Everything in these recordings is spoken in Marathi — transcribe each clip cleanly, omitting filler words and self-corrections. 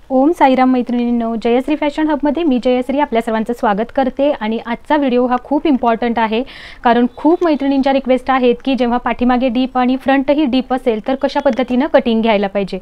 ओम साईराम मैत्रिणींनो, जयश्री फॅशन हबमध्ये मी जयश्री आपल्या सर्वांचं स्वागत करते। आणि आजचा व्हिडिओ हा खूप इम्पॉर्टंट आहे, कारण खूप मैत्रिणींच्या रिक्वेस्ट आहेत की जेव्हा पाठीमागे डीप आणि फ्रंटही डीप असेल तर कशा पद्धतीने कटिंग घ्यायला पाहिजे।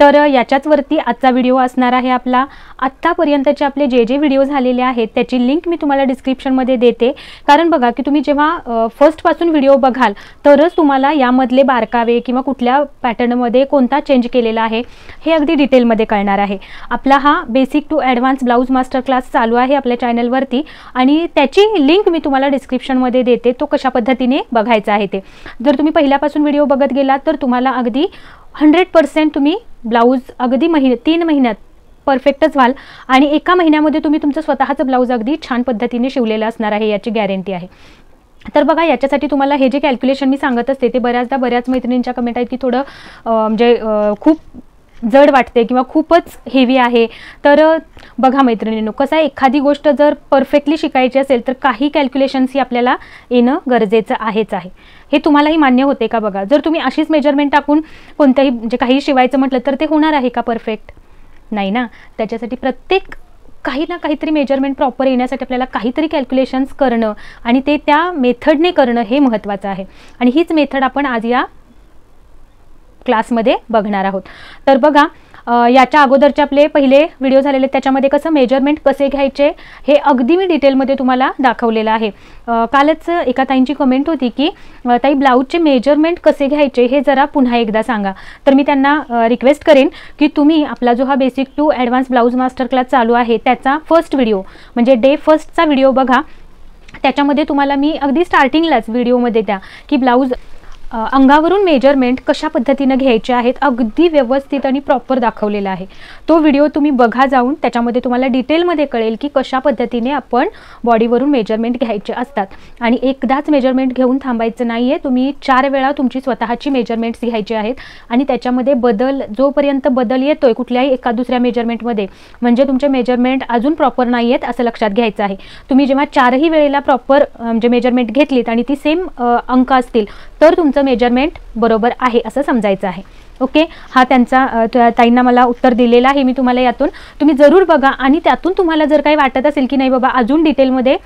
तर याच्याच वरती आजचा व्हिडिओ असणार आहे आपला। आत्तापर्यंतचे आपले जे व्हिडिओ झालेले आहेत त्याची लिंक मी तुम्हाला डिस्क्रिप्शनमध्ये देते, कारण बघा की तुम्ही जेव्हा फर्स्ट पासून व्हिडिओ बघाल तरच तुम्हाला यामधले बारकावे किंवा कुठल्या पॅटर्नमध्ये कोणता चेंज केलेला आहे हे अगदी डिटेलमध्ये कळणार आहे। आपला हा basic to advance blouse master class चालू आहे आपल्या चॅनलवरती, आणि त्याची लिंक मी तुम्हाला डिस्क्रिप्शनमध्ये देते। तो कशा पद्धतीने बघायचा आहे ते जर तुम्ही पहिल्यापासून व्हिडिओ बघत गेलात तर तुम्हाला अगदी 100% तुम्ही ब्लाउज अगदी 3 महिन्यात परफेक्टच व्हाल, आणि एका महिन्यामध्ये तुम्ही तुमचं स्वतःचं ब्लाउज अगदी छान पद्धतीने शिवलेलं असणार आहे, याची गॅरंटी आहे। तर बघा, याच्यासाठी तुम्हाला हे जे कॅल्क्युलेशन मी सांगत असते ते बऱ्याच मैत्रिणींच्या कमेंट आहेत की थोडं म्हणजे खूप जड वाटते किंवा खूपच हेवी आहे। तर बघा मैत्रिणींनो, कसं आहे, एखादी गोष्ट जर परफेक्टली शिकायची असेल तर काही कॅल्क्युलेशन्स ही आपल्याला येणं गरजेचं आहेच आहे। हे तुम्हालाही मान्य होते का? बघा, जर तुम्ही अशीच मेजरमेंट टाकून कोणत्याही म्हणजे काही शिवायचं म्हटलं तर ते होणार आहे का परफेक्ट? नाही ना। त्याच्यासाठी प्रत्येक काही ना काहीतरी मेजरमेंट प्रॉपर येण्यासाठी आपल्याला काहीतरी कॅल्क्युलेशन्स करणं आणि ते त्या मेथडने करणं हे महत्त्वाचं आहे, आणि हीच मेथड आपण आज या क्लासमध्ये बघणार आहोत। तर बघा, याच्या अगोदरचे आपले पहिले व्हिडिओ झालेले त्याच्यामध्ये कसं मेजरमेंट कसे घ्यायचे हे अगदी मी डिटेलमध्ये तुम्हाला दाखवलेलं आहे। कालच एका ताईंची कमेंट होती की ताई ब्लाऊजचे मेजरमेंट कसे घ्यायचे हे जरा पुन्हा एकदा सांगा। तर मी त्यांना रिक्वेस्ट करेन की तुम्ही आपला जो हा basic to advance blouse master class चालू आहे त्याचा फर्स्ट व्हिडिओ म्हणजे डे फर्स्टचा व्हिडिओ बघा। त्याच्यामध्ये तुम्हाला मी अगदी स्टार्टिंगलाच व्हिडिओमध्ये द्या की ब्लाऊज अंगावरून मेजरमेंट कशा पद्धतीने घ्यायचे आहेत अगदी व्यवस्थित आणि प्रॉपर दाखवलेला आहे। तो व्हिडिओ तुम्ही बघा जाऊन, त्याच्यामध्ये तुम्हाला डिटेलमध्ये कळेल की कशा पद्धतीने आपण बॉडीवरून मेजरमेंट घ्यायचे असतात। आणि एकदाच मेजरमेंट घेऊन थांबायचं नाही आहे, तुम्ही 4 वेळा तुमची स्वतःची मेजरमेंट्स घ्यायची आहेत, आणि त्याच्यामध्ये बदल जोपर्यंत बदल येतोय कुठल्याही एका दुसऱ्या मेजरमेंटमध्ये म्हणजे तुमचे मेजरमेंट अजून प्रॉपर नाही आहेत असं लक्षात घ्यायचं आहे। तुम्ही जेव्हा 4ही वेळेला प्रॉपर म्हणजे मेजरमेंट घेतलीत आणि ती सेम अंक असतील तर तुमचं मेजरमेंट बरोबर आहे असं समजायचं आहे। ओके, हा त्यांचा ताईंना मला उत्तर दिलेलं आहे। मी तुम्हाला यातून तुम्ही जरूर बघा, आणि त्यातून तुम्हाला जर काही वाटत असेल की नाही बाबा अजून डिटेलमध्ये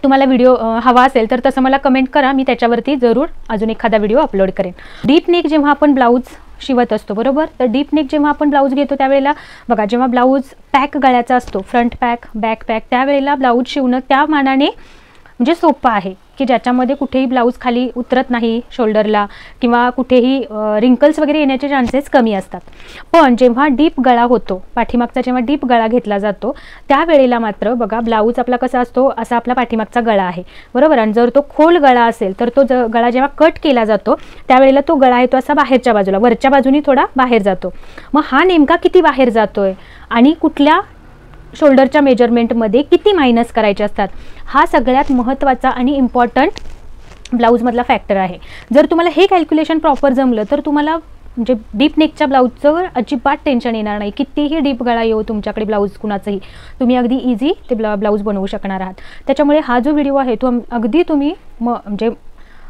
तुम्हाला व्हिडिओ हवा असेल तर तसं मला कमेंट करा, मी त्याच्यावरती जरूर अजून एखादा व्हिडिओ अपलोड करेन। डीप नेक जेव्हा आपण ब्लाऊज शिवत असतो बरोबर, तर डीप नेक जेव्हा आपण ब्लाऊज घेतो त्यावेळेला बघा, जेव्हा ब्लाऊज पॅक गळ्याचा असतो, फ्रंट पॅक बॅक पॅक, त्यावेळेला ब्लाऊज शिवणं त्या मानाने म्हणजे सोपं आहे की ज्याच्यामध्ये कुठेही ब्लाऊज खाली उतरत नाही शोल्डरला, किंवा कुठेही रिंकल्स वगैरे येण्याचे चान्सेस कमी असतात। पण जेव्हा डीप गळा होतो, पाठीमागचा जेव्हा डीप गळा घेतला जातो त्यावेळेला मात्र बघा, ब्लाऊज आपला कसा असतो, असा आपला पाठीमागचा गळा आहे बरोबर, आणि जर तो खोल गळा असेल तर तो गळा जेव्हा कट केला जातो त्यावेळेला तो गळा आहे तो असा बाहेरच्या बाजूला, वरच्या बाजूनी थोडा बाहेर जातो। मग हा नेमका किती बाहेर जातोय आणि कुठल्या शोल्डरच्या मेजरमेंटमध्ये किती मायनस करायचे असतात, हा सगळ्यात महत्त्वाचा आणि इम्पॉर्टंट ब्लाऊजमधला फॅक्टर आहे। जर तुम्हाला हे कॅल्क्युलेशन प्रॉपर जमलं तर तुम्हाला म्हणजे डीप नेकच्या ब्लाऊजचं अजिबात टेन्शन येणार नाही। कितीही डीप गळा येऊ तुमच्याकडे ब्लाऊज कुणाचंही, तुम्ही अगदी इझी ते ब्लाऊज बनवू शकणार आहात। त्याच्यामुळे हा जो व्हिडिओ आहे तो अगदी तुम्ही म्हणजे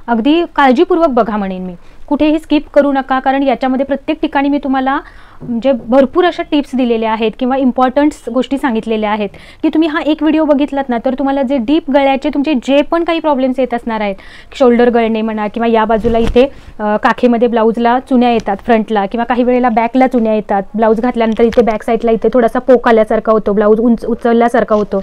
अगदी काळजीपूर्वक बघा म्हणेन मी, कुठेही स्किप करू नका, कारण याच्यामध्ये प्रत्येक ठिकाणी मी तुम्हाला म्हणजे भरपूर अशा टिप्स दिलेल्या आहेत किंवा इम्पॉर्टंट गोष्टी सांगितलेल्या आहेत की तुम्ही हा एक व्हिडिओ बघितलात ना तर तुम्हाला जे डीप गळ्याचे तुमचे जे पण काही प्रॉब्लेम्स येत असणार आहेत, शोल्डर गळणे म्हणा, किंवा या बाजूला इथे काखेमध्ये ब्लाऊजला चुन्या येतात फ्रंटला, किंवा काही वेळेला बॅकला चुन्या येतात, ब्लाऊज घातल्यानंतर इथे बॅक साईडला इथे थोडासा पोक आल्यासारखा होतो, ब्लाऊज उचलल्यासारखा होतो,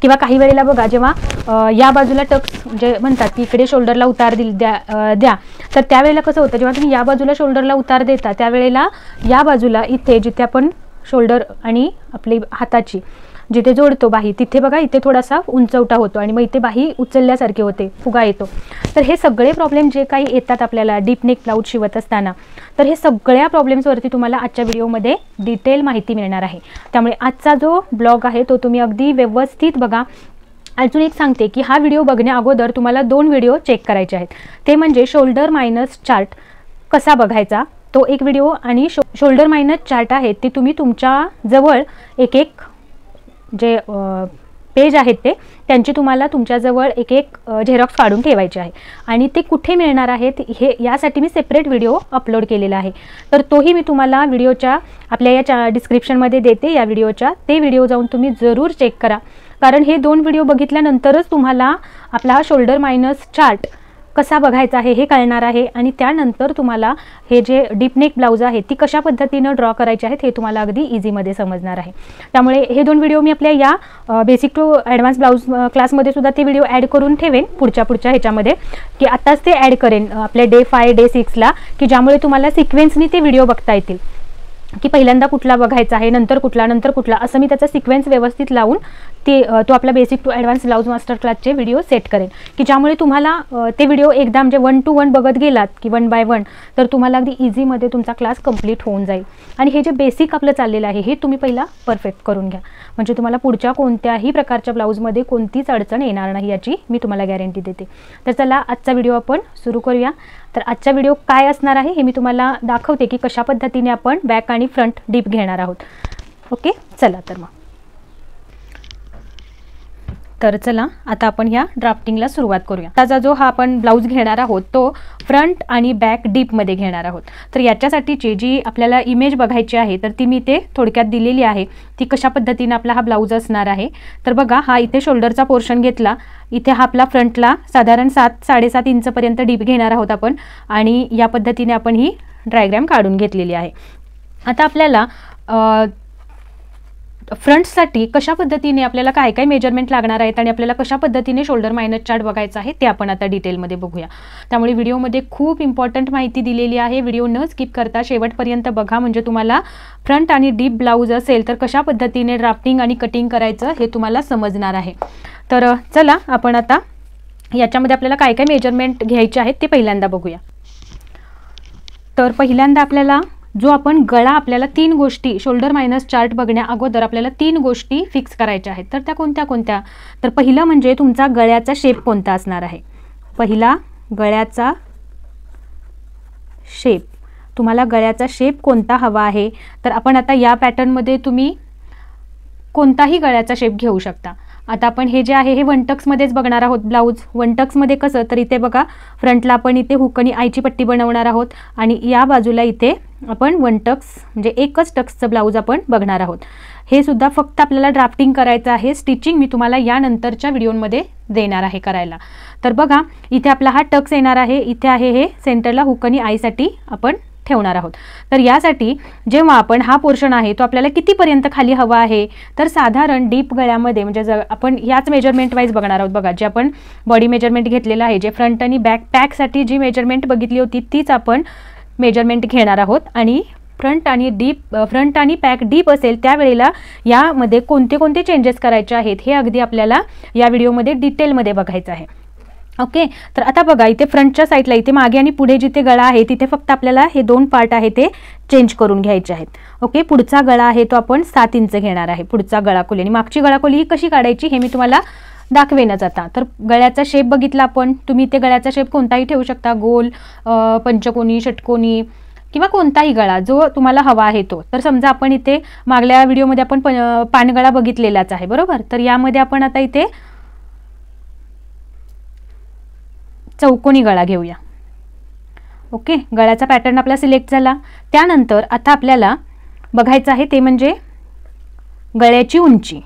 किंवा काही वेळेला बघा जेव्हा या बाजूला टक्स म्हणजे म्हणतात की इकडे शोल्डरला उतार द्या तर त्यावेळेला कसं होतं, जेव्हा तुम्ही या बाजूला शोल्डरला उतार देता त्यावेळेला या बाजूला इथे जिथे आपण शोल्डर आणि आपली हाताची जिथे जोडतो बाही तिथे बघा इथे थोडासा उंचवटा होतो, आणि मग इथे बाही उचलल्यासारखे होते, फुगा येतो। तर हे सगळे प्रॉब्लेम जे काही येतात आपल्याला डीप नेक ब्लाऊज शिवत असताना, तर हे सगळ्या प्रॉब्लेम्सवरती तुम्हाला आजच्या व्हिडिओमध्ये डिटेल माहिती मिळणार आहे। त्यामुळे आजचा जो ब्लॉग आहे तो तुम्ही अगदी व्यवस्थित बघा। अजून एक सांगते की हा व्हिडिओ बघण्या अगोदर तुम्हाला 2 व्हिडिओ चेक करायचे आहेत, ते म्हणजे शोल्डर मायनस चार्ट कसा बघायचा तो एक व्हिडिओ, आणि शोल्डर मायनस चार्ट आहे ते तुम्ही तुमच्या जवळ एक जे पेज आहेत त्यांची तुम्हाला तुमच्याजवळ एक एक झेरॉक्स काढून ठेवायचे आहे आणि ते कुठे मिळणार आहेत हे यासाठी मी सेपरेट व्हिडिओ अपलोड केलेला आहे, तर तोही मी तुम्हाला व्हिडिओच्या आपल्या या डिस्क्रिप्शनमध्ये देते या व्हिडिओच्या, ते व्हिडिओ जाऊन तुम्ही जरूर चेक करा, कारण हे 2 व्हिडिओ बघितल्यानंतरच तुम्हाला आपला हा शोल्डर मायनस चार्ट कसा बघायचा आहे हे कळणार आहे आणि त्यानंतर तुम्हाला हे जे डीप नेक ब्लाउज आहे ती कशा पद्धतीने ड्रॉ करायचे आहेत हे तुम्हाला अगदी इझीमध्ये समजणार आहे। त्यामुळे हे 2 व्हिडिओ मी आपल्या या बेसिक टू ॲडव्हान्स ब्लाउज क्लासमध्ये सुद्धा ते व्हिडिओ ॲड करून ठेवेन पुढच्या ह्याच्यामध्ये, की आताच ते ॲड करेन आपल्या डे 5 डे 6ला, की ज्यामुळे तुम्हाला सिक्वेन्सनी ते व्हिडिओ बघता येतील, की पहिल्यांदा कुठला बघायचा आहे, नंतर कुठला असं मी त्याचा सिक्वेन्स व्यवस्थित लावून तो आपला basic to advance blouse master क्लासचे व्हिडिओ सेट करेन, की ज्यामुळे तुम्हाला ते व्हिडिओ एकदा म्हणजे 1 to 1 बघत गेलात की 1 by 1 तर तुम्हाला अगदी इझीमध्ये तुमचा क्लास कंप्लीट होऊन जाईल। आणि हे जे बेसिक आपलं चाललेलं आहे हे तुम्ही पहिला परफेक्ट करून घ्या, म्हणजे तुम्हाला पुढच्या कोणत्याही प्रकारच्या ब्लाऊजमध्ये कोणतीच अडचण येणार नाही याची मी तुम्हाला गॅरंटी देते। तर चला आजचा व्हिडिओ आपण सुरू करूया। तर आजचा व्हिडिओ काय असणार आहे हे मी तुम्हाला दाखवते, की कशा पद्धतीने आपण बॅक आणि फ्रंट डीप घेणार आहोत। ओके, चला तर मग चला आता आपण ह्या ड्राफ्टिंगला सुरुवात करूया। त्याचा जो हा आपण ब्लाउज घेणार आहोत तो फ्रंट आणि बॅक डीपमध्ये घेणार आहोत। तर याच्यासाठीची जी आपल्याला इमेज बघायची आहे तर ती मी ते थोडक्यात दिलेली आहे, ती कशा पद्धतीने आपला हा ब्लाउज असणार आहे। तर बघा, हा इथे शोल्डरचा पोर्शन घेतला, इथे हा आपला फ्रंटला साधारण 7-7.5 इंचपर्यंत डीप घेणार आहोत आपण, आणि या पद्धतीने आपण ही डायग्राम काढून घेतलेली आहे। आता आपल्याला फ्रंटसाठी कशा पद्धतीने आपल्याला काय काय मेजरमेंट लागणार आहेत आणि आपल्याला कशा पद्धतीने शोल्डर मायनस चार्ट बघायचा आहे ते आपण आता डिटेलमध्ये बघूया। त्यामुळे व्हिडिओमध्ये खूप इम्पॉर्टंट माहिती दिलेली आहे, व्हिडिओ न स्किप करता शेवटपर्यंत बघा, म्हणजे तुम्हाला फ्रंट आणि डीप ब्लाऊज असेल तर कशा पद्धतीने ड्राफ्टिंग आणि कटिंग करायचं हे तुम्हाला समजणार आहे। तर चला आपण आता याच्यामध्ये आपल्याला काय काय मेजरमेंट घ्यायचे आहेत ते पहिल्यांदा बघूया। तर पहिल्यांदा आपल्याला जो आपण गळा, आपल्याला 3 गोष्टी शोल्डर मायनस चार्ट बघण्या अगोदर आपल्याला 3 गोष्टी फिक्स करायच्या आहेत। तर त्या कोणत्या? तर पहिलं म्हणजे तुमचा गळ्याचा शेप कोणता असणार आहे। पहिला, गळ्याचा शेप, तुम्हाला गळ्याचा शेप कोणता हवा आहे। तर आपण आता या पॅटर्नमध्ये तुम्ही कोणताही गळ्याचा शेप घेऊ शकता। आता आपण हे जे आहे हे 1 टक्समध्येच बघणार आहोत ब्लाऊज। 1 टक्समध्ये कसं, तर इथे बघा फ्रंटला आपण इथे हुक आणि आईची पट्टी बनवणार आहोत आणि या बाजूला इथे आपण 1 टक्स म्हणजे एकच टक्सचं ब्लाऊज आपण बघणार आहोत। हे सुद्धा फक्त आपल्याला ड्राफ्टिंग करायचं आहे, स्टिचिंग मी तुम्हाला यानंतरच्या व्हिडिओमध्ये देणार आहे करायला। तर बघा इथे आपला हा टक्स येणार आहे, इथे आहे हे सेंटरला हुक आणि आईसाठी आपण ठेवणार आहोत। तर यासाठी जेव्हा आपण हा पोर्शन आहे तो आपल्याला कितीपर्यंत खाली हवा आहे, तर साधारण डीप गळ्यामध्ये म्हणजे आपण याच मेजरमेंट वाईज बघणार आहोत। बघा, जे आपण बॉडी मेजरमेंट घेतलेलं आहे, जे फ्रंट आणि बॅक पॅकसाठी जी मेजरमेंट बघितली होती तीच आपण मेजरमेंट घेणार आहोत, आणि फ्रंट आणि पॅक डीप असेल त्यावेळेला यामध्ये कोणते चेंजेस करायचे आहेत हे अगदी आपल्याला या व्हिडिओमध्ये डिटेलमध्ये बघायचं आहे। ओके, तर आता बघा इथे फ्रंटच्या साईडला इथे मागे आणि पुढे जिथे गळा आहे तिथे फक्त आपल्याला हे 2 पार्ट आहे ते चेंज करून घ्यायचे आहेत। ओके, पुढचा गळा आहे तो आपण 7 इंच घेणार आहे, पुढचा गळाखोली, आणि मागची गळाखोली कशी काढायची हे मी तुम्हाला दाखवेनच आता। तर गळ्याचा शेप बघितला आपण, तुम्ही इथे गळ्याचा शेप कोणताही ठेवू शकता, गोल, पंचकोनी, षटकोनी किंवा कोणताही गळा जो तुम्हाला हवा आहे तो। तर समजा आपण इथे मागल्या व्हिडिओमध्ये आपण पानगळा बघितलेलाच आहे, बरोबर। तर यामध्ये आपण आता इथे चौकोनी गळा घेऊया। ओके, गळ्याचा पॅटर्न आपला सिलेक्ट झाला। त्यानंतर आता आपल्याला बघायचं आहे ते म्हणजे गळ्याची उंची,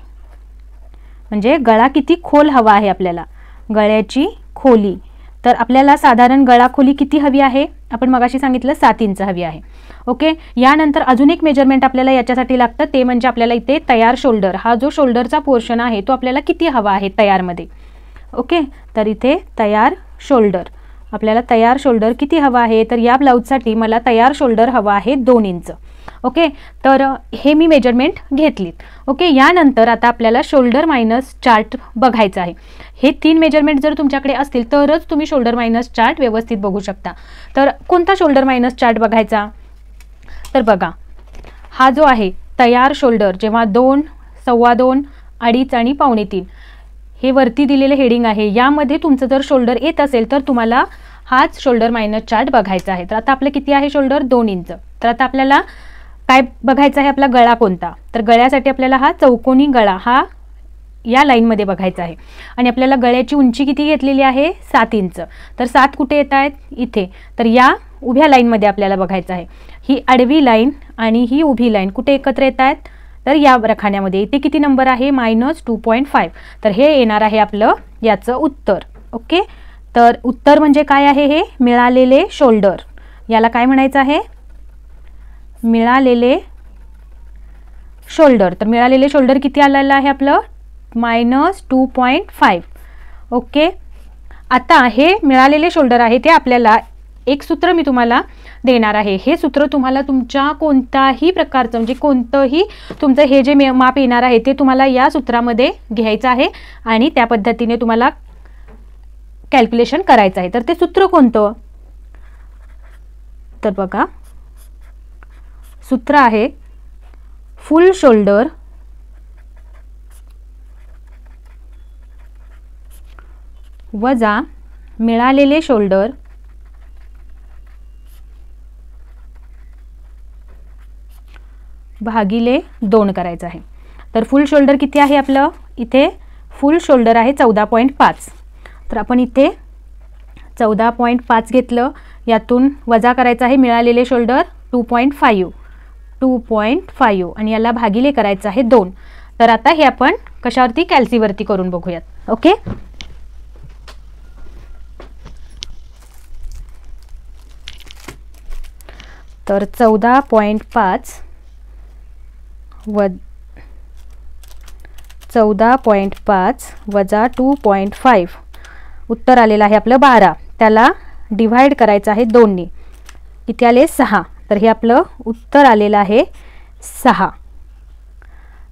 म्हणजे गळा किती खोल हवा आहे आपल्याला, गळ्याची खोली। तर आपल्याला साधारण गळा खोली किती हवी आहे, आपण मगाशी सांगितलं 7 इंच हवी आहे। ओके, यानंतर अजून एक मेजरमेंट आपल्याला याच्यासाठी लागतं, ते म्हणजे आपल्याला इथे तयार शोल्डर, हा जो शोल्डरचा पोर्शन आहे तो आपल्याला किती हवा आहे तयारमध्ये। ओके, तर इथे तयार शोल्डर, आपल्याला तयार शोल्डर किती हवा आहे, तर या ब्लाऊजसाठी मला तयार शोल्डर हवा आहे 2 इंच। ओके, तर हे मी मेजरमेंट घेतलीत। ओके, यानंतर आता आपल्याला शोल्डर मायनस चार्ट बघायचं आहे। हे 3 मेजरमेंट जर तुमच्याकडे असतील तरच तुम्ही शोल्डर मायनस चार्ट व्यवस्थित बघू शकता। तर कोणता शोल्डर मायनस चार्ट बघायचा, तर बघा हा जो आहे तयार शोल्डर, जेव्हा 2, 2.25, 2.5 आणि 2.25 हे वरती दिलेले हेडिंग आहे, यामध्ये तुमचं जर शोल्डर येत असेल तर तुम्हाला हाच शोल्डर मायनस चार्ट बघायचा आहे। तर आता आपलं किती आहे शोल्डर, 2 इंच। तर आता आपल्याला काय बघायचं आहे, आपला गळा कोणता, तर गळ्यासाठी आपल्याला हा चौकोनी गळा, हा या लाईनमध्ये बघायचं आहे. आणि आपल्याला गळ्याची उंची किती घेतलेली आहे 7 इंच. तर 7 कुठे येत आहेत इथे. तर या उभ्या लाईनमध्ये आपल्याला बघायचं आहे. ही आडवी लाईन आणि ही उभी लाईन कुठे एकत्र येत आहेत. तर या रखान्यामध्ये इथे किती नंबर आहे -2.5. तर हे येणार आहे आपलं याचं उत्तर. ओके. तर उत्तर म्हणजे काय आहे हे मिळालेले शोल्डर. याला काय म्हणायचं आहे मिळालेले शोल्डर. तर मिळालेले शोल्डर किती आलेलं आहे आपलं -2.5. ओके. आता हे मिळालेले शोल्डर आहे ते आपल्याला एक सूत्र मी तुम्हाला देणार आहे. हे सूत्र तुम्हाला तुमच्या कोणत्याही प्रकारचं म्हणजे कोणतंही तुमचं हे जे माप येणार आहे ते तुम्हाला या सूत्रामध्ये घ्यायचं आहे आणि त्या पद्धतीने तुम्हाला कॅल्क्युलेशन करायचं आहे. तर ते सूत्र कोणतं. तर बघा सूत्र आहे फुल शोल्डर वजा मिळालेले शोल्डर भागिले 2 करायचं आहे. तर फुल शोल्डर किती आहे आपलं इथे फुल शोल्डर आहे 14.5. तर आपण इथे 14.5 घेतलं. यातून वजा करायचं आहे मिळालेले शोल्डर 2.5 आणि याला भागिले करायचं आहे 2. तर आता हे आपण कशावरती कॅल्सीवरती करून बघूयात. ओके. तर 14.5 वजा 2.5 उत्तर आलेलं आहे आपलं 12. त्याला डिवाइड करायचं आहे 2 ने. किती आले 6. तर हे आपलं उत्तर आलेलं आहे 6.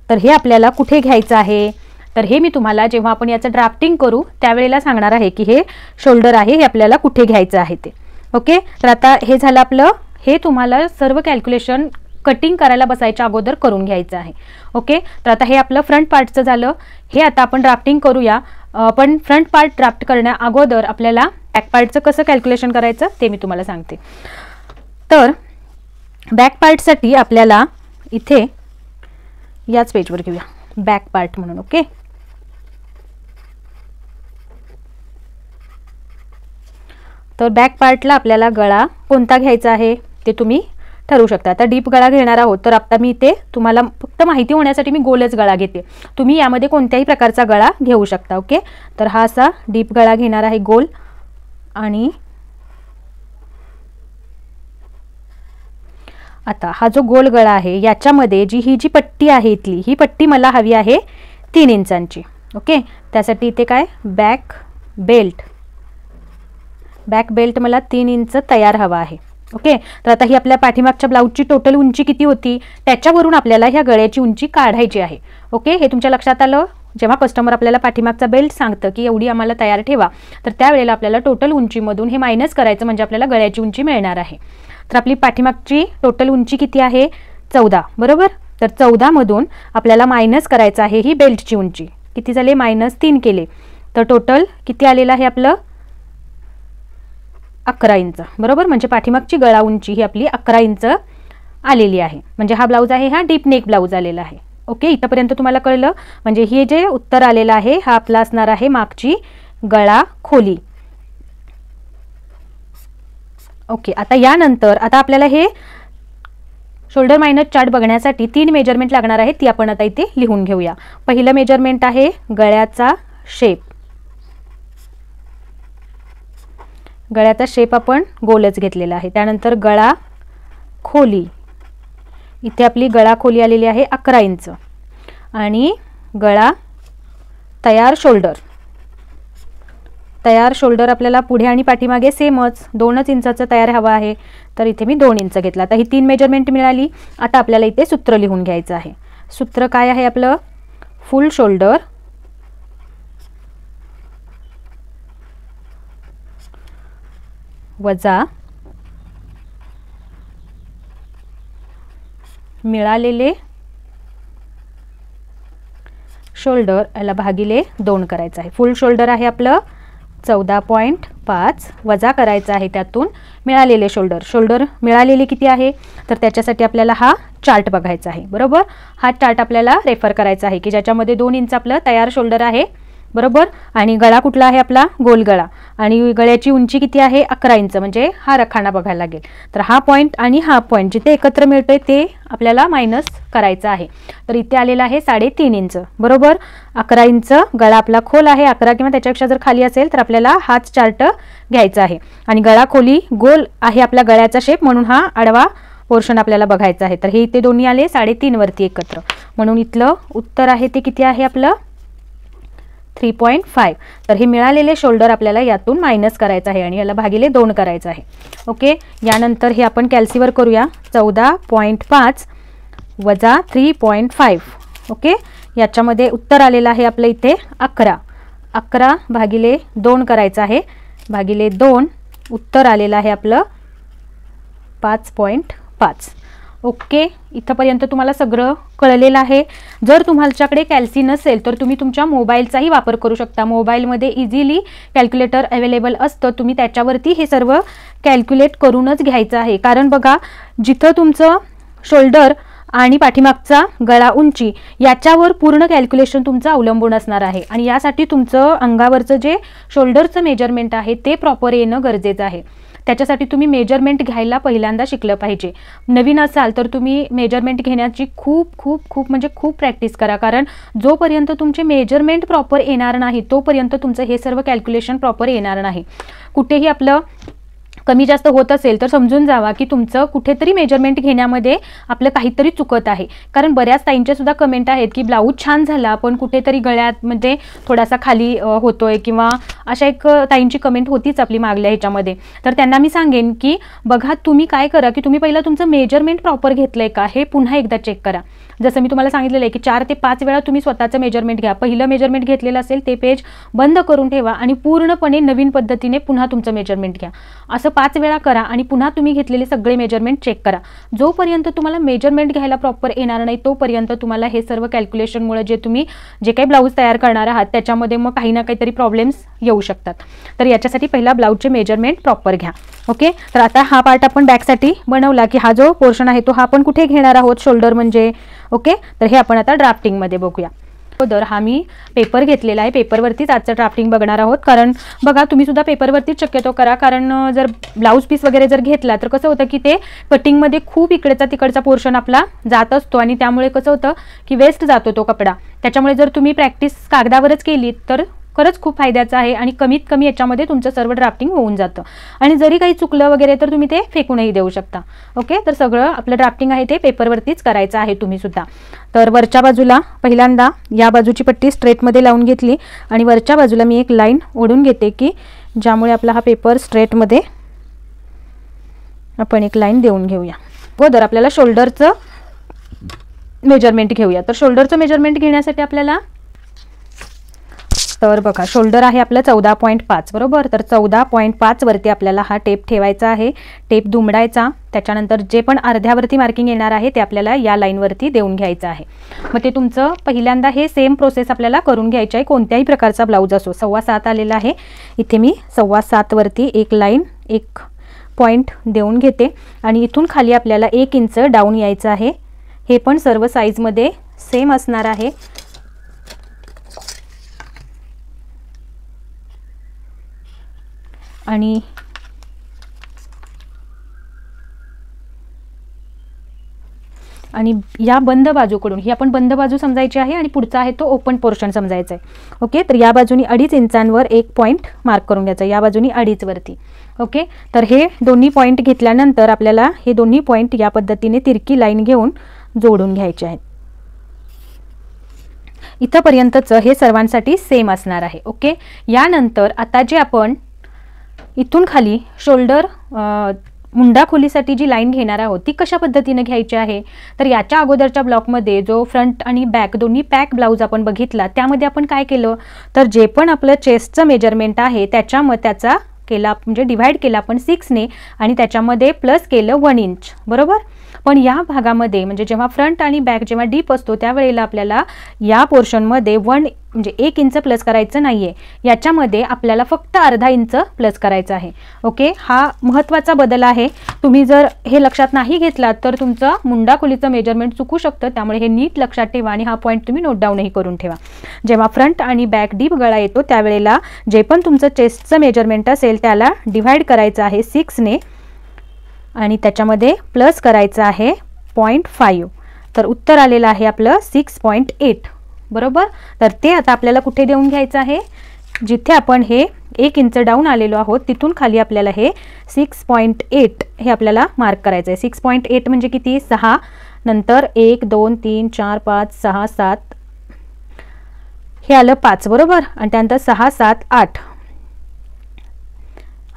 तर हे आपल्याला कुठे घ्यायचं आहे. तर हे मी तुम्हाला जेव्हा आपण याचं ड्राफ्टिंग करू त्यावेळेला सांगणार आहे की हे शोल्डर आहे हे आपल्याला कुठे घ्यायचं आहे ते. ओके. तर आता हे झालं आपलं. हे तुम्हाला सर्व कॅल्क्युलेशन कटिंग करायला बसायच्या अगोदर करून घ्यायचं आहे. ओके. तर आता हे आपलं फ्रंट पार्टचं झालं. हे आता आपण ड्राफ्टिंग करूया. पण फ्रंट पार्ट ड्राफ्ट करण्या अगोदर आपल्याला बॅक पार्टचं कसं कॅल्क्युलेशन करायचं ते मी तुम्हाला सांगते. तर बॅक पार्टसाठी आपल्याला इथे याच पेजवर घेऊया बॅक पार्ट म्हणून. ओके. तर बॅक पार्टला आपल्याला गळा कोणता घ्यायचा आहे ते तुम्ही ठरवू शकता. आता डीप गळा घेणार आहोत तर आता मी इथे तुम्हाला फक्त माहिती होण्यासाठी मी गोलच गळा घेते. तुम्ही यामध्ये कोणत्याही प्रकारचा गळा घेऊ शकता. ओके. तर हा असा डीप गळा घेणार आहे गोल. आणि आता हा जो गोल गळा आहे याच्यामध्ये ही जी पट्टी आहे इथली ही पट्टी मला हवी आहे 3 इंचांची. ओके. त्यासाठी इथे काय बॅक बेल्ट मला 3 इंच तयार हवा आहे. ओके. तर आता ही आपल्या पाठीमागच्या ब्लाऊजची टोटल उंची किती होती त्याच्यावरून आपल्याला ह्या गळ्याची उंची काढायची आहे. ओके. हे तुमच्या लक्षात आलं. जेव्हा कस्टमर आपल्याला पाठीमागचा बेल्ट सांगतं की एवढी आम्हाला तयार ठेवा तर त्यावेळेला आपल्याला टोटल उंचीमधून हे मायनस करायचं म्हणजे आपल्याला गळ्याची उंची मिळणार आहे. तर आपली पाठीमागची टोटल उंची किती आहे 14 बरोबर. तर 14 मधून आपल्याला मायनस करायचं आहे ही बेल्टची उंची. किती झाले -3 केले. तर टोटल किती आलेलं आहे आपलं 11 इंच बरोबर. म्हणजे पाठीमागची गळा उंची ही आपली 11 इंच आलेली आहे. म्हणजे हा ब्लाऊज आहे हा डीप नेक ब्लाऊज आलेला आहे. ओके. इथपर्यंत तुम्हाला कळलं. म्हणजे हे जे उत्तर आलेलं आहे हा आपला असणार आहे मागची गळा खोली. ओके. आता यानंतर आता आपल्याला हे शोल्डर मायनस चार्ट बघण्यासाठी 3 मेजरमेंट लागणार आहेत. ती आपण आता इथे लिहून घेऊया. पहिलं मेजरमेंट आहे गळ्याचा शेप. गळ्याचा शेप आपण गोलच घेतलेला आहे. त्यानंतर गळा खोली. इथे आपली गळा खोली आलेली आहे 11 इंच. आणि गळा तयार शोल्डर आपल्याला पुढे आणि पाठीमागे सेमच 2 इंचाचा तयार हवा आहे. तर इथे मी 2 इंच घेतला. आता ही 3 मेजरमेंट मिळाली. आता आपल्याला इथे सूत्र लिहून घ्यायचं आहे. सूत्र काय आहे आपलं फुल शोल्डर वजा मिळालेले शोल्डर याला भागिले 2 करायचं आहे. फुल शोल्डर आहे आपलं 14.5 वजा करायचं आहे त्यातून मिळालेले शोल्डर मिळालेले किती आहे तर त्याच्यासाठी आपल्याला हा चार्ट बघायचा आहे, बरोबर. हा चार्ट आपल्याला रेफर करायचा आहे की ज्याच्यामध्ये 2 इंच आपलं तयार शोल्डर आहे, बरोबर. आणि गळा कुठला आहे आपला, गोल गळा, आणि गळ्याची उंची किती आहे, 11 इंच, म्हणजे हा रखाना बघायला लागेल. तर हा पॉईंट आणि हा पॉईंट जिथे एकत्र मिळतोय ते आपल्याला मायनस करायचं आहे. तर इथे आलेला आहे 3.5 इंच, बरोबर. 11 इंच गळा आपला खोल आहे, 11 किंवा त्याच्यापेक्षा जर खाली असेल तर आपल्याला हाच चार्ट घ्यायचा आहे. आणि गळा खोली गोल आहे आपल्या गळ्याचा शेप, म्हणून हा आडवा पोर्शन आपल्याला बघायचा आहे. तर हे इथे दोन्ही आले 3.5 वरती एकत्र, म्हणून इथलं उत्तर आहे ते किती आहे आपलं 3.5. तर हे मिळालेले शोल्डर आपल्याला यातून मायनस करायचं आहे आणि याला भागिले 2 करायचं आहे. ओके, यानंतर हे आपण कॅल्सीवर करूया. 14.5 वजा 3.5. ओके, याच्यामध्ये उत्तर आलेलं आहे आपलं इथे 11. 11 भागिले 2 करायचं आहे, भागिले 2. उत्तर आलेलं आहे आपलं 5.5. ओके, इथंपर्यंत तुम्हाला सगळं कळलेलं आहे. जर तुमच्याकडे कॅल्सी नसेल तर तुम्ही तुमच्या मोबाईलचाही वापर करू शकता. मोबाईलमध्ये इझिली कॅल्क्युलेटर अवेलेबल असतं, तुम्ही त्याच्यावरती हे सर्व कॅल्क्युलेट करूनच घ्यायचं आहे. कारण बघा, जिथं तुमचं शोल्डर आणि पाठीमागचा गळा उंची याच्यावर पूर्ण कॅल्क्युलेशन तुमचं अवलंबून असणार आहे. आणि यासाठी तुमचं अंगावरचं जे शोल्डरचं मेजरमेंट आहे ते प्रॉपर येणं गरजेचं आहे. त्याच्यासाठी तुम्ही मेजरमेंट घ्यायला पहिल्यांदा शिकलं पाहिजे. नवीन असाल तर तुम्ही मेजरमेंट घेण्याची खूप प्रॅक्टिस करा. कारण जोपर्यंत तुमचे मेजरमेंट प्रॉपर येणार नाही तोपर्यंत तुमचं हे सर्व कॅल्क्युलेशन प्रॉपर येणार नाही. कुठेही आपलं कमी जास्त होत असेल तर समजून जावा की तुमचं कुठेतरी मेजरमेंट घेण्यामध्ये आपलं काहीतरी चुकत आहे. कारण बऱ्याच ताईंच्या सुद्धा कमेंट आहेत की ब्लाऊज छान झाला पण कुठेतरी गळ्यामध्ये थोडासा खाली होतोय, किंवा अशा एक ताईंची कमेंट होतीच आपली मागल्या ह्याच्यामध्ये. तर त्यांना मी सांगेन की बघा, तुम्ही काय करा की तुम्ही पहिला तुमचं मेजरमेंट प्रॉपर घेतलंय का हे पुन्हा एकदा चेक करा. जसं मी तुम्हाला सांगितलेलं आहे की 4 ते 5 वेळा तुम्ही स्वतःचं मेजरमेंट घ्या. पहिलं मेजरमेंट घेतलेलं असेल ते पेज बंद करून ठेवा आणि पूर्णपणे नवीन पद्धतीने पुन्हा तुमचं मेजरमेंट घ्या. असं 5 वेळा करा आणि पुन्हा तुम्ही घेतलेले सगळे मेजरमेंट चेक करा. जोपर्यंत तुम्हाला मेजरमेंट घ्यायला प्रॉपर येणार नाही तोपर्यंत तुम्हाला हे सर्व कॅल्क्युलेशनमुळे जे काही ब्लाऊज तयार करणार आहात त्याच्यामध्ये मग काही ना काहीतरी प्रॉब्लेम्स येऊ शकतात. तर याच्यासाठी पहिला ब्लाऊजचे मेजरमेंट प्रॉपर घ्या. ओके, तर आता हा पार्ट आपण बॅकसाठी बनवला की हा जो पोर्शन आहे तो हा आपण कुठे घेणार आहोत, शोल्डर म्हणजे. ओके, तर हे आपण आता ड्राफ्टिंगमध्ये बघूया. तर हा मी पेपर घेतलेला आहे, पेपरवरतीच आजचं ड्राफ्टिंग बघणार आहोत. कारण बघा, तुम्ही सुद्धा पेपरवरतीच शक्यतो करा. कारण जर ब्लाऊज पीस वगैरे जर घेतला तर कसं होतं की ते कटिंगमध्ये खूप इकडचा तिकडचा पोर्शन आपला जात असतो आणि त्यामुळे कसं होतं की वेस्ट जातो तो कपडा. त्याच्यामुळे जर तुम्ही प्रॅक्टिस कागदावरच केली तर खरंच खूप फायद्याचं आहे आणि कमीत कमी याच्यामध्ये तुमचं सर्व ड्राफ्टिंग होऊन जातं. आणि जरी काही चुकलं वगैरे तर तुम्ही ते फेकूनही देऊ शकता. ओके, तर सगळं आपलं ड्राफ्टिंग आहे ते पेपरवरतीच करायचं आहे तुम्ही सुद्धा. तर वरच्या बाजूला पहिल्यांदा या बाजूची पट्टी स्ट्रेटमध्ये लावून घेतली आणि वरच्या बाजूला मी एक लाईन ओढून घेते की ज्यामुळे आपला हा पेपर स्ट्रेटमध्ये आपण एक लाईन देऊन घेऊया. अगोदर आपल्याला शोल्डरचं मेजरमेंट घेऊया. तर शोल्डरचं मेजरमेंट घेण्यासाठी आपल्याला, तर बघा, शोल्डर आहे आपलं 14.5, बरोबर. तर 14.5 वरती आपल्याला हा टेप ठेवायचा आहे. टेप दुमडायचा, त्याच्यानंतर जे पण अर्ध्यावरती मार्किंग येणार आहे ते आपल्याला या लाईनवरती देऊन घ्यायचं आहे. मग ते तुमचं पहिल्यांदा हे सेम प्रोसेस आपल्याला करून घ्यायची आहे, कोणत्याही प्रकारचा ब्लाऊज असो. 7.25 आलेला आहे, इथे मी 7.25 वरती एक लाईन, एक पॉईंट देऊन घेते आणि इथून खाली आपल्याला 1 इंच डाऊन यायचं आहे. हे पण सर्व साईजमध्ये सेम असणार आहे. आणि या बंद बाजूकडून ही आपण बंद बाजू समजायची आहे आणि पुढचा आहे तो ओपन पोर्शन समजायचा आहे. ओके, तर या बाजूनी 2.5 इंचांवर एक पॉईंट मार्क करून घ्यायचा, या बाजूनी 2.5 वरती. ओके, तर हे दोन्ही पॉईंट घेतल्यानंतर आपल्याला हे दोन्ही पॉईंट या पद्धतीने तिरकी लाईन घेऊन जोडून घ्यायचे आहेत. इथंपर्यंतचं हे सर्वांसाठी सेम असणार आहे. ओके, यानंतर आता जे आपण इथून खाली शोल्डर मुंडा खोलीसाठी जी लाईन घेणार आहोत ती कशा पद्धतीने घ्यायची आहे, तर याच्या अगोदरच्या ब्लॉकमध्ये जो फ्रंट आणि बॅक दोन्ही पॅक ब्लाऊज आपण बघितला त्यामध्ये आपण काय केलं, तर जे पण आपलं चेस्टचं मेजरमेंट आहे त्याचा केला, म्हणजे डिवाइड केला आपण 6ने आणि त्याच्यामध्ये प्लस केलं 1 इंच, बरोबर. पण या भागामध्ये म्हणजे जेव्हा फ्रंट आणि बॅक जेव्हा डीप असतो त्यावेळेला आपल्याला या पोर्शनमध्ये म्हणजे 1 इंच प्लस करायचं नाही आहे, याच्यामध्ये आपल्याला फक्त अर्धा इंच प्लस करायचं आहे. ओके, हा महत्त्वाचा बदल आहे. तुम्ही जर हे लक्षात नाही घेतलात तर तुमचं मुंडा खोलीचं मेजरमेंट चुकू शकतं, त्यामुळे हे नीट लक्षात ठेवा आणि हा पॉईंट तुम्ही नोट डाऊनही करून ठेवा. जेव्हा फ्रंट आणि बॅक डीप गळा येतो त्यावेळेला जे पण तुमचं चेस्टचं मेजरमेंट असेल त्याला डिव्हाइड करायचं आहे 6ने आणि त्याच्यामध्ये प्लस करायचं आहे 0.5. तर उत्तर आलेलं आहे आपलं 6.8. बरोबर. तर ते आता आपल्याला कुठे देऊन घ्यायचं आहे, जिथे आपण हे 1 इंच डाऊन आलेलो आहोत तिथून खाली आपल्याला हे 6.8 हे आपल्याला मार्क करायचं आहे. 6.8 म्हणजे किती, 6, नंतर 1 2 3 4 5 6 7 हे आलं 5. बरोबर. आणि त्यानंतर 6 7 8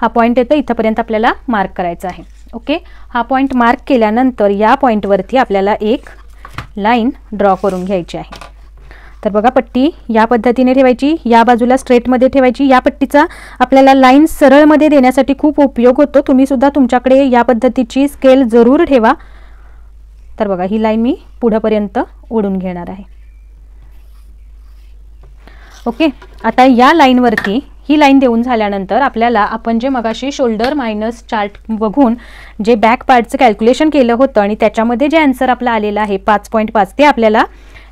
हा पॉईंट येतो, इथंपर्यंत आपल्याला मार्क करायचा आहे. ओके, हा पॉईंट मार्क केल्यानंतर या पॉईंटवरती आपल्याला एक लाईन ड्रॉ करून घ्यायची आहे. तर बघा, पट्टी या पद्धतीने ठेवायची, या बाजूला स्ट्रेटमध्ये ठेवायची. या पट्टीचा आपल्याला लाईन सरळमध्ये देण्यासाठी खूप उपयोग होतो. तुम्ही सुद्धा तुमच्याकडे या पद्धतीची स्केल जरूर ठेवा. तर बघा, ही लाईन मी पुढेपर्यंत ओढून घेणार आहे. ओके, आता या लाईनवरती ही लाईन देऊन झाल्यानंतर आपल्याला आपण जे मगाशी शोल्डर मायनस चार्ट बघून जे बॅक पार्टचं कॅल्क्युलेशन केलं होतं आणि त्याच्यामध्ये जे आन्सर आपला आलेला आहे 5.5 ते आपल्याला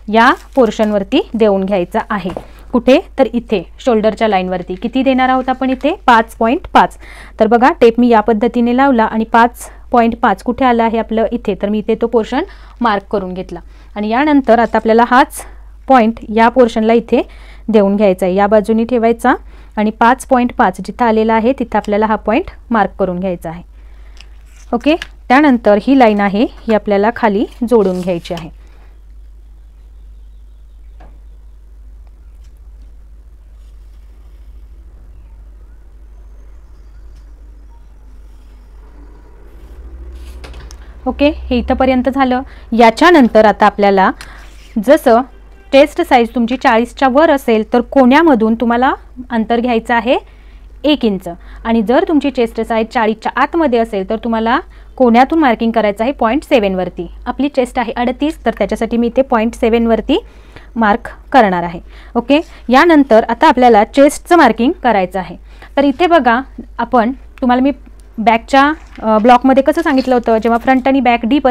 या पोर्शनवरती देऊन घ्यायचं आहे. कुठे, तर इथे शोल्डरच्या लाईनवरती किती देणार आहोत आपण इथे 5.5. तर बघा, टेप मी या पद्धतीने लावला आणि 5.5 कुठे आला आहे आपलं इथे. तर मी इथे तो पोर्शन मार्क करून घेतला आणि यानंतर आता आपल्याला हाच पॉईंट या पोर्शनला इथे देऊन घ्यायचा आहे. या बाजूनी ठेवायचा आणि 5.5 जिथं आलेला आहे तिथं आपल्याला हा पॉईंट मार्क करून घ्यायचा आहे. ओके, त्यानंतर ही लाईन आहे ही आपल्याला खाली जोडून घ्यायची आहे. ओके, हे इथंपर्यंत झालं. याच्यानंतर आता आपल्याला जसं चेस्ट साईज तुमची 40च्या वर असेल तर कोण्यामधून तुम्हाला अंतर घ्यायचं आहे 1 इंच आणि जर तुमची चेस्ट साईज 40च्या आतमध्ये असेल तर तुम्हाला कोण्यातून मार्किंग करायचं आहे 0.7 वरती. आपली चेस्ट आहे 38, तर त्याच्यासाठी मी इथे 0.7 वरती मार्क करणार आहे. ओके, यानंतर आता आपल्याला चेस्टचं मार्किंग करायचं आहे. तर इथे बघा, आपण तुम्हाला मी बॅकच्या ब्लॉकमध्ये कसं सांगितलं होतं, जेव्हा फ्रंट आणि बॅक डीप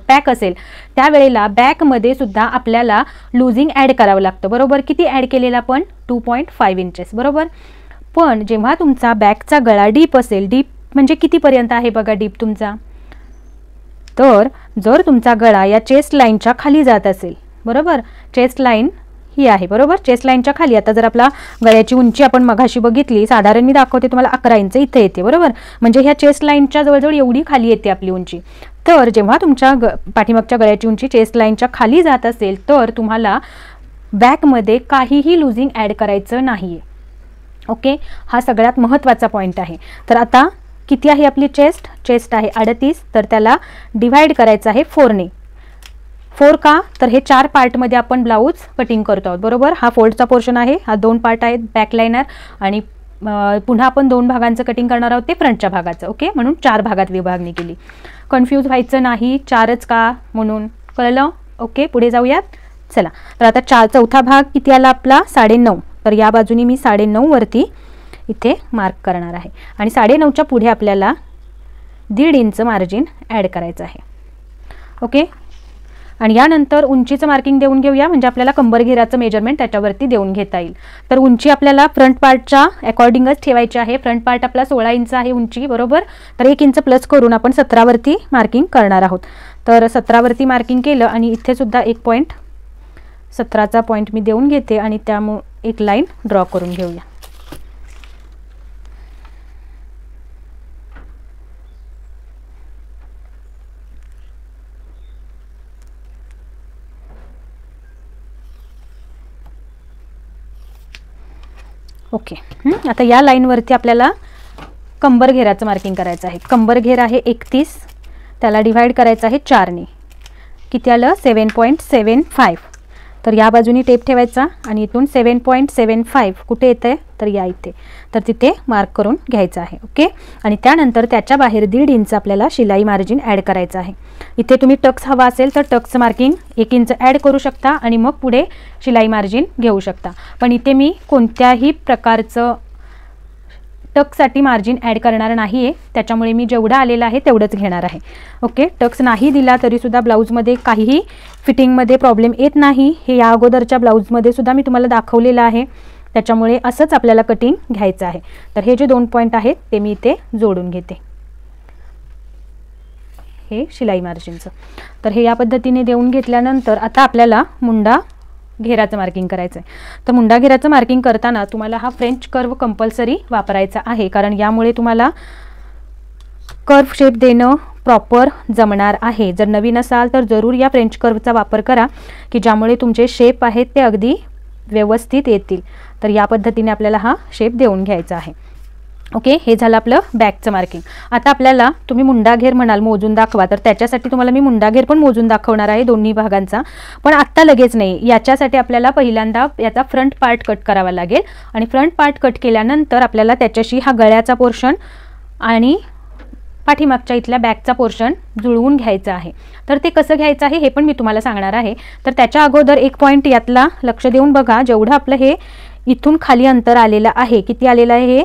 पॅक असेल त्यावेळेला बॅकमध्ये सुद्धा आपल्याला लुझिंग ॲड करावं लागतं. बरोबर. किती ॲड केलेला आपण 2.5 इंचेस. बरोबर. पण जेव्हा तुमचा बॅकचा गळा डीप असेल, डीप म्हणजे कितीपर्यंत आहे बघा डीप तुमचा, तर जर तुमचा गळा या चेस्ट लाईनच्या खाली जात असेल, बरोबर, चेस्ट लाईन ही आहे, बरोबर, चेस्ट लाईनच्या खाली. आता जर आपला गळ्याची उंची आपण मगाशी बघितली, साधारण मी दाखवते तुम्हाला 11 इंच इथे येते, बरोबर, म्हणजे ह्या चेस्ट लाईनच्या जवळजवळ एवढी खाली येते आपली उंची. तर जेव्हा तुमच्या पाठीमागच्या गळ्याची उंची चेस्ट लाईनच्या खाली जात असेल तर तुम्हाला बॅकमध्ये काहीही लुझिंग ॲड करायचं नाही आहे. ओके, हा सगळ्यात महत्त्वाचा पॉईंट आहे. तर आता किती आहे आपली चेस्ट, चेस्ट आहे 38, तर त्याला डिव्हाइड करायचं आहे 4ने. 4 का, तर हे 4 पार्टमध्ये आपण ब्लाऊज कटिंग करतो आहोत, बरोबर. हा फोल्डचा पोर्शन आहे, हा 2 पार्ट आहेत, बॅक लाईनर आणि पुन्हा आपण 2 भागांचं कटिंग करणार आहोत, ते फ्रंटच्या भागाचं. ओके, म्हणून 4 भागात विभागणी केली. कन्फ्यूज व्हायचं नाही, 4च का म्हणून, कळलं. ओके, पुढे जाऊयात. चला, तर आता चौथा भाग किती आला आपला 9.5. तर या बाजूनी मी 9.5 वरती इथे मार्क करणार आहे आणि 9.5च्या पुढे आपल्याला 1.5 इंच मार्जिन ॲड करायचं आहे. ओके, आणि यानंतर उंचीचं मार्किंग देऊन घेऊया, म्हणजे आपल्याला कंबर घेराचं मेजरमेंट त्याच्यावरती देऊन घेता येईल. तर उंची आपल्याला फ्रंट पार्टच्या अकॉर्डिंगच ठेवायची आहे. फ्रंट पार्ट आपला 16 इंच आहे उंची, बरोबर. तर 1 इंच प्लस करून आपण 17 वरती मार्किंग करणार आहोत. तर 17 वरती मार्किंग केलं आणि इथे सुद्धा एक पॉईंट 17चा पॉईंट मी देऊन घेते आणि त्यामुळे एक लाईन ड्रॉ करून घेऊया. ओके, आता या लाईनवरती आपल्याला कंबर घेराचं मार्किंग करायचं आहे. कंबर घेर आहे 31, त्याला डिव्हाइड करायचं आहे 4ने. किती आलं 7.75. तर या बाजूनी टेप ठेवायचा आणि इथून 7.75 कुठे येतं आहे तर या इथे, तर तिथे मार्क करून घ्यायचं आहे. ओके. आणि त्यानंतर त्याच्या बाहेर 1.5 इंच आपल्याला शिलाई मार्जिन ॲड करायचं आहे. इथे तुम्ही टक्स हवा असेल तर टक्स मार्किंग 1 इंच ॲड करू शकता आणि मग पुढे शिलाई मार्जिन घेऊ शकता. पण इथे मी कोणत्याही प्रकारचं टक्ससाठी मार्जिन ॲड करणार नाही आहे, त्याच्यामुळे मी जेवढं आलेलं आहे तेवढंच घेणार आहे. ओके. टक्स नाही दिला तरीसुद्धा ब्लाऊजमध्ये काहीही फिटिंगमध्ये प्रॉब्लेम येत नाही. हे या अगोदरच्या ब्लाऊजमध्ये सुद्धा मी तुम्हाला दाखवलेलं आहे, त्याच्यामुळे असंच आपल्याला कटिंग घ्यायचं आहे. तर हे जे 2 पॉईंट आहेत ते मी इथे जोडून घेते, हे शिलाई मार्जिनचं. तर हे या पद्धतीने देऊन घेतल्यानंतर आता आपल्याला मुंडा घेराचं मार्किंग करायचं आहे. तर मुंडा घेराचं मार्किंग करताना तुम्हाला हा फ्रेंच कर्व कंपल्सरी वापरायचा आहे, कारण यामुळे तुम्हाला कर्व शेप देणं प्रॉपर जमणार आहे. जर नवीन असाल तर जरूर या फ्रेंच कर्वचा वापर करा, की ज्यामुळे तुमचे शेप आहेत ते अगदी व्यवस्थित येतील. तर या पद्धतीने आपल्याला हा शेप देऊन घ्यायचा आहे. ओके. हे झालं आपलं बॅकचं मार्किंग. आता आपल्याला तुम्ही मुंडा घेर म्हणाल मोजून दाखवा, तर त्याच्यासाठी तुम्हाला मी मुंडा घेर पण मोजून दाखवणार आहे दोन्ही भागांचा, पण आत्ता लगेच नाही. याच्यासाठी आपल्याला पहिल्यांदा याचा फ्रंट पार्ट कट करावा लागेल आणि फ्रंट पार्ट कट केल्यानंतर आपल्याला त्याच्याशी हा गळ्याचा पोर्शन आणि पाठीमागच्या इथल्या बॅकचा पोर्शन जुळवून घ्यायचा आहे. तर ते कसं घ्यायचं आहे हे पण मी तुम्हाला सांगणार आहे. तर त्याच्या अगोदर एक पॉईंट यातला लक्ष देऊन बघा, जेवढं आपलं हे इथून खाली अंतर आलेलं आहे, किती आलेलं आहे हे,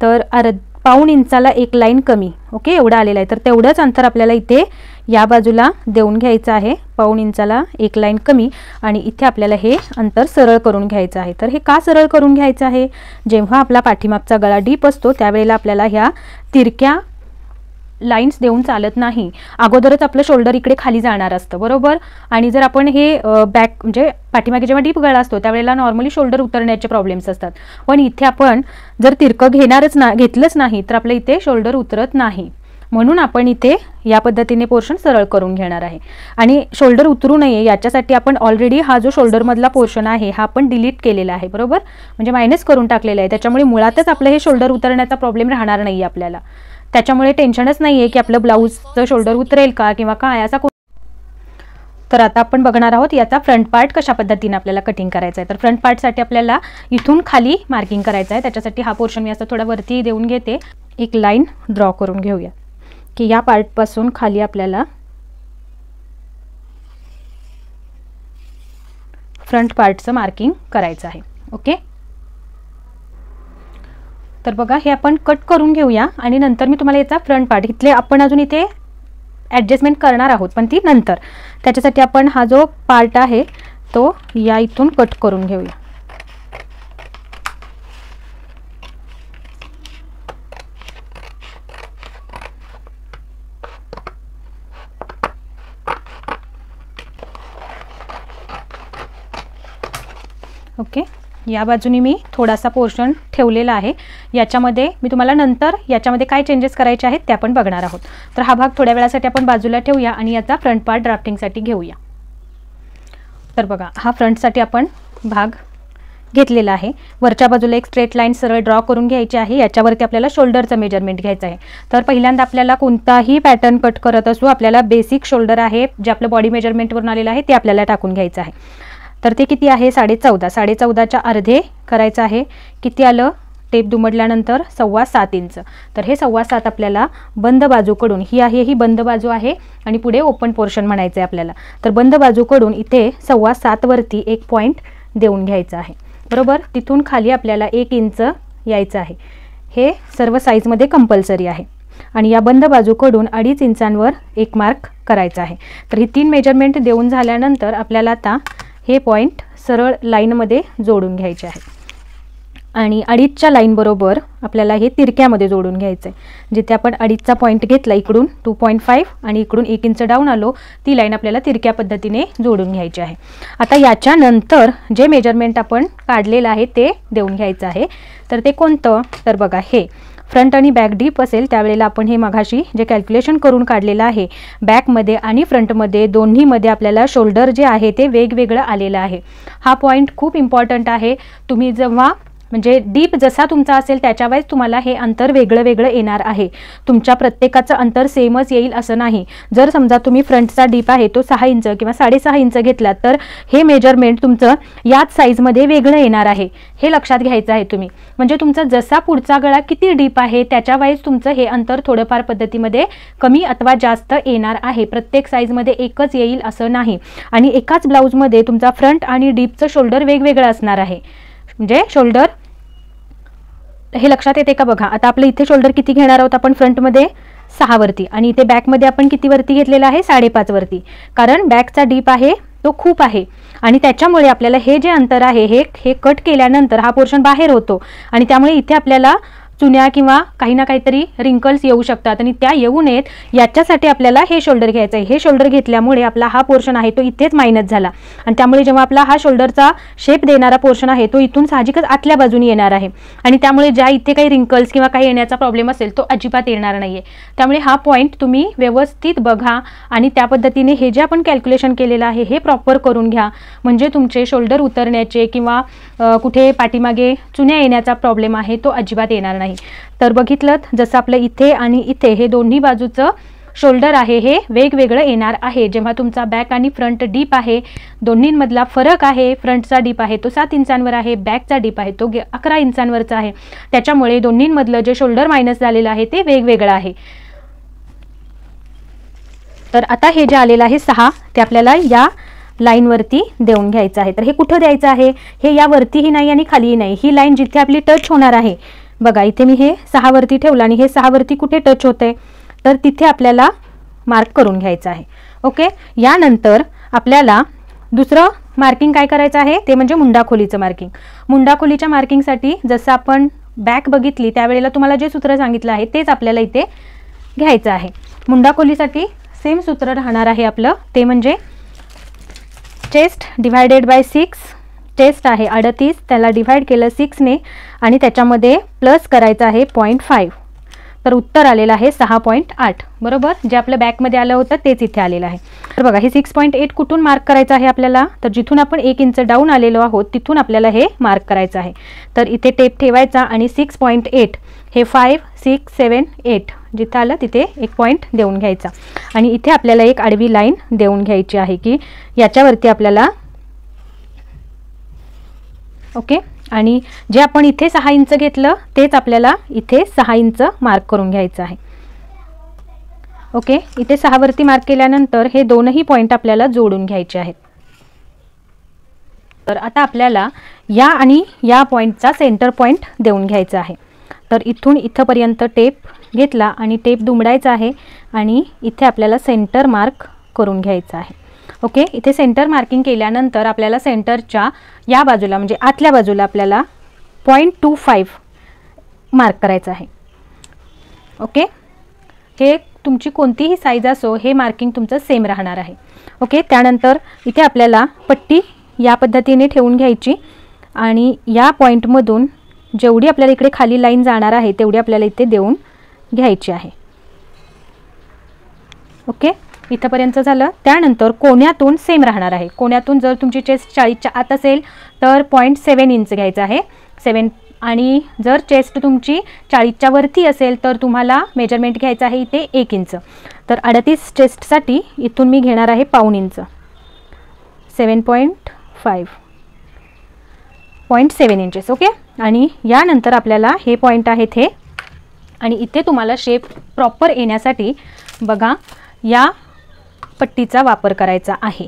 तर पाऊण इंचाला एक लाईन कमी. ओके. एवढं आलेलं आहे. तर तेवढंच अंतर आपल्याला इथे या बाजूला देऊन घ्यायचं आहे, पाऊण इंचाला एक लाईन कमी. आणि इथे आपल्याला हे अंतर सरळ करून घ्यायचं आहे. तर हे का सरळ करून घ्यायचं आहे, जेव्हा आपला पाठीमागचा गळा डीप असतो त्यावेळेला आपल्याला ह्या तिरक्या लाईन्स देऊन चालत नाही. अगोदरच आपलं शोल्डर इकडे खाली जाणार असतं, बरोबर. आणि जर आपण हे बॅक म्हणजे पाठीमागे जेव्हा डीप गळा असतो त्यावेळेला नॉर्मली शोल्डर उतरण्याचे प्रॉब्लेम्स असतात, पण इथे आपण जर तिरकं घेतलंच नाही तर आपल्या इथे शोल्डर उतरत नाही. म्हणून आपण इथे या पद्धतीने पोर्शन सरळ करून घेणार आहे. आणि शोल्डर उतरू नये याच्यासाठी आपण ऑलरेडी हा जो शोल्डरमधला पोर्शन आहे हा आपण डिलीट केलेला आहे, बरोबर, म्हणजे मायनस करून टाकलेला आहे. त्याच्यामुळे मुळातच आपलं हे शोल्डर उतरण्याचा प्रॉब्लेम राहणार नाही आपल्याला. त्याच्यामुळे टेन्शनच नाही आहे की आपलं ब्लाऊजचं शोल्डर उतरेल का किंवा काय असा. तर आता आपण बघणार आहोत याचा फ्रंट पार्ट कशा पद्धतीने आपल्याला कटिंग करायचा आहे. तर फ्रंट पार्टसाठी आपल्याला इथून खाली मार्किंग करायचं आहे. त्याच्यासाठी हा पोर्शन मी असं थोडा वरती देऊन घेते, एक लाईन ड्रॉ करून घेऊया की या पार्टपासून खाली आपल्याला फ्रंट पार्टचं मार्किंग करायचं आहे. ओके. तर बघा हे आपण कट करून घेऊया आणि नंतर मी तुम्हाला याचा फ्रंट पार्ट इथले आपण अजून इथे ॲडजस्टमेंट करणार आहोत, पण ती नंतर. त्याच्यासाठी आपण हा जो पार्ट आहे तो या इथून कट करून घेऊया. ओके. या बाजूने मी थोडासा पोर्शन ठेवलेला आहे. याच्यामध्ये मी तुम्हाला नंतर याच्यामध्ये काय चेंजेस करायचे आहेत ते आपण बघणार आहोत. तर हा भाग थोड्या वेळासाठी आपण बाजूला ठेवूया आणि याचा फ्रंट पार्ट ड्राफ्टिंगसाठी घेऊया. तर बघा हा फ्रंटसाठी आपण भाग घेतलेला आहे. वरच्या बाजूला एक स्ट्रेट लाईन सरळ ड्रॉ करून घ्यायची आहे. याच्यावरती आपल्याला शोल्डरचं मेजरमेंट घ्यायचं आहे. तर पहिल्यांदा आपल्याला कोणताही पॅटर्न कट करत असू आपल्याला बेसिक शोल्डर आहे जे आपलं बॉडी मेजरमेंटवरून आलेलं आहे ते आपल्याला टाकून घ्यायचं आहे. तर ते किती आहे 14.5. 14.5च्या अर्धे करायचं आहे. किती आलं, टेप दुमडल्यानंतर 7.25 इंच. तर हे 7.25 आपल्याला बंद बाजूकडून, ही बंद बाजू आहे आणि पुढे ओपन पोर्शन म्हणायचं आहे आपल्याला. तर बंद बाजूकडून इथे 7.25 वरती एक पॉईंट देऊन घ्यायचा आहे, बरोबर. तिथून खाली आपल्याला 1 इंच यायचं आहे. हे सर्व साईजमध्ये कंपल्सरी आहे. आणि या बंद बाजूकडून 2.5 इंचांवर एक मार्क करायचा आहे. तर ही 3 मेजरमेंट देऊन झाल्यानंतर आपल्याला आता हे पॉईंट सरळ लाईनमध्ये जोडून घ्यायचे आहे आणि 2.5च्या लाईन बरोबर आपल्याला हे तिरक्यामध्ये जोडून घ्यायचं आहे. जिथे आपण 2.5चा पॉईंट घेतला इकडून 2.5 आणि इकडून 1 इंच डाऊन आलो ती लाईन आपल्याला तिरक्या पद्धतीने जोडून घ्यायची आहे. आता याच्यानंतर जे मेजरमेंट आपण काढलेलं आहे ते देऊन घ्यायचं आहे. तर ते कोणतं, तर बघा हे फ्रंट आणि बॅक डीप असेल त्यावेळेला आपण हे मघाशी जे कॅल्क्युलेशन करून काढलेलं आहे बॅकमध्ये आणि फ्रंटमध्ये दोन्हीमध्ये आपल्याला शोल्डर जे आहे ते वेगवेगळं आलेलं आहे. हा पॉईंट खूप इम्पॉर्टंट आहे. तुम्ही जेव्हा म्हणजे डीप जसा तुमचा असेल त्याच्यावाईज तुम्हाला हे अंतर वेगळं वेगळं येणार आहे. तुमच्या प्रत्येकाचं अंतर सेमच येईल असं नाही. जर समजा तुम्ही फ्रंटचा डीप आहे तो 6 इंच किंवा 6.5 इंच घेतला तर हे मेजरमेंट तुमचं याच साईजमध्ये वेगळं येणार आहे. हे लक्षात घ्यायचं आहे तुम्ही. म्हणजे तुमचा जसा पुढचा गळा किती डीप आहे त्याच्यावाईज तुमचं हे अंतर थोडंफार पद्धतीमध्ये कमी अथवा जास्त येणार आहे. प्रत्येक साईजमध्ये एकच येईल असं नाही. आणि एकाच ब्लाऊजमध्ये तुमचा फ्रंट आणि डीपचं शोल्डर वेगवेगळं असणार आहे. म्हणजे शोल्डर हे लक्षात येते का बघा. आता आपलं इथे शोल्डर किती घेणार आहोत आपण फ्रंटमध्ये 6 वरती आणि इथे बॅकमध्ये आपण किती वरती घेतलेला आहे 5.5 वरती. कारण बॅकचा डीप आहे तो खूप आहे आणि त्याच्यामुळे आपल्याला हे जे अंतर आहे हे कट केल्यानंतर हा पोर्शन बाहेर होतो आणि त्यामुळे इथे आपल्याला चुन्या किंवा काही ना काहीतरी रिंकल्स येऊ शकतात आणि त्या येऊ नयेत याच्यासाठी आपल्याला हे शोल्डर घ्यायचं आहे. हे शोल्डर घेतल्यामुळे आपला हा पोर्शन आहे तो इथेच मायनस झाला आणि त्यामुळे जेव्हा आपला हा शोल्डरचा शेप देणारा पोर्शन आहे तो इथून साहजिकच आतल्या बाजूने येणार आहे आणि त्यामुळे ज्या इथे काही रिंकल्स किंवा काही येण्याचा प्रॉब्लेम असेल तो अजिबात येणार नाही आहे. त्यामुळे हा पॉईंट तुम्ही व्यवस्थित बघा आणि त्या पद्धतीने हे जे आपण कॅल्क्युलेशन केलेलं आहे हे प्रॉपर करून घ्या. म्हणजे तुमचे शोल्डर उतरण्याचे किंवा कुठे पाठीमागे चुन्या येण्याचा प्रॉब्लेम आहे तो अजिबात येणार नाही. तर बघितलं जसं आपलं इथे आणि इथे हे दोन्ही बाजूचं शोल्डर आहे हे वेगवेगळं येणार आहे. जेव्हा तुमचा बॅक आणि फ्रंट डीप आहे दोन्हींमधला फरक आहे. फ्रंटचा डीप आहे तो 7 इंचांवर आहे, बॅकचा डीप आहे तो 11 इंचांवरचा आहे. त्याच्यामुळे दोन्हींमधलं जे शोल्डर मायनस झालेलं आहे ते वेगवेगळं आहे. तर आता हे जे आलेलं आहे 6 ते आपल्याला या लाईनवरती देऊन घ्यायचं आहे. तर हे कुठं द्यायचं आहे, हे या वरतीही नाही आणि खालीही नाही. ही लाईन जिथे आपली टच होणार आहे बघा इथे मी हे 6 वरती ठेवलं आणि हे 6 वरती कुठे टच होते तर तिथे आपल्याला मार्क करून घ्यायचं आहे. ओके. यानंतर आपल्याला दुसरं मार्किंग काय करायचं आहे ते म्हणजे मुंडाखोलीचं मार्किंग. मुंडाखोलीच्या मार्किंगसाठी जसं आपण बॅक बघितली त्यावेळेला तुम्हाला जे सूत्र सांगितलं आहे तेच आपल्याला इथे घ्यायचं आहे. मुंडाखोलीसाठी सेम सूत्र राहणार आहे आपलं, ते म्हणजे चेस्ट डिवायडेड बाय 6. चेस्ट आहे 38 त्याला डिवाइड केलं 6 ने आणि त्याच्यामध्ये प्लस करायचं आहे 0.5. तर उत्तर आलेलं आहे 6.8 बरोबर. जे आपलं बॅकमध्ये आलं होतं तेच इथे आलेलं आहे. तर बघा हे 6.8 कुठून मार्क करायचं आहे आपल्याला, तर जिथून आपण 1 इंच डाऊन आलेलो आहोत तिथून आपल्याला हे मार्क करायचं आहे. तर इथे टेप ठेवायचा आणि 6.8 हे 5, 6, 7, 8 जिथं आलं तिथे एक पॉईंट देऊन घ्यायचा आणि इथे आपल्याला एक आडवी लाईन देऊन घ्यायची आहे की याच्यावरती आपल्याला ओके. आणि जे आपण इथे 6 इंच घेतलं तेच आपल्याला इथे 6 इंच मार्क करून घ्यायचं आहे. ओके. इथे 6 वरती मार्क केल्यानंतर हे दोनही पॉईंट आपल्याला जोडून घ्यायचे आहेत. तर आता आपल्याला या आणि या पॉईंटचा सेंटर पॉईंट देऊन घ्यायचा आहे. तर इथून इथपर्यंत टेप घेतला आणि टेप दुमडायचा आहे आणि इथे आपल्याला सेंटर मार्क करून घ्यायचा आहे. ओके. इथे सेंटर मार्किंग केल्यानंतर आपल्याला सेंटरच्या या बाजूला म्हणजे आतल्या बाजूला आपल्याला 0.25 मार्क करायचं आहे. ओके. हे तुमची कोणतीही साईज असो हे मार्किंग तुमचं सेम राहणार आहे. ओके. त्यानंतर इथे आपल्याला पट्टी या पद्धतीने ठेवून घ्यायची आणि या पॉईंटमधून जेवढी आपल्याला इकडे खाली लाईन जाणार आहे तेवढी आपल्याला इथे देऊन घ्यायची आहे. ओके. इथपर्यंत झालं. त्यानंतर कोण्यातून सेम राहणार आहे. कोण्यातून जर तुमची चेस्ट 40च्या आत असेल तर 0.7 इंच घ्यायचं आहे 7 आणि जर चेस्ट तुमची 40च्या वरती असेल तर तुम्हाला मेजरमेंट घ्यायचं आहे इथे 1 इंच. तर 38 चेस्टसाठी इथून मी घेणार आहे पाऊण इंच 7.5 0.7 इंचेस. ओके. आणि यानंतर आपल्याला हे पॉईंट आहेत हे आणि इथे तुम्हाला शेप प्रॉपर येण्यासाठी बघा या पट्टीचा वापर करायचा आहे.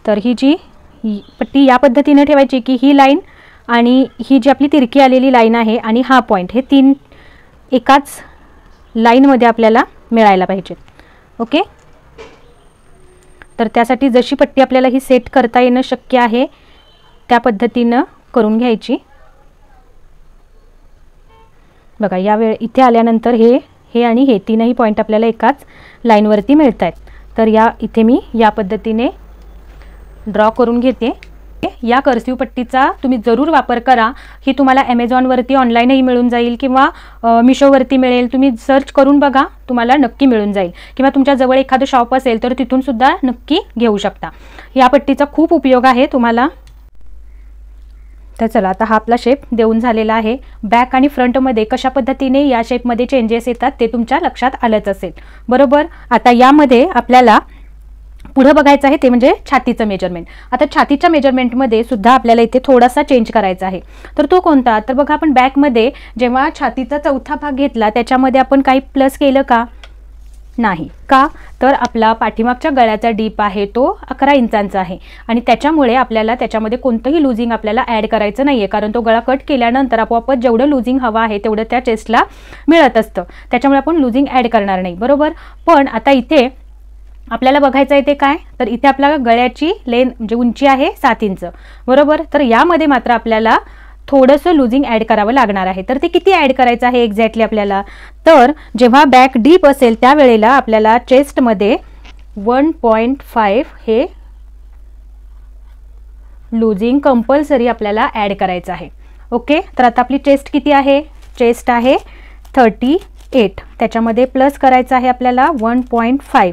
तर ही जी पट्टी या पद्धतीने ठेवायची की ही लाईन आणि ही जी आपली तिरकी आलेली लाईन आहे आणि हा पॉईंट हे 3 एकाच लाईनमध्ये आपल्याला मिळायला पाहिजेत. ओके. तर त्यासाठी जशी पट्टी आपल्याला ही सेट करता येणं शक्य आहे त्या पद्धतीनं करून घ्यायची. बघा या वेळ इथे आल्यानंतर हे आणि हे तीनही पॉईंट आपल्याला एकाच लाईनवरती मिळत आहेत. तर या इथे मी या पद्धतीने ड्रॉ करून घेते. या कर्सिव पट्टीचा तुम्ही जरूर वापर करा. ही तुम्हाला ॲमेझॉनवरती ऑनलाईनही मिळून जाईल किंवा मिशोवरती मिळेल. तुम्ही सर्च करून बघा तुम्हाला नक्की मिळून जाईल किंवा तुमच्या जवळ एखादं शॉप असेल तर तिथून सुद्धा नक्की घेऊ शकता. या पट्टीचा खूप उपयोग आहे तुम्हाला. तर चला आता हा आपला शेप देऊन झालेला आहे. बॅक आणि फ्रंटमध्ये कशा पद्धतीने या शेपमध्ये चेंजेस येतात ते तुमच्या लक्षात आलंच असेल, बरोबर. आता यामध्ये आपल्याला पुढे बघायचं आहे ते म्हणजे छातीचं मेजरमेंट. आता छातीच्या मेजरमेंटमध्ये सुद्धा आपल्याला इथे थोडासा चेंज करायचा आहे. तर तो कोणता? तर बघा आपण बॅकमध्ये जेव्हा छातीचा चौथा भाग घेतला त्याच्यामध्ये आपण काही प्लस केलं का? नाही. का? तर आपला पाठीमागच्या गळ्याचा डीप आहे तो 11 इंचांचा आहे आणि त्याच्यामुळे आपल्याला त्याच्यामध्ये कोणतंही लुझिंग आपल्याला ॲड करायचं नाही आहे, कारण तो गळा कट केल्यानंतर आपोआपच जेवढं लुझिंग हवं आहे तेवढं त्या चेस्टला मिळत असतं, त्याच्यामुळे आपण लुझिंग ॲड करणार नाही, बरोबर. पण आता इथे आपल्याला बघायचं आहे ते काय? तर इथे आपल्या गळ्याची म्हणजे उंची आहे 7 इंच, बरोबर. तर यामध्ये मात्र आपल्याला थोडंसं लुझिंग ॲड करावं लागणार आहे. तर ते किती ॲड करायचं आहे एक्झॅक्टली आपल्याला? तर जेव्हा बॅक डीप असेल त्यावेळेला आपल्याला चेस्टमध्ये 1.5 हे लुझिंग कंपल्सरी आपल्याला ॲड करायचं आहे. ओके. तर आता आपली चेस्ट किती आहे? चेस्ट आहे 38. त्याच्यामध्ये प्लस करायचं आहे आपल्याला 1.5.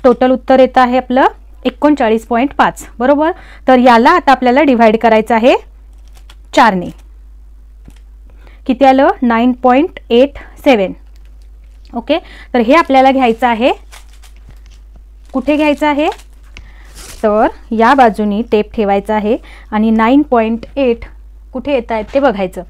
टोटल उत्तर येतं आहे आपलं 39.5, बरोबर. तर याला आता आपल्याला डिव्हाइड करायचं आहे 4 ने. किती आलं? 9.87. ओके. तर हे आपल्याला घ्यायचं आहे. कुठे घ्यायचं आहे? तर या बाजूनी टेप ठेवायचा आहे आणि 9.8 कुठे येत आहेत ते बघायचं.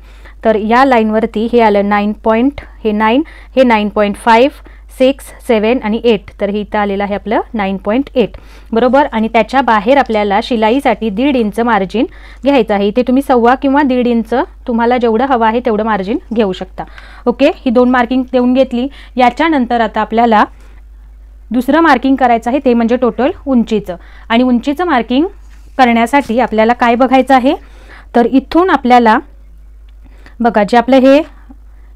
तर या लाईनवरती हे आलं 9. हे 9, हे 9.5, 6, 7 आणि 8. तर हे इथं आलेलं आहे आपलं 9.8, बरोबर. आणि त्याच्या बाहेर आपल्याला शिलाईसाठी 1.5 इंच मार्जिन घ्यायचं आहे. इथे तुम्ही 1.25 किंवा 1.5 इंच तुम्हाला जेवढं हवं आहे तेवढं मार्जिन घेऊ शकता. ओके. ही 2 मार्किंग देऊन घेतली. याच्यानंतर आता आपल्याला दुसरं मार्किंग करायचं आहे ते म्हणजे टोटल उंचीचं. आणि उंचीचं मार्किंग करण्यासाठी आपल्याला काय बघायचं आहे? तर इथून आपल्याला बघा जे आपलं हे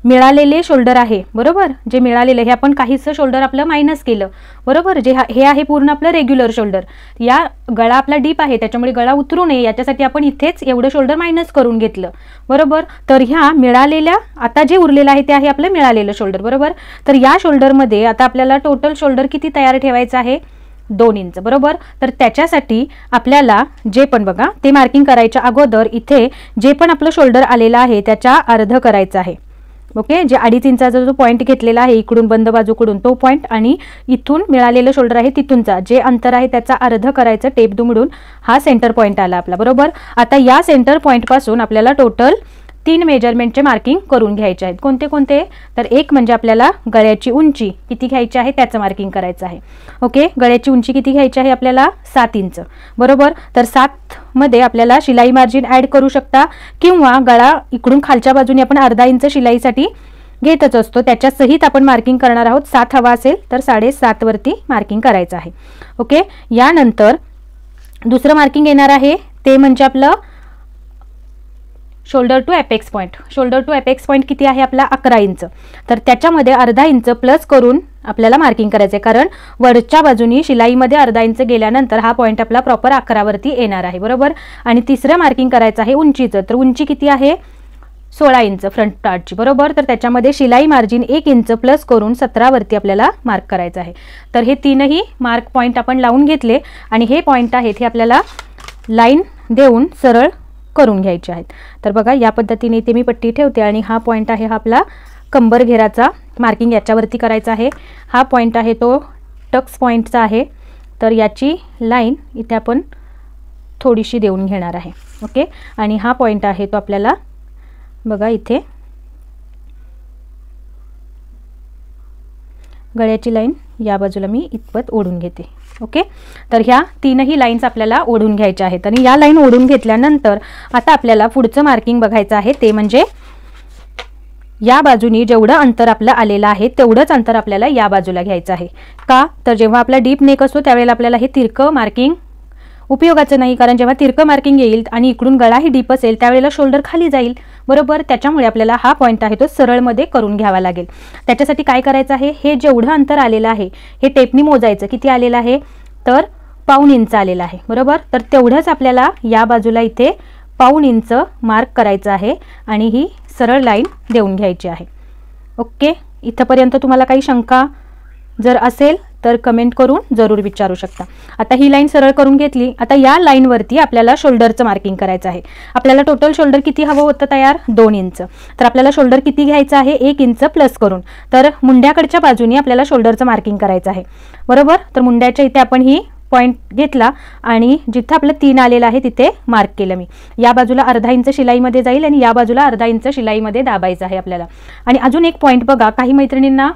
मिळालेले शोल्डर आहे, बरोबर. जे मिळालेलं हे आपण काहीसं शोल्डर आपलं मायनस केलं, बरोबर. जे हे आहे पूर्ण आपलं रेग्युलर शोल्डर. या गळा आपला डीप आहे त्याच्यामुळे गळा उतरू नये याच्यासाठी आपण इथेच एवढं शोल्डर मायनस करून घेतलं, बरोबर. तर ह्या मिळालेल्या आता जे उरलेलं आहे ते आहे आपलं मिळालेलं शोल्डर, बरोबर. तर या शोल्डरमध्ये आता आपल्याला टोटल शोल्डर किती तयार ठेवायचं आहे? 2 इंच, बरोबर. तर त्याच्यासाठी आपल्याला जे पण बघा ते मार्किंग करायच्या अगोदर इथे जे पण आपलं शोल्डर आलेलं आहे त्याच्या अर्ध करायचं आहे. ओके. जे 2.5 इंचाचा जो पॉईंट घेतलेला आहे इकडून बंद बाजूकडून तो पॉईंट आणि इथून मिळालेलं शोल्डर आहे तिथूनचा जे अंतर आहे त्याचा अर्ध करायचं टेप दुमडून. हा सेंटर पॉईंट आला आपला, बरोबर. आता या सेंटर पॉईंटपासून आपल्याला टोटल 3 मेजरमेंटचे मार्किंग करून घ्यायचे आहेत. कोणते कोणते? तर एक म्हणजे आपल्याला गळ्याची उंची किती घ्यायची आहे त्याचं मार्किंग करायचं आहे. ओके. गळ्याची उंची किती घ्यायची आहे आपल्याला? 7 इंच, बरोबर. तर 7 मध्ये आपल्याला शिलाई मार्जिन ॲड करू शकता किंवा गळा इकडून खालच्या बाजूने आपण अर्धा इंच शिलाईसाठी घेतच असतो त्याच्या सहित आपण मार्किंग करणार आहोत. 7 हवा असेल तर 7.5 वरती मार्किंग करायचं आहे. ओके. यानंतर दुसरं मार्किंग येणार आहे ते म्हणजे आपलं shoulder to apex point. Shoulder to apex point किती आहे आपला? 11 इंच. तर त्याच्यामध्ये अर्धा इंच प्लस करून आपल्याला मार्किंग करायचं आहे, कारण वरच्या बाजूनी शिलाईमध्ये अर्धा इंच गेल्यानंतर हा पॉईंट आपला प्रॉपर 11 वरती येणार आहे, बरोबर. आणि तिसरं मार्किंग करायचं आहे उंचीचं. तर उंची किती आहे? 16 इंच फ्रंट पार्टची, बरोबर. तर त्याच्यामध्ये शिलाई मार्जिन 1 इंच प्लस करून 17 वरती आपल्याला मार्क करायचं आहे. तर हे 3ही मार्क पॉईंट आपण लावून घेतले आणि हे पॉईंट आहेत हे आपल्याला लाईन देऊन सरळ करून घ्यायचे आहेत. तर बघा या पद्धतीने इथे मी पट्टी ठेवते आणि हा पॉईंट आहे हा आपला कंबर घेराचा मार्किंग याच्यावरती करायचा आहे. हा पॉईंट आहे तो टक्स पॉईंटचा आहे. तर याची लाईन इथे आपण थोडीशी देऊन घेणार आहे. ओके. आणि हा पॉईंट आहे तो आपल्याला बघा इथे गळ्याची लाईन या बाजूला मी इतपत ओढून घेते. ओके. तर ह्या 3ही लाईन्स आपल्याला ओढून घ्यायच्या आहेत आणि या लाईन ओढून घेतल्यानंतर आता आपल्याला पुढचं मार्किंग बघायचं आहे ते म्हणजे या बाजूनी जेवढं अंतर आपलं आलेलं आहे तेवढंच अंतर आपल्याला या बाजूला घ्यायचं आहे. का? तर जेव्हा आपला डीप नेक असतो त्यावेळेला आपल्याला हे तिरकं मार्किंग उपयोगाचं नाही, कारण जेव्हा तिरकं मार्किंग येईल आणि इकडून गळाही डीप असेल त्यावेळेला शोल्डर खाली जाईल, बरोबर. त्याच्यामुळे आपल्याला हा पॉईंट आहे तो सरळमध्ये करून घ्यावा लागेल. त्याच्यासाठी काय करायचं आहे? हे जेवढं अंतर आलेलं आहे हे टेपनी मोजायचं. किती आलेलं आहे? तर 1.25 इंच आलेलं आहे, बरोबर. तर तेवढंच आपल्याला या बाजूला इथे 1.25 इंच मार्क करायचं आहे आणि ही सरळ लाईन देऊन घ्यायची आहे. ओके. इथंपर्यंत तुम्हाला काही शंका जर असेल तर कमेंट करून जरूर विचारू शकता. आता ही लाईन सरळ करून घेतली. आता या लाईनवरती आपल्याला शोल्डरचं मार्किंग करायचं आहे. आपल्याला टोटल शोल्डर किती हवं होतं तयार 2 इंच. तर आपल्याला शोल्डर किती घ्यायचं आहे 1 इंच प्लस करून. तर मुंड्याकडच्या बाजूनी आपल्याला शोल्डरचं मार्किंग करायचं आहे बरोबर. तर मुंड्याच्या इथे आपण ही पॉईंट घेतला आणि जिथे आपलं 3 आलेलं आहे तिथे मार्क केलं मी. या बाजूला अर्धा इंच शिलाईमध्ये जाईल आणि या बाजूला अर्धा इंच शिलाईमध्ये दाबायचं आहे आपल्याला. आणि अजून एक पॉईंट बघा, काही मैत्रिणींना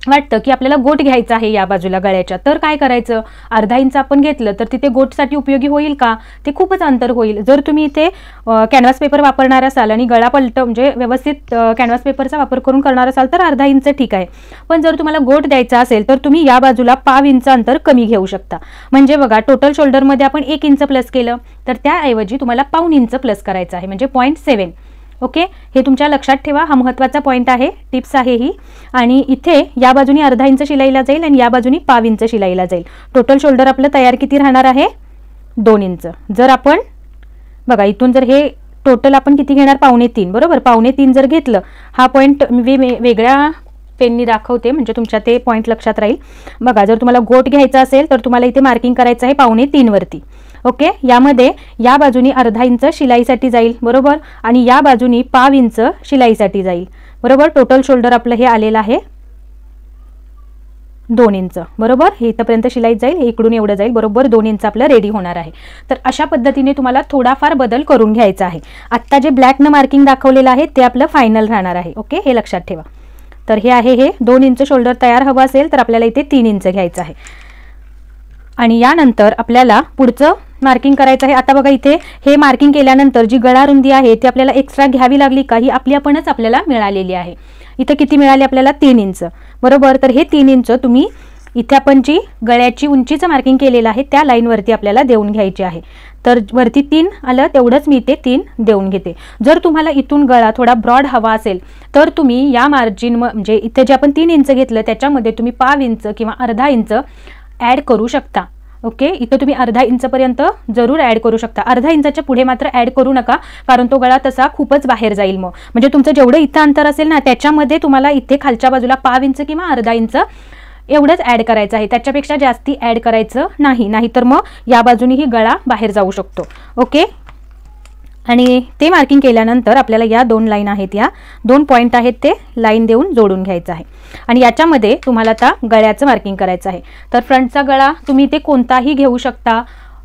वाटतं की आपल्याला गोट घ्यायचा आहे या बाजूला गळ्याच्या. तर काय करायचं, अर्धा इंच आपण घेतलं तर तिथे गोटसाठी उपयोगी होईल का, ते खूपच अंतर होईल. जर तुम्ही इथे कॅनव्हास पेपर वापरणार असाल आणि गळा पलट म्हणजे व्यवस्थित कॅनव्हास पेपरचा वापर करून करणार असाल तर अर्धा इंच ठीक आहे. पण जर तुम्हाला गोट द्यायचा असेल तर तुम्ही या बाजूला पाव इंच अंतर कमी घेऊ शकता. म्हणजे बघा टोटल शोल्डरमध्ये आपण 1 इंच प्लस केलं तर त्याऐवजी तुम्हाला पाऊण इंच प्लस करायचं आहे म्हणजे 0.7. ओके, हे तुमच्या लक्षात ठेवा. हा महत्त्वाचा पॉईंट आहे, टिप्स आहे ही. आणि इथे या बाजूनी अर्धा इंच शिलाईला जाईल आणि या बाजूनी पाव इंच शिलाईला जाईल. टोटल शोल्डर आपलं तयार किती राहणार आहे 2 इंच. जर आपण बघा इथून जर हे टोटल आपण किती घेणार 2.25 बरोबर. 2.25 जर घेतलं, हा पॉईंट मी वेगळ्या पेननी दाखवते म्हणजे तुमच्या ते पॉईंट लक्षात राहील. बघा जर तुम्हाला गोट घ्यायचा असेल तर तुम्हाला इथे मार्किंग करायचं आहे 2.25 वरती. ओके, यामध्ये या बाजूनी अर्धा इंच शिलाईसाठी जाईल बरोबर आणि या बाजूनी पाव इंच शिलाईसाठी जाईल बरोबर. टोटल शोल्डर आपलं हे आलेलं आहे 2 इंच बरोबर. हे इथपर्यंत शिलाई जाईल, हे इकडून एवढं जाईल बरोबर 2 इंच आपलं रेडी होणार आहे. तर अशा पद्धतीने तुम्हाला थोडाफार बदल करून घ्यायचा आहे. आत्ता जे ब्लॅकनं मार्किंग दाखवलेलं आहे ते आपलं फायनल राहणार आहे. ओके, हे लक्षात ठेवा. तर हे आहे हे 2 इंच शोल्डर तयार हवं असेल तर आपल्याला इथे 3 इंच घ्यायचं आहे. आणि यानंतर आपल्याला पुढचं मार्किंग करायचं आहे. आता बघा इथे हे मार्किंग केल्यानंतर जी गळा रुंदी आहे ती आपल्याला एक्स्ट्रा घ्यावी लागली का, ही आपणच आपल्याला मिळालेली आहे. इथे किती मिळाली आपल्याला 3 इंच बरोबर. तर हे 3 इंच तुम्ही इथे आपण जी गळ्याची उंचीचं मार्किंग केलेलं आहे त्या लाईनवरती आपल्याला देऊन घ्यायची आहे. तर वरती 3 आलं तेवढंच मी इथे 3 देऊन घेते. जर तुम्हाला इथून गळा थोडा ब्रॉड हवा असेल तर तुम्ही या मार्जिन म्हणजे इथे जे आपण 3 इंच घेतलं त्याच्यामध्ये तुम्ही पाव इंच किंवा अर्धा इंच ॲड करू शकता. ओके, इथं तुम्ही अर्धा इंचपर्यंत जरूर ॲड करू शकता. अर्धा इंचाच्या पुढे मात्र ॲड करू नका कारण तो गळा तसा खूपच बाहेर जाईल. मग म्हणजे तुमचं जेवढं इथं अंतर असेल ना त्याच्यामध्ये तुम्हाला इथे खालच्या बाजूला पाव इंच किंवा अर्धा इंच एवढंच ॲड करायचं आहे, त्याच्यापेक्षा जास्ती ॲड करायचं नाही, नाहीतर मग या बाजूनीही गळा बाहेर जाऊ शकतो. ओके, आणि ते मार्किंग केल्यानंतर आपल्याला या 2 लाईन आहेत, या 2 पॉईंट आहेत ते लाईन देऊन जोडून घ्यायचं आहे. आणि याच्यामध्ये तुम्हाला आता गळ्याचं मार्किंग करायचं आहे. तर फ्रंटचा गळा तुम्ही ते कोणताही घेऊ शकता,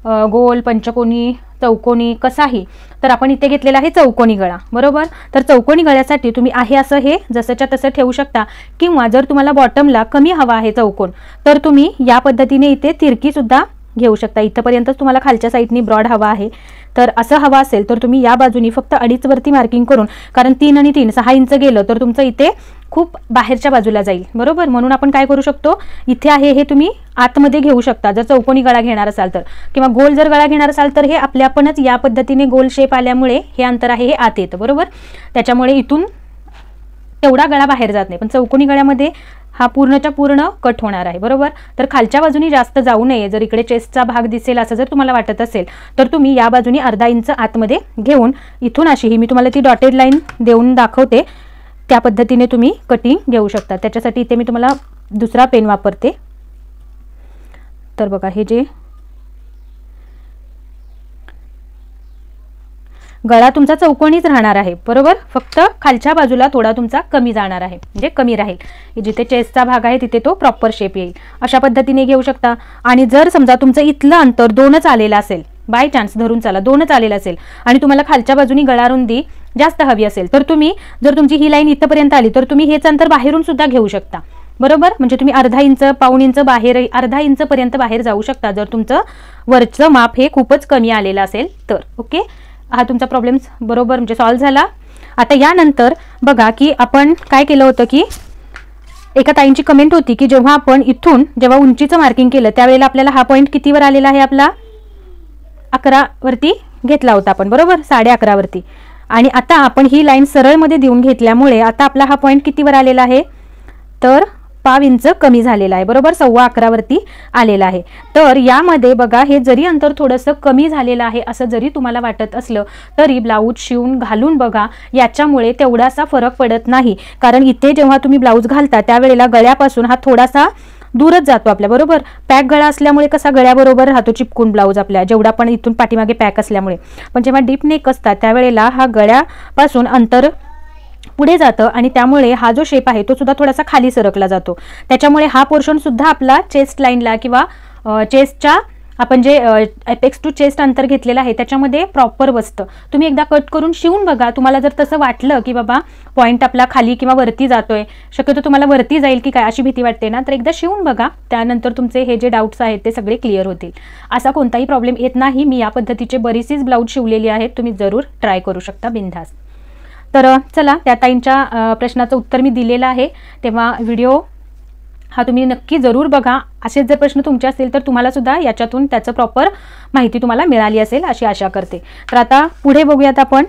गोल, पंचकोनी, चौकोनी, कसाही. तर आपण इथे घेतलेला आहे चौकोनी गळा बरोबर. तर चौकोनी गळ्यासाठी तुम्ही आहे असं हे जसंच्या तसं ठेवू शकता किंवा जर तुम्हाला बॉटमला कमी हवा आहे चौकोन तर तुम्ही या पद्धतीने इथे तिरकी सुद्धा घेऊ शकता. इथपर्यंतच तुम्हाला खालच्या साईडनी ब्रॉड हवा आहे तर असं हवा असेल तर तुम्ही या बाजूनी फक्त 2.5 वरती मार्किंग करून, कारण 3 आणि 3 6 इंच गेलं तर तुमचं इथे खूप बाहेरच्या बाजूला जाईल बरोबर. म्हणून आपण काय करू शकतो, इथे आहे हे तुम्ही आतमध्ये घेऊ शकता जर चौकोनी गळा घेणार असाल तर, किंवा गोल जर गळा घेणार असाल तर हे आपणच या पद्धतीने गोल शेप आल्यामुळे हे अंतर आहे हे आत येतं बरोबर. त्याच्यामुळे इथून तेवढा गळा बाहेर जात नाही, पण चौकोनी गळ्यामध्ये हा पूर्णच्या पूर्ण कट होणार आहे बरोबर. तर खालच्या बाजूनी जास्त जाऊ नये. जर इकडे चेस्टचा भाग दिसेल असं जर तुम्हाला वाटत असेल तर तुम्ही या बाजूनी अर्धा इंच आतमध्ये घेऊन इथून अशी ही मी तुम्हाला ती डॉटेड लाईन देऊन दाखवते त्या पद्धतीने तुम्ही कटिंग घेऊ शकता. त्याच्यासाठी इथे मी तुम्हाला दुसरा पेन वापरते. तर बघा हे जे गळा तुमचा चौकोनीच राहणार आहे बरोबर, फक्त खालच्या बाजूला थोडा तुमचा कमी जाणार आहे म्हणजे कमी राहील. जिथे चेस्टचा भाग आहे तिथे तो प्रॉपर शेप येईल. अशा पद्धतीने घेऊ शकता. आणि जर समजा तुमचं इथलं अंतर 2च आलेलं असेल, बाय चान्स धरून चला 2च आलेलं असेल आणि तुम्हाला खालच्या बाजूनी गळा रुंदी जास्त हवी असेल तर तुम्ही जर तुमची ही लाईन इथपर्यंत आली तर तुम्ही हेच अंतर बाहेरून सुद्धा घेऊ शकता बरोबर. म्हणजे तुम्ही अर्धा इंच पाऊण इंच बाहेर, अर्धा इंच पर्यंत बाहेर जाऊ शकता जर तुमचं वरचं माप हे खूपच कमी आलेलं असेल तर. ओके, हा तुमचा प्रॉब्लेम बरोबर म्हणजे सॉल्व्ह झाला. आता यानंतर बघा की आपण काय केलं होतं की एका ताईंची कमेंट होती की जेव्हा आपण इथून जेव्हा उंचीचं मार्किंग केलं त्यावेळेला आपल्याला हा पॉईंट कितीवर आलेला आहे, आपला 11 वरती घेतला होता आपण बरोबर, 11.5 वरती. आणि आता आपण ही लाईन सरळमध्ये देऊन घेतल्यामुळे आता आपला हा पॉईंट कितीवर आलेला आहे तर पाव इंच कमी झालेला आहे बरोबर, 11.25 वरती आलेला आहे. तर यामध्ये बघा हे जरी अंतर थोडंसं कमी झालेलं आहे असं जरी तुम्हाला वाटत असलं तरी ब्लाऊज शिवून घालून बघा, याच्यामुळे तेवढासा फरक पडत नाही. कारण इथे जेव्हा तुम्ही ब्लाऊज घालता त्यावेळेला गळ्यापासून हा थोडासा दूरच जातो आपल्या, बरोबर. पॅक गळा असल्यामुळे कसा गळ्याबरोबर राहतो चिपकून ब्लाऊज आपल्या, जेवढा पण इथून पाठीमागे पॅक असल्यामुळे. पण जेव्हा डीप नेक असतात त्यावेळेला हा गळ्यापासून अंतर पुढे जातं आणि त्यामुळे हा जो शेप आहे तो सुद्धा थोडासा खाली सरकला जातो. त्याच्यामुळे हा पोर्शन सुद्धा आपला चेस्ट लाईनला किंवा चेस्टच्या आपण जे एपेक्स टू चेस्ट अंतर घेतलेलं आहे त्याच्यामध्ये प्रॉपर बसतं. तुम्ही एकदा कट करून शिवून बघा. तुम्हाला जर तसं वाटलं की बाबा पॉईंट आपला खाली किंवा वरती जातोय, शक्यतो तुम्हाला वरती जाईल की काय अशी भीती वाटते ना, तर एकदा शिवून बघा. त्यानंतर तुमचे हे जे डाऊट्स आहेत ते सगळे क्लिअर होतील. असा कोणताही प्रॉब्लेम येत नाही. मी या पद्धतीचे बरीचशीच ब्लाऊज शिवलेली आहेत, तुम्ही जरूर ट्राय करू शकता बिनधास्त. तर चला, त्या ताईंच्या प्रश्नाचं उत्तर मी दिलेलं आहे, तेव्हा व्हिडिओ हा तुम्ही नक्की जरूर बघा. असेच जर प्रश्न तुमचे असतील तर तुम्हाला सुद्धा याच्यातून त्याचं प्रॉपर माहिती तुम्हाला मिळाली असेल अशी आशा करते. तर आता पुढे बघूयात आपण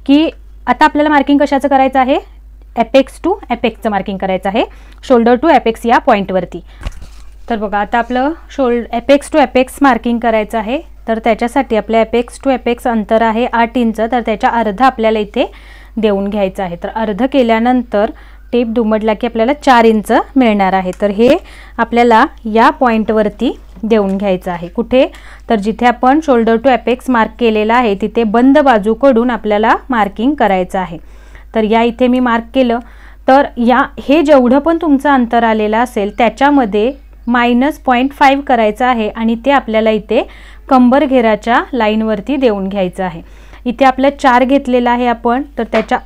की आता आपल्याला मार्किंग कशाचं करायचं आहे. एपेक्स टू एपेक्सचं मार्किंग करायचं आहे, शोल्डर टू एपेक्स या पॉईंटवरती. तर बघा आता आपलं एपेक्स टू एपेक्स मार्किंग करायचं आहे. तर त्याच्यासाठी आपल्या एपेक्स टू एपेक्स अंतर आहे 8 इंच. तर त्याच्या अर्ध आपल्याला इथे देऊन घ्यायचं आहे. तर अर्ध केल्यानंतर टेप दुमडला की आपल्याला 4 इंच मिळणार आहे. तर हे आपल्याला या पॉईंटवरती देऊन घ्यायचं आहे. कुठे, तर जिथे आपण शोल्डर टू एपेक्स मार्क केलेला आहे तिथे बंद बाजूकडून आपल्याला मार्किंग करायचं आहे. तर या इथे मी मार्क केलं. तर हे जेवढं पण तुमचं अंतर आलेलं असेल त्याच्यामध्ये -0.5 करायचं आहे आणि ते आपल्याला इथे कंबर घेराच्या लाईनवरती देऊन घ्यायचं आहे. इथे आपलं 4 घेतलेलं आहे आपण, तर त्याच्या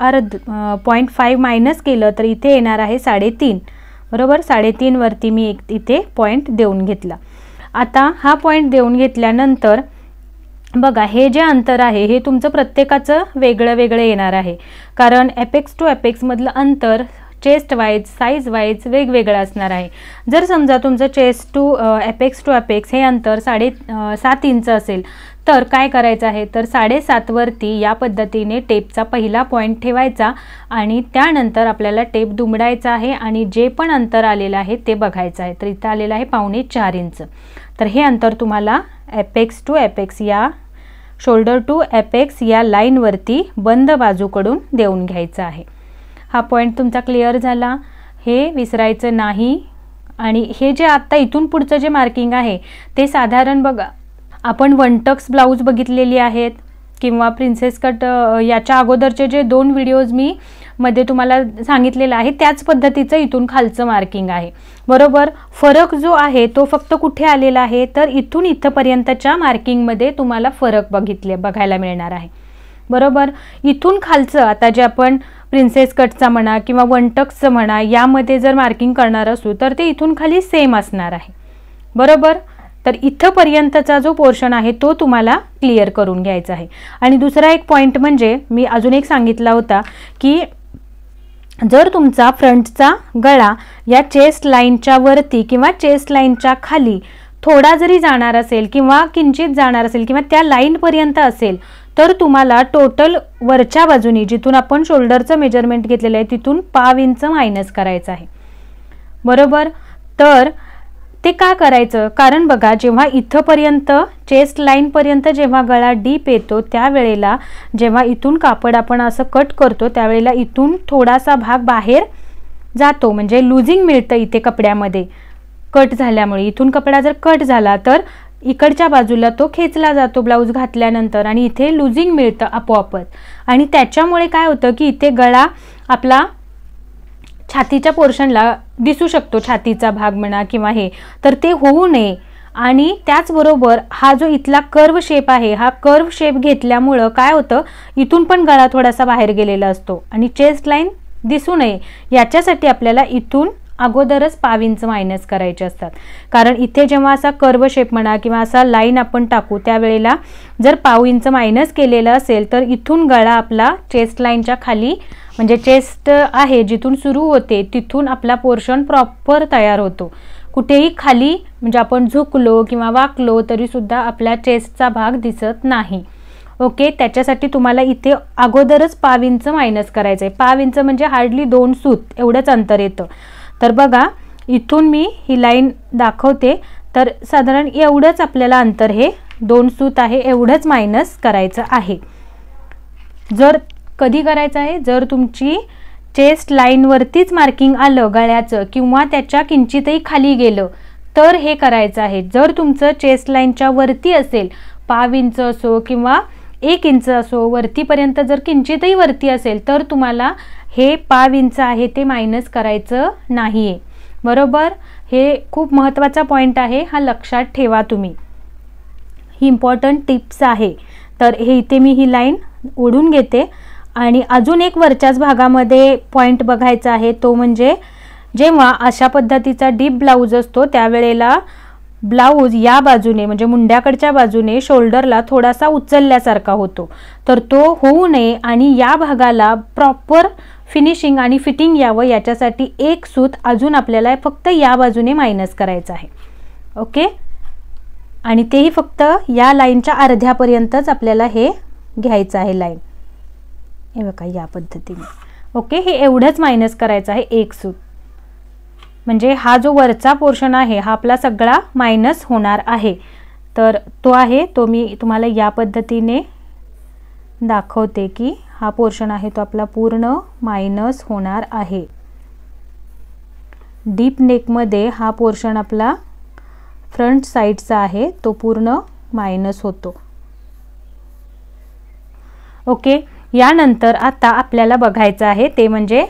0.5 मायनस केलं तर इथे येणार आहे 3.5, बरोबर. 3.5 वरती मी इथे पॉईंट देऊन घेतला. आता हा पॉईंट देऊन घेतल्यानंतर बघा हे जे अंतर आहे हे तुमचं प्रत्येकाचं वेगळं वेगळं येणार आहे, कारण एपेक्स टू एपेक्समधलं अंतर चेस्ट वाईज साईज वाईज वेगवेगळं असणार आहे. जर समजा तुमचं chest to apex to apex हे अंतर 7.5 इंच असेल तर काय करायचं आहे, तर 7.5 वरती या पद्धतीने टेपचा पहिला पॉईंट ठेवायचा आणि त्यानंतर आपल्याला टेप दुमडायचा आहे आणि जे पण अंतर आलेलं आहे ते बघायचं आहे. तर इथं आलेलं आहे 4.5 इंच. तर हे अंतर तुम्हाला एपेक्स टू एपेक्स या शोल्डर टू एपेक्स या लाईनवरती बंद बाजूकडून देऊन घ्यायचं आहे. हा पॉईंट तुमचा क्लिअर झाला, हे विसरायचं नाही. आणि हे जे आत्ता इथून पुढचं जे मार्किंग आहे ते साधारण बघा आपण 1 टक्स ब्लाऊज बघितलेली आहेत किंवा प्रिन्सेस कट याच्या अगोदरचे जे 2 व्हिडिओज मी मध्ये तुम्हाला सांगितलेलं आहे त्याच पद्धतीचं इथून खालचं मार्किंग आहे, बरोबर. फरक जो आहे तो फक्त कुठे आलेला आहे, तर इथून इथपर्यंतच्या मार्किंगमध्ये तुम्हाला फरक बघायला मिळणार आहे, बरोबर. इथून खालचं आता जे आपण प्रिन्सेस कटचा म्हणा किंवा 1 टक्सचं म्हणा यामध्ये जर मार्किंग करणार असू तर ते इथून खाली सेम असणार आहे, बरोबर. तर इथपर्यंतचा जो पोर्शन आहे तो तुम्हाला क्लिअर करून घ्यायचा आहे. आणि दुसरा एक पॉईंट म्हणजे मी अजून एक सांगितला होता की जर तुमचा फ्रंटचा गळा या चेस्ट लाईनच्या वरती किंवा चेस्ट लाईनच्या खाली थोडा जरी जाणार असेल किंवा किंचित जाणार असेल किंवा त्या लाईनपर्यंत असेल तर तुम्हाला टोटल वरच्या बाजूनी जिथून आपण शोल्डरचं मेजरमेंट घेतलेलं आहे तिथून 0.5 इंच मायनस करायचं आहे, बरोबर. तर ते का करायचं, कारण बघा जेव्हा इथपर्यंत चेस्ट लाईनपर्यंत जेव्हा गळा डीप येतो त्यावेळेला जेव्हा इथून कापड आपण असं कट करतो त्यावेळेला इथून थोडासा भाग बाहेर जातो, म्हणजे लुझिंग मिळतं इथे कपड्यामध्ये कट झाल्यामुळे. इथून कपडा जर कट झाला तर इकडच्या बाजूला तो खेचला जातो ब्लाऊज घातल्यानंतर आणि इथे लुझिंग मिळतं आपोआपच. आणि त्याच्यामुळे काय होतं की इथे गळा आपला छातीच्या पोर्शनला दिसू शकतो, छातीचा भाग म्हणा किंवा हे, तर ते होऊ नये. आणि त्याचबरोबर हा जो इथला कर्व शेप आहे हा कर्व शेप घेतल्यामुळं काय होतं इथून पण गळा थोडासा बाहेर गेलेला असतो आणि चेस्ट लाईन दिसू नये याच्यासाठी आपल्याला इथून अगोदरच 0.5 इंच मायनस करायचे असतात. कारण इथे जेव्हा असा कर्व शेप म्हणा किंवा असा लाईन आपण टाकू त्यावेळेला जर 0.5 इंच मायनस केलेलं असेल तर इथून गळा आपला चेस्ट लाईनच्या खाली म्हणजे चेस्ट आहे जिथून सुरू होते तिथून आपला पोर्शन प्रॉपर तयार होतो. कुठेही खाली म्हणजे आपण झुकलो किंवा वाकलो तरी सुद्धा आपल्या चेस्टचा भाग दिसत नाही, ओके. त्याच्यासाठी तुम्हाला इथे अगोदरच 0.5 इंच मायनस करायचं आहे. 0.5 इंच म्हणजे हार्डली 2 सूत एवढंच अंतर येतं. तर बघा इथून मी ही लाईन दाखवते, तर साधारण एवढंच आपल्याला अंतर हे 2 सूत आहे एवढंच मायनस करायचं आहे. जर कधी करायचं आहे, जर तुमची चेस्ट लाईनवरतीच मार्किंग आलं गळ्याचं किंवा त्याच्या किंचितही खाली गेलं तर हे करायचं आहे. जर तुमचं चेस्ट लाईनच्या वरती असेल, 5 इंच असो किंवा 1 इंच असो, वरतीपर्यंत जर किंचितही वरती असेल तर तुम्हाला हे 5 इंच आहे ते मायनस करायचं नाही आहे. बरोबर, हे खूप महत्त्वाचा पॉईंट आहे, हा लक्षात ठेवा तुम्ही, ही इम्पॉर्टंट टिप्स आहे. तर हे इथे मी ही लाईन ओढून घेते. आणि अजून एक वरच्याच भागामध्ये पॉईंट बघायचा आहे, तो म्हणजे जेव्हा अशा पद्धतीचा डीप ब्लाऊज असतो त्यावेळेला ब्लाऊज या बाजूने म्हणजे मुंड्याकडच्या बाजूने शोल्डरला थोडासा उचलल्यासारखा होतो. तर तो होऊ नये आणि या भागाला प्रॉपर फिनिशिंग आणि फिटिंग यावं याच्यासाठी एक सूत अजून आपल्याला फक्त या बाजूने मायनस करायचं आहे. ओके, आणि तेही फक्त या लाईनच्या अर्ध्यापर्यंतच आपल्याला हे घ्यायचं आहे लाईन. हे बघा या पद्धतीने. ओके, हे एवढंच मायनस करायचं आहे एक सूत. म्हणजे हा जो वरचा पोर्शन आहे हा आपला सगळा मायनस होणार आहे. तर तो आहे तो मी तुम्हाला या पद्धतीने दाखवते की हा पोर्शन आहे तो आपला पूर्ण मायनस होणार आहे. डीप नेकमध्ये हा पोर्शन आपला फ्रंट साईडचा आहे तो पूर्ण मायनस होतो. ओके, यानंतर आता आपल्याला बघायचं आहे ते म्हणजे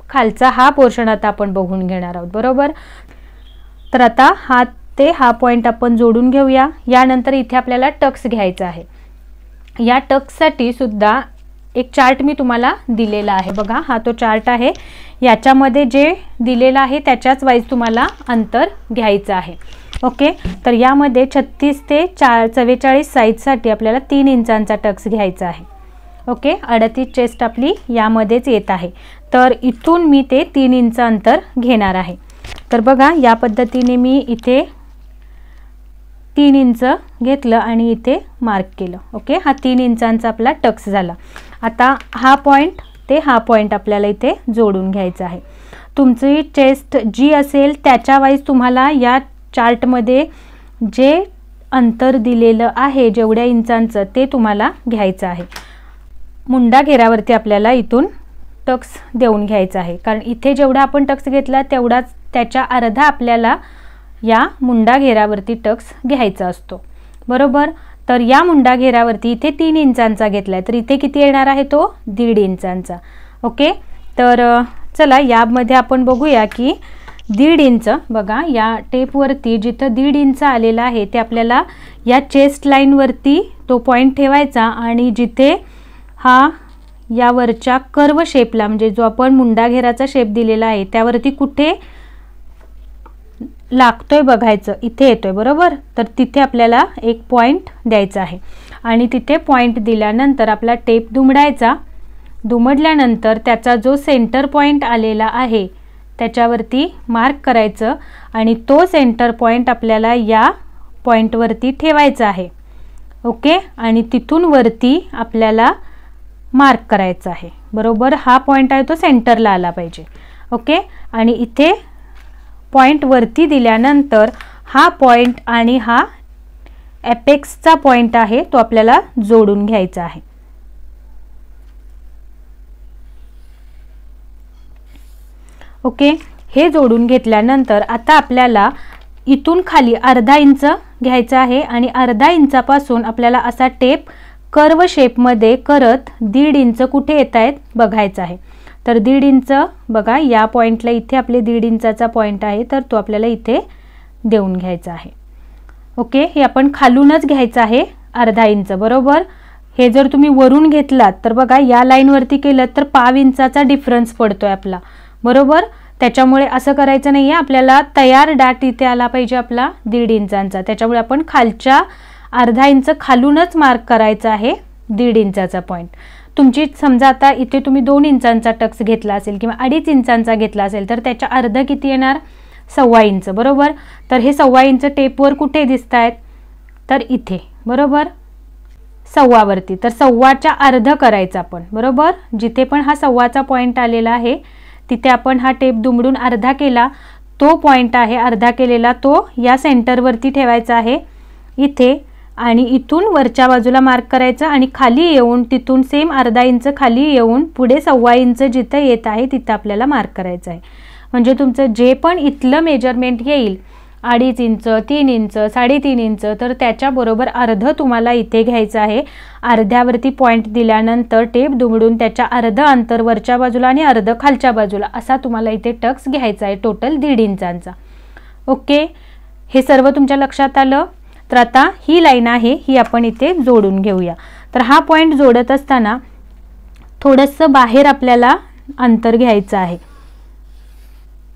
खालचा हा पोर्शन आता आपण बघून घेणार आहोत. बरोबर, तर आता हा पॉईंट आपण जोडून घेऊया. यानंतर इथे आपल्याला टक्स घ्यायचा आहे. या टक्ससाठी सुद्धा एक चार्ट मी तुम्हाला दिलेला आहे. बघा हा तो चार्ट आहे, याच्यामध्ये जे दिलेलं आहे त्याच्याच वाईज तुम्हाला अंतर घ्यायचं आहे. ओके, तर यामध्ये 36 ते 44 साईजसाठी आपल्याला 3 इंचांचा टक्स घ्यायचा आहे. ओके, 38 चेस्ट आपली यामध्येच येत आहे. तर इथून मी ते 3 इंच अंतर घेणार आहे. तर बघा या पद्धतीने मी इथे 3 इंच घेतलं आणि इथे मार्क केलं. ओके, हा 3 इंचांचा आपला टक्स झाला. आता हा पॉईंट ते हा पॉईंट आपल्याला इथे जोडून घ्यायचा आहे. तुमची चेस्ट जी असेल त्याच्या वाईज तुम्हाला या चार्टमध्ये जे अंतर दिलेलं आहे जेवढ्या इंचांचं ते तुम्हाला घ्यायचं आहे. मुंडा घेरावरती आपल्याला इथून टक्स देऊन घ्यायचा आहे, कारण इथे जेवढा आपण टक्स घेतला तेवढाच त्याच्या अर्धा आपल्याला या मुंडा घेरावरती टक्स घ्यायचा असतो. बरोबर, तर या मुंडा घेरावरती इथे 3 इंचांचा घेतला आहे तर इथे किती येणार आहे तो 1.5 इंचांचा. ओके, तर चला यामध्ये आपण बघूया की 1.5 इंच बघा या टेपवरती जिथं 1.5 इंच आलेला आहे ते आपल्याला या चेस्ट लाईनवरती तो पॉईंट ठेवायचा आणि जिथे हा यावरच्या कर्व शेपला म्हणजे जो आपण मुंडा घेराचा शेप दिलेला आहे त्यावरती कुठे लागतोय बघायचं, इथे येतोय. बरोबर, तर तिथे आपल्याला एक पॉईंट द्यायचा आहे आणि तिथे पॉईंट दिल्यानंतर आपला टेप दुमडायचा. दुमडल्यानंतर त्याचा जो सेंटर पॉईंट आलेला आहे त्याच्यावरती मार्क करायचं आणि तो सेंटर पॉईंट आपल्याला या पॉईंटवरती ठेवायचा आहे. ओके, आणि तिथून वरती आपल्याला मार्क करायचा आहे. बरोबर, हा पॉईंट आहे तो सेंटरला आला पाहिजे. ओके, आणि इथे पॉईंट वरती दिल्यानंतर हा पॉईंट आणि हा एपेक्सचा पॉईंट आहे तो आपल्याला जोडून घ्यायचा आहे. ओके, हे जोडून घेतल्यानंतर आता आपल्याला इथून खाली अर्धा इंच घ्यायचा आहे आणि अर्धा इंचापासून आपल्याला असा टेप कर्व शेपमध्ये करत 1.5 इंच कुठे येत आहेत बघायचं आहे. तर 1.5 इंच बघा या पॉईंटला इथे आपले 1.5 इंचाचा पॉईंट आहे तर तो आपल्याला इथे देऊन घ्यायचा आहे. ओके, हे आपण खालूनच घ्यायचं आहे अर्धा इंच. बरोबर, हे जर तुम्ही वरून घेतलात तर बघा या लाईनवरती केलं तर 5 इंचाचा डिफरन्स पडतोय आपला. बरोबर, त्याच्यामुळे असं करायचं नाही आहे, आपल्याला तयार डाट इथे आला पाहिजे आपला 1.5 इंचांचा. त्याच्यामुळे आपण खालच्या अर्धा इंच खालूनच मार्क करायचा आहे 1.5 इंचाचा पॉईंट. तुमची समजा आता इथे तुम्ही 2 इंचांचा टक्स घेतला असेल किंवा 2.5 इंचांचा घेतला असेल तर त्याच्या अर्ध किती येणार 1.25 इंच. बरोबर, तर हे 1.25 इंच टेपवर कुठे दिसत आहेत तर इथे. बरोबर, 1.25 वरती, तर 1.25च्या अर्ध करायचं आपण. बरोबर, जिथे पण हा 1.25चा पॉईंट आलेला आहे तिथे आपण हा टेप दुमडून अर्धा केला, तो पॉईंट आहे अर्धा केलेला तो या सेंटरवरती ठेवायचा आहे इथे आणि इथून वरच्या बाजूला मार्क करायचं आणि खाली येऊन तिथून सेम अर्धा इंच खाली येऊन पुढे 1.25 इंच जिथे येत आहे तिथे आपल्याला मार्क करायचं आहे. म्हणजे तुमचं जे पण इथलं मेजरमेंट येईल 2.5 इंच, 3 इंच, 3.5 इंच, तर त्याच्याबरोबर अर्ध तुम्हाला इथे घ्यायचं आहे. अर्ध्यावरती पॉईंट दिल्यानंतर टेप दुमडून त्याच्या अर्ध अंतर वरच्या बाजूला आणि अर्ध खालच्या बाजूला असा तुम्हाला इथे टक्स घ्यायचा आहे, टोटल 1.5 इंचांचा. ओके, हे सर्व तुमच्या लक्षात आलं. तर आता ही लाईन आहे ही आपण इथे जोडून घेऊया. तर हा पॉईंट जोडत असताना थोडंसं बाहेर आपल्याला अंतर घ्यायचं आहे.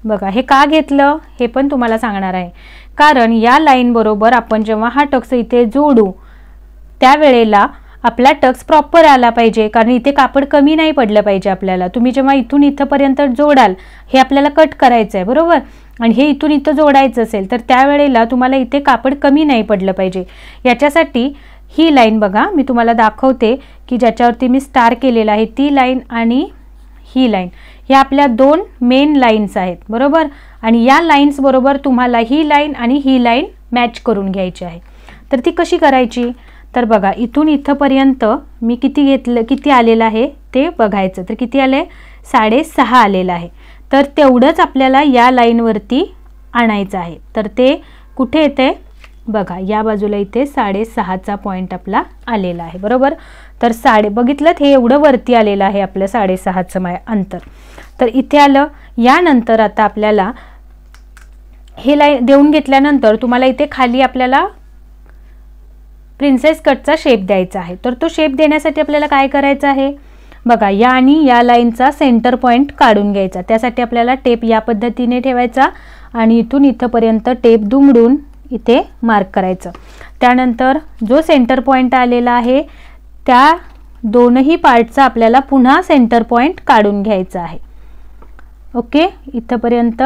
बघा, हे का घेतलं हे पण तुम्हाला सांगणार आहे. कारण या लाईन बरोबर आपण जेव्हा हा टक्स इथे जोडू त्यावेळेला आपला टक्स प्रॉपर आला पाहिजे, कारण इथे कापड कमी नाही पडलं पाहिजे आपल्याला. तुम्ही जेव्हा इथून इथपर्यंत जोडाल, हे आपल्याला कट करायचं आहे बरोबर, आणि हे इथून इथं जोडायचं असेल तर त्यावेळेला तुम्हाला इथे कापड कमी नाही पडलं पाहिजे. याच्यासाठी ही लाईन बघा, मी तुम्हाला दाखवते की ज्याच्यावरती मी स्टार केलेला आहे ती लाईन आणि ही लाईन, ह्या आपल्या 2 मेन लाईन्स आहेत बरोबर. आणि या लाईन्स बरोबर तुम्हाला ही लाईन आणि ही लाईन मॅच करून घ्यायची आहे. तर ती कशी करायची, तर बघा इथून इथपर्यंत मी किती घेतलं, किती आलेलं आहे ते बघायचं. तर किती आले, 6.5 आलेलं आहे. तर तेवढंच आपल्याला या लाईनवरती आणायचं आहे. तर ते कुठे येते बघा, या बाजूला इथे 6.5चा पॉईंट आपला आलेला आहे बरोबर. तर बघितलं हे एवढं वरती आलेलं आहे आपलं 6.5चं अंतर. तर इथे आलं. यानंतर आता आपल्याला हे लाईन देऊन घेतल्यानंतर तुम्हाला इथे खाली आपल्याला प्रिन्सेस कटचा शेप द्यायचा आहे. तर तो शेप देण्यासाठी आपल्याला काय करायचं आहे बघा, या आणि या लाईनचा सेंटर पॉईंट काढून घ्यायचा. त्यासाठी आपल्याला टेप या पद्धतीने ठेवायचा आणि इथून इथपर्यंत टेप दुमडून इथे मार्क करायचं. त्यानंतर जो सेंटर पॉईंट आलेला आहे त्या दोनही पार्टचा आपल्याला पुन्हा सेंटर पॉईंट काढून घ्यायचा आहे. ओके, इथपर्यंत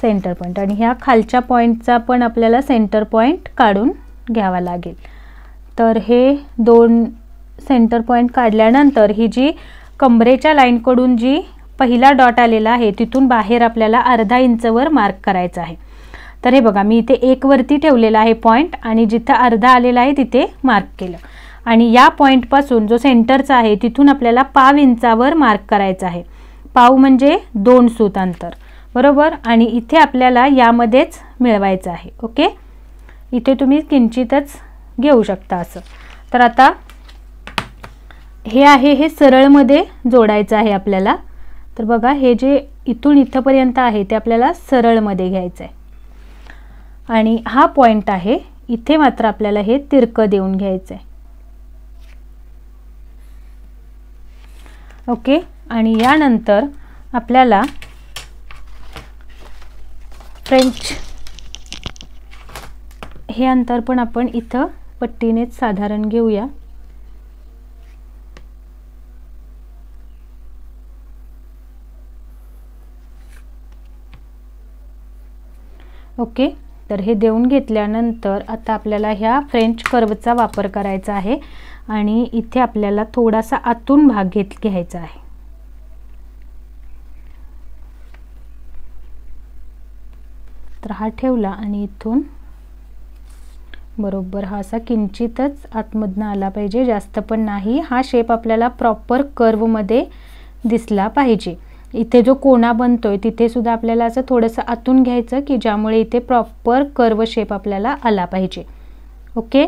सेंटर पॉईंट आणि ह्या खालच्या पॉईंटचा पण आपल्याला सेंटर पॉईंट काढून घ्यावा लागेल. तर हे 2 सेंटर पॉईंट काढल्यानंतर ही जी कमरेच्या लाईनकडून जी पहिला डॉट आलेला आहे तिथून बाहेर आपल्याला अर्धा इंचवर मार्क करायचा आहे. तर हे बघा, मी इथे 1 वरती ठेवलेला आहे पॉईंट आणि जिथं अर्धा आलेला आहे तिथे मार्क केलं. आणि या पॉईंटपासून जो सेंटरचा आहे तिथून आपल्याला पाव इंचावर मार्क करायचा आहे. पाव म्हणजे 2 सूत अंतर बरोबर. आणि इथे आपल्याला यामध्येच मिळवायचं आहे. ओके, इथे तुम्ही किंचितच घेऊ शकता असं. तर आता हे आहे हे सरळमध्ये जोडायचं आहे आपल्याला. तर बघा, हे जे इथून इथपर्यंत आहे ते आपल्याला सरळमध्ये घ्यायचं आहे. आणि हा पॉईंट आहे इथे मात्र आपल्याला हे तिरकं देऊन घ्यायचं आहे. ओके, आणि यानंतर आपल्याला फ्रेंच हे अंतर पण आपण इथं पट्टीनेच साधारण घेऊया. ओके, तर हे देऊन घेतल्यानंतर आता आपल्याला ह्या फ्रेंच कर्वचा वापर करायचा आहे आणि इथे आपल्याला थोडासा आतून भाग घ्यायचा आहे. तर हा ठेवला आणि इथून बरोबर हा असा किंचितच आतमधनं आला पाहिजे, जास्त पण नाही. हा शेप आपल्याला प्रॉपर कर्वमध्ये दिसला पाहिजे. इथे जो कोना बनतोय तिथे सुद्धा आपल्याला असं थोडंसं आतून घ्यायचं की ज्यामुळे इथे प्रॉपर कर्व शेप आपल्याला आला पाहिजे. ओके,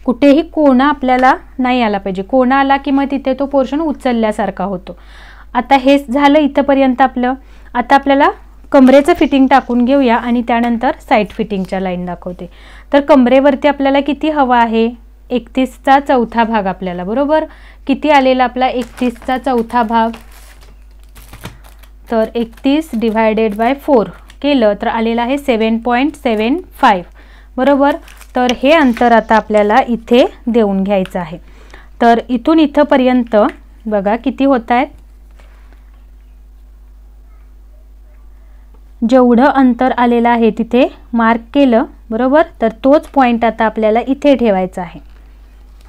कुठेही कोना आपल्याला नाही आला पाहिजे. कोना आला की मग तिथे तो पोर्शन उचलल्यासारखा होतो. आता हे झालं इथपर्यंत आपलं. आता आपल्याला कमरेचं फिटिंग टाकून घेऊया आणि त्यानंतर साईड फिटिंगच्या लाईन दाखवते. तर कमरेवरती आपल्याला किती हवा आहे, 31चा चौथा भाग आपल्याला बरोबर. किती आलेला आपला 31चा चौथा भाग, तर 31 डिवायडेड बाय 4 केलं तर आलेला आहे 7.75 बरोबर. तर हे अंतर आता आपल्याला इथे देऊन घ्यायचं आहे. तर इथून इथपर्यंत बघा किती होत आहेत. जेवढं अंतर आलेलं आहे तिथे मार्क केलं बरोबर. तर तोच पॉईंट आता आपल्याला इथे ठेवायचा आहे.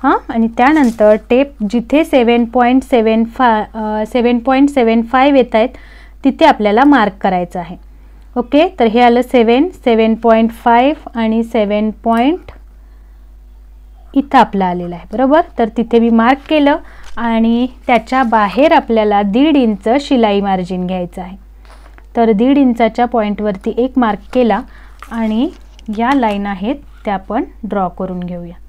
हां, आणि त्यानंतर टेप जिथे 7.75 येत आहेत तिथे आपल्याला मार्क करायचं आहे. ओके, तर हे आलं 7.5 आणि 7 इथं आपलं आलेलं आहे बरोबर. तर तिथे मी मार्क केलं आणि त्याच्या बाहेर आपल्याला 1.5 इंच शिलाई मार्जिन घ्यायचं आहे. तर 1.5 इंचाच्या पॉईंटवरती एक मार्क केला आणि या लाईन आहेत त्या आपण ड्रॉ करून घेऊया.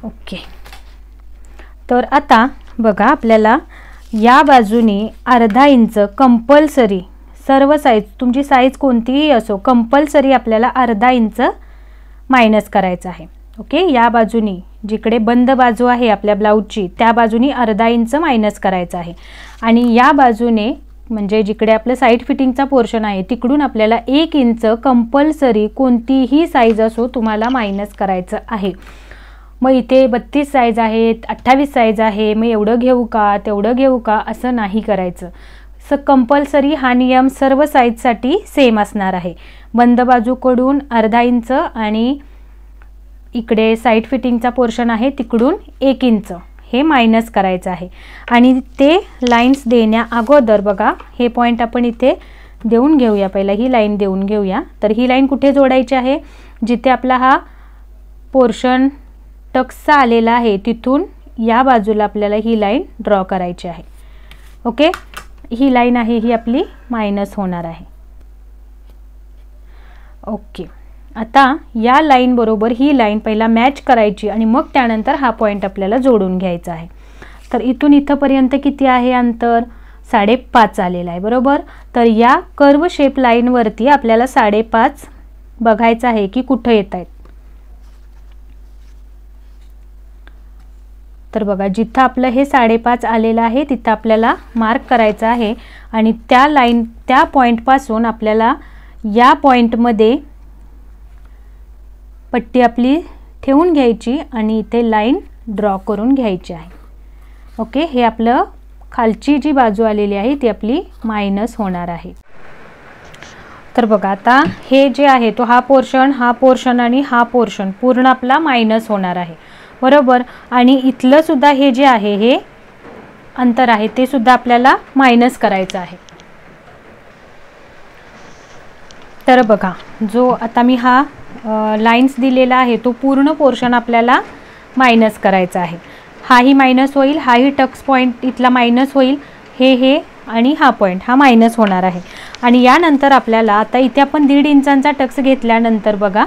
ओके. तर आता बघा आपल्याला या बाजूने अर्धा इंच कंपल्सरी, सर्व साईज तुमची साईज कोणतीही असो, कंपल्सरी आपल्याला अर्धा इंच मायनस करायचं आहे. ओके. या बाजूनी जिकडे बंद बाजू आहे आपल्या ब्लाऊजची त्या बाजूनी अर्धा इंच मायनस करायचं आहे आणि या बाजूने म्हणजे जिकडे आपलं साईड फिटिंगचा पोर्शन आहे तिकडून आपल्याला 1 इंच कंपल्सरी कोणतीही साईज असो तुम्हाला मायनस करायचं आहे. मग इथे 32 साईज आहेत, 28 साईज आहे, मग एवढं घेऊ का तेवढं घेऊ का असं नाही करायचं. कंपल्सरी हा नियम सर्व साईजसाठी सेम असणार आहे. बंद बाजूकडून अर्धा इंच आणि इकडे साईड फिटिंगचा पोर्शन आहे तिकडून 1 इंच हे मायनस करायचं आहे. आणि ते लाईन्स देण्या अगोदर बघा हे पॉईंट आपण इथे देऊन घेऊया. पहिला ही लाईन देऊन घेऊया. तर ही लाईन कुठे जोडायची आहे, जिथे आपला हा पोर्शन टक्सचा आलेला आहे तिथून या बाजूला आपल्याला ही लाईन ड्रॉ करायची आहे. ओके. ही लाईन आहे ही आपली मायनस होणार आहे. ओके. आता या लाईन बरोबर ही लाईन पहिला मॅच करायची आणि मग त्यानंतर हा पॉईंट आपल्याला जोडून घ्यायचा आहे. तर इथून इथपर्यंत किती आहे अंतर, 5.5 आलेला आहे बरोबर. तर या कर्व शेप लाईनवरती आपल्याला 5.5 बघायचं आहे की कुठं येत आहेत. तर बघा जिथं आपलं हे 5.5 आलेलं आहे तिथं आपल्याला मार्क करायचं आहे आणि त्या लाईन त्या पॉईंटपासून आपल्याला या पॉईंटमध्ये पट्टी आपली ठेवून घ्यायची आणि इथे लाईन ड्रॉ करून घ्यायची आहे. ओके. हे आपलं खालची जी बाजू आलेली आहे ती आपली मायनस होणार आहे. तर बघा आता हे जे आहे तो हा पोर्शन आणि हा पोर्शन पूर्ण आपला मायनस होणार आहे बरोबर. आणि इथलं सुद्धा हे जे आहे हे अंतर आहे ते सुद्धा आपल्याला मायनस करायचं आहे. तर बघा जो आता मी हा लाईन्स दिलेला आहे तो पूर्ण पोर्शन आपल्याला मायनस करायचा आहे. हाही मायनस होईल, हाही टक्स पॉईंट इथला मायनस होईल, हे आणि हा पॉईंट हा मायनस होणार आहे. आणि यानंतर आपल्याला आता इथे आपण 1.5 इंचांचा टक्स घेतल्यानंतर बघा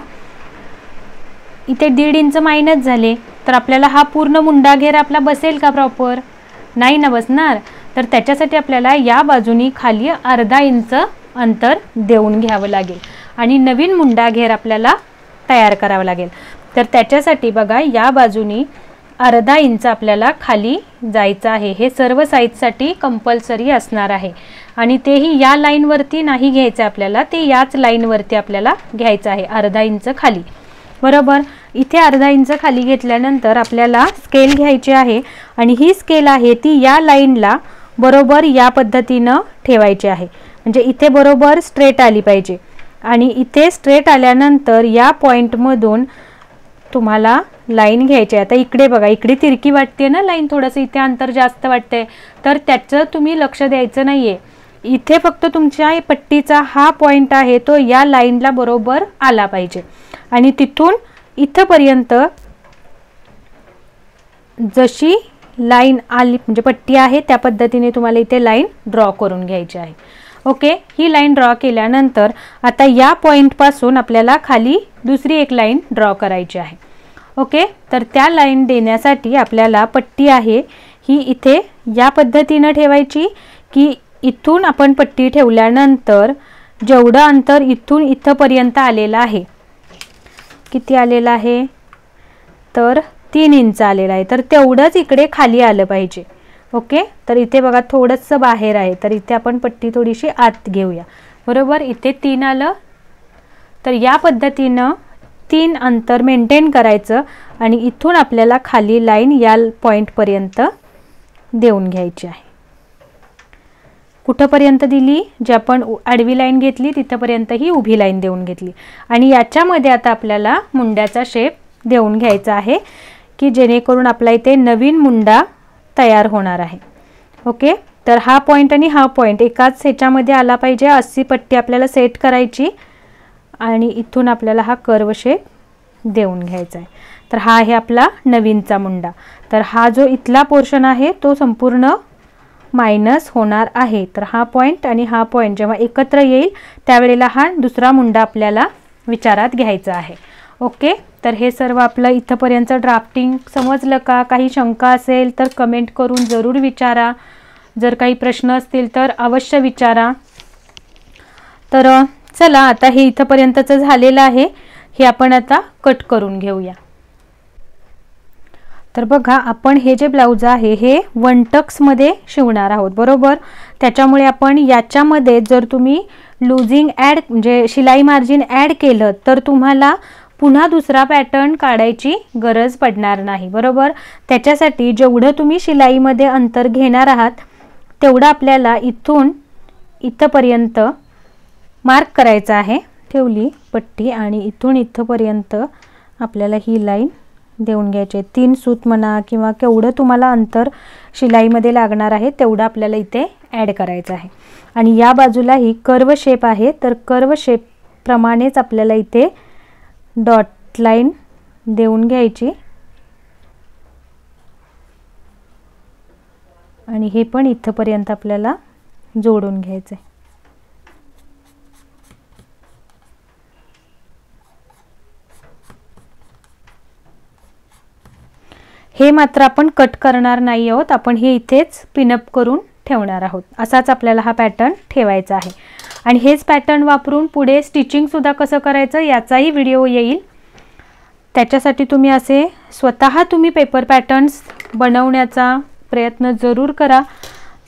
इथे 1.5 इंच मायनस झाले तर आपल्याला हा पूर्ण मुंडा घेर आपला बसेल का प्रॉपर, नाही ना बसणार. तर त्याच्यासाठी आपल्याला या बाजूनी खाली अर्धा इंच अंतर देऊन घ्यावं लागेल आणि नवीन मुंडा घेर आपल्याला तयार करावा लागेल. तर त्याच्यासाठी बघा या बाजूनी अर्धा इंच आपल्याला खाली जायचं आहे. हे सर्व साईजसाठी कंपल्सरी असणार आहे आणि तेही या लाईनवरती नाही घ्यायचं आपल्याला, ते याच लाईनवरती आपल्याला घ्यायचं आहे अर्धा इंच खाली बरोबर. इथे अर्धा इंच खाली घेतल्यानंतर आपल्याला स्केल घ्यायची आहे आणि ही स्केल आहे ती या लाईनला बरोबर या पद्धतीनं ठेवायची आहे. म्हणजे इथे बरोबर स्ट्रेट आली पाहिजे आणि इथे स्ट्रेट आल्यानंतर या पॉईंटमधून तुम्हाला लाईन घ्यायची आहे. आता इकडे बघा इकडे तिरकी वाटते ना लाईन, थोडंसं इथे अंतर जास्त वाटतंय तर त्याचं तुम्ही लक्ष द्यायचं नाही आहे. इथे फक्त तुमच्या पट्टीचा हा पॉईंट आहे तो या लाईनला बरोबर आला पाहिजे आणि तिथून इथपर्यंत जशी लाईन आली म्हणजे पट्टी आहे त्या पद्धतीने तुम्हाला इथे लाईन ड्रॉ करून घ्यायची आहे. ओके. ही लाईन ड्रॉ केल्यानंतर आता या पॉईंटपासून आपल्याला खाली दुसरी एक लाईन ड्रॉ करायची आहे. ओके. तर त्या लाईन देण्यासाठी आपल्याला पट्टी आहे ही इथे या पद्धतीनं ठेवायची की इथून आपण पट्टी ठेवल्यानंतर जेवढं अंतर इथून इथपर्यंत आलेलं आहे, किती आलेलं आहे तर 3 इंच आलेलं आहे, तर तेवढंच इकडे खाली आलं पाहिजे. ओके. तर इथे बघा थोडंसं बाहेर आहे तर इथे आपण पट्टी थोडीशी आत घेऊया बरोबर. इथे 3 आलं तर या पद्धतीनं 3 अंतर मेंटेन करायचं आणि इथून आपल्याला खाली लाईन या पॉईंटपर्यंत देऊन घ्यायची आहे. कुठंपर्यंत दिली, जे आपण आडवी लाईन घेतली तिथपर्यंत ही उभी लाईन देऊन घेतली आणि याच्यामध्ये आता आपल्याला मुंड्याचा शेप देऊन घ्यायचा आहे की जेणेकरून आपला इथे नवीन मुंडा तयार होणार आहे. ओके, तर हा पॉईंट आणि हा पॉईंट एकाच ह्याच्यामध्ये आला पाहिजे अशी पट्टी आपल्याला सेट करायची आणि इथून आपल्याला हा कर्व शेप देऊन घ्यायचा आहे. तर हा आहे आपला नवीनचा मुंडा. तर हा जो इथला पोर्शन आहे तो संपूर्ण मायनस होणार आहे. तर हा पॉईंट आणि हा पॉईंट जेव्हा एकत्र येईल त्यावेळेला हा दुसरा मुंडा आपल्याला विचारात घ्यायचा आहे. ओके, तर हे सर्व आपलं इथंपर्यंत ड्राफ्टिंग समजलं का? काही शंका असेल तर कमेंट करून जरूर विचारा. जर काही प्रश्न असतील तर अवश्य विचारा. तर चला, आता हे इथंपर्यंतचं झालेलं आहे. हे आपण आता कट करून घेऊया. तर बघा, आपण हे जे ब्लाऊज आहे हे 1 टक्समध्ये शिवणार आहोत, बरोबर. त्याच्यामुळे आपण याच्यामध्ये जर तुम्ही लूजिंग ॲड म्हणजे शिलाई मार्जिन ॲड केलं तर तुम्हाला पुन्हा दुसरा पॅटर्न काढायची गरज पडणार नाही, बरोबर. त्याच्यासाठी जेवढं तुम्ही शिलाईमध्ये अंतर घेणार आहात तेवढं आपल्याला इथून इथंपर्यंत मार्क करायचं आहे. ठेवली पट्टी आणि इथून इथंपर्यंत आपल्याला ही लाईन देऊन घ्यायची आहे. 3 सूत म्हणा किंवा केवढं तुम्हाला अंतर शिलाईमध्ये लागणार आहे तेवढं आपल्याला इथे ॲड करायचं आहे. आणि या बाजूला ही कर्व शेप आहे, तर कर्व शेप प्रमाणेच आपल्याला इथे डॉट लाईन देऊन घ्यायची आणि हे पण इथंपर्यंत आपल्याला जोडून घ्यायचं आहे. हे मात्र आपण कट करणार नाही आहोत, आपण हे इथेच पिनअप करून ठेवणार आहोत. असाच आपल्याला हा पॅटर्न ठेवायचा आहे. आणि हेच पॅटर्न वापरून पुढे स्टिचिंगसुद्धा कसं करायचं याचाही व्हिडिओ येईल. त्याच्यासाठी तुम्ही असे स्वतः तुम्ही पेपर पॅटर्न्स बनवण्याचा प्रयत्न जरूर करा.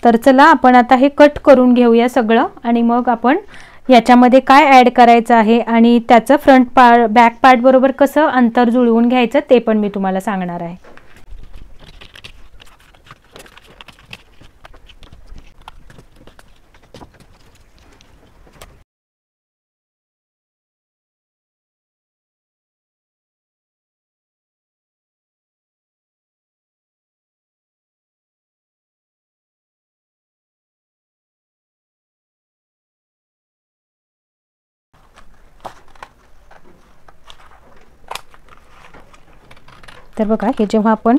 तर चला, आपण आता हे कट करून घेऊया सगळं आणि मग आपण याच्यामध्ये काय ॲड करायचं आहे आणि त्याचं फ्रंट पार्ट बॅक पार्ट बरोबर कसं अंतर जुळवून घ्यायचं ते पण मी तुम्हाला सांगणार आहे. तर बघा, हे जेव्हा आपण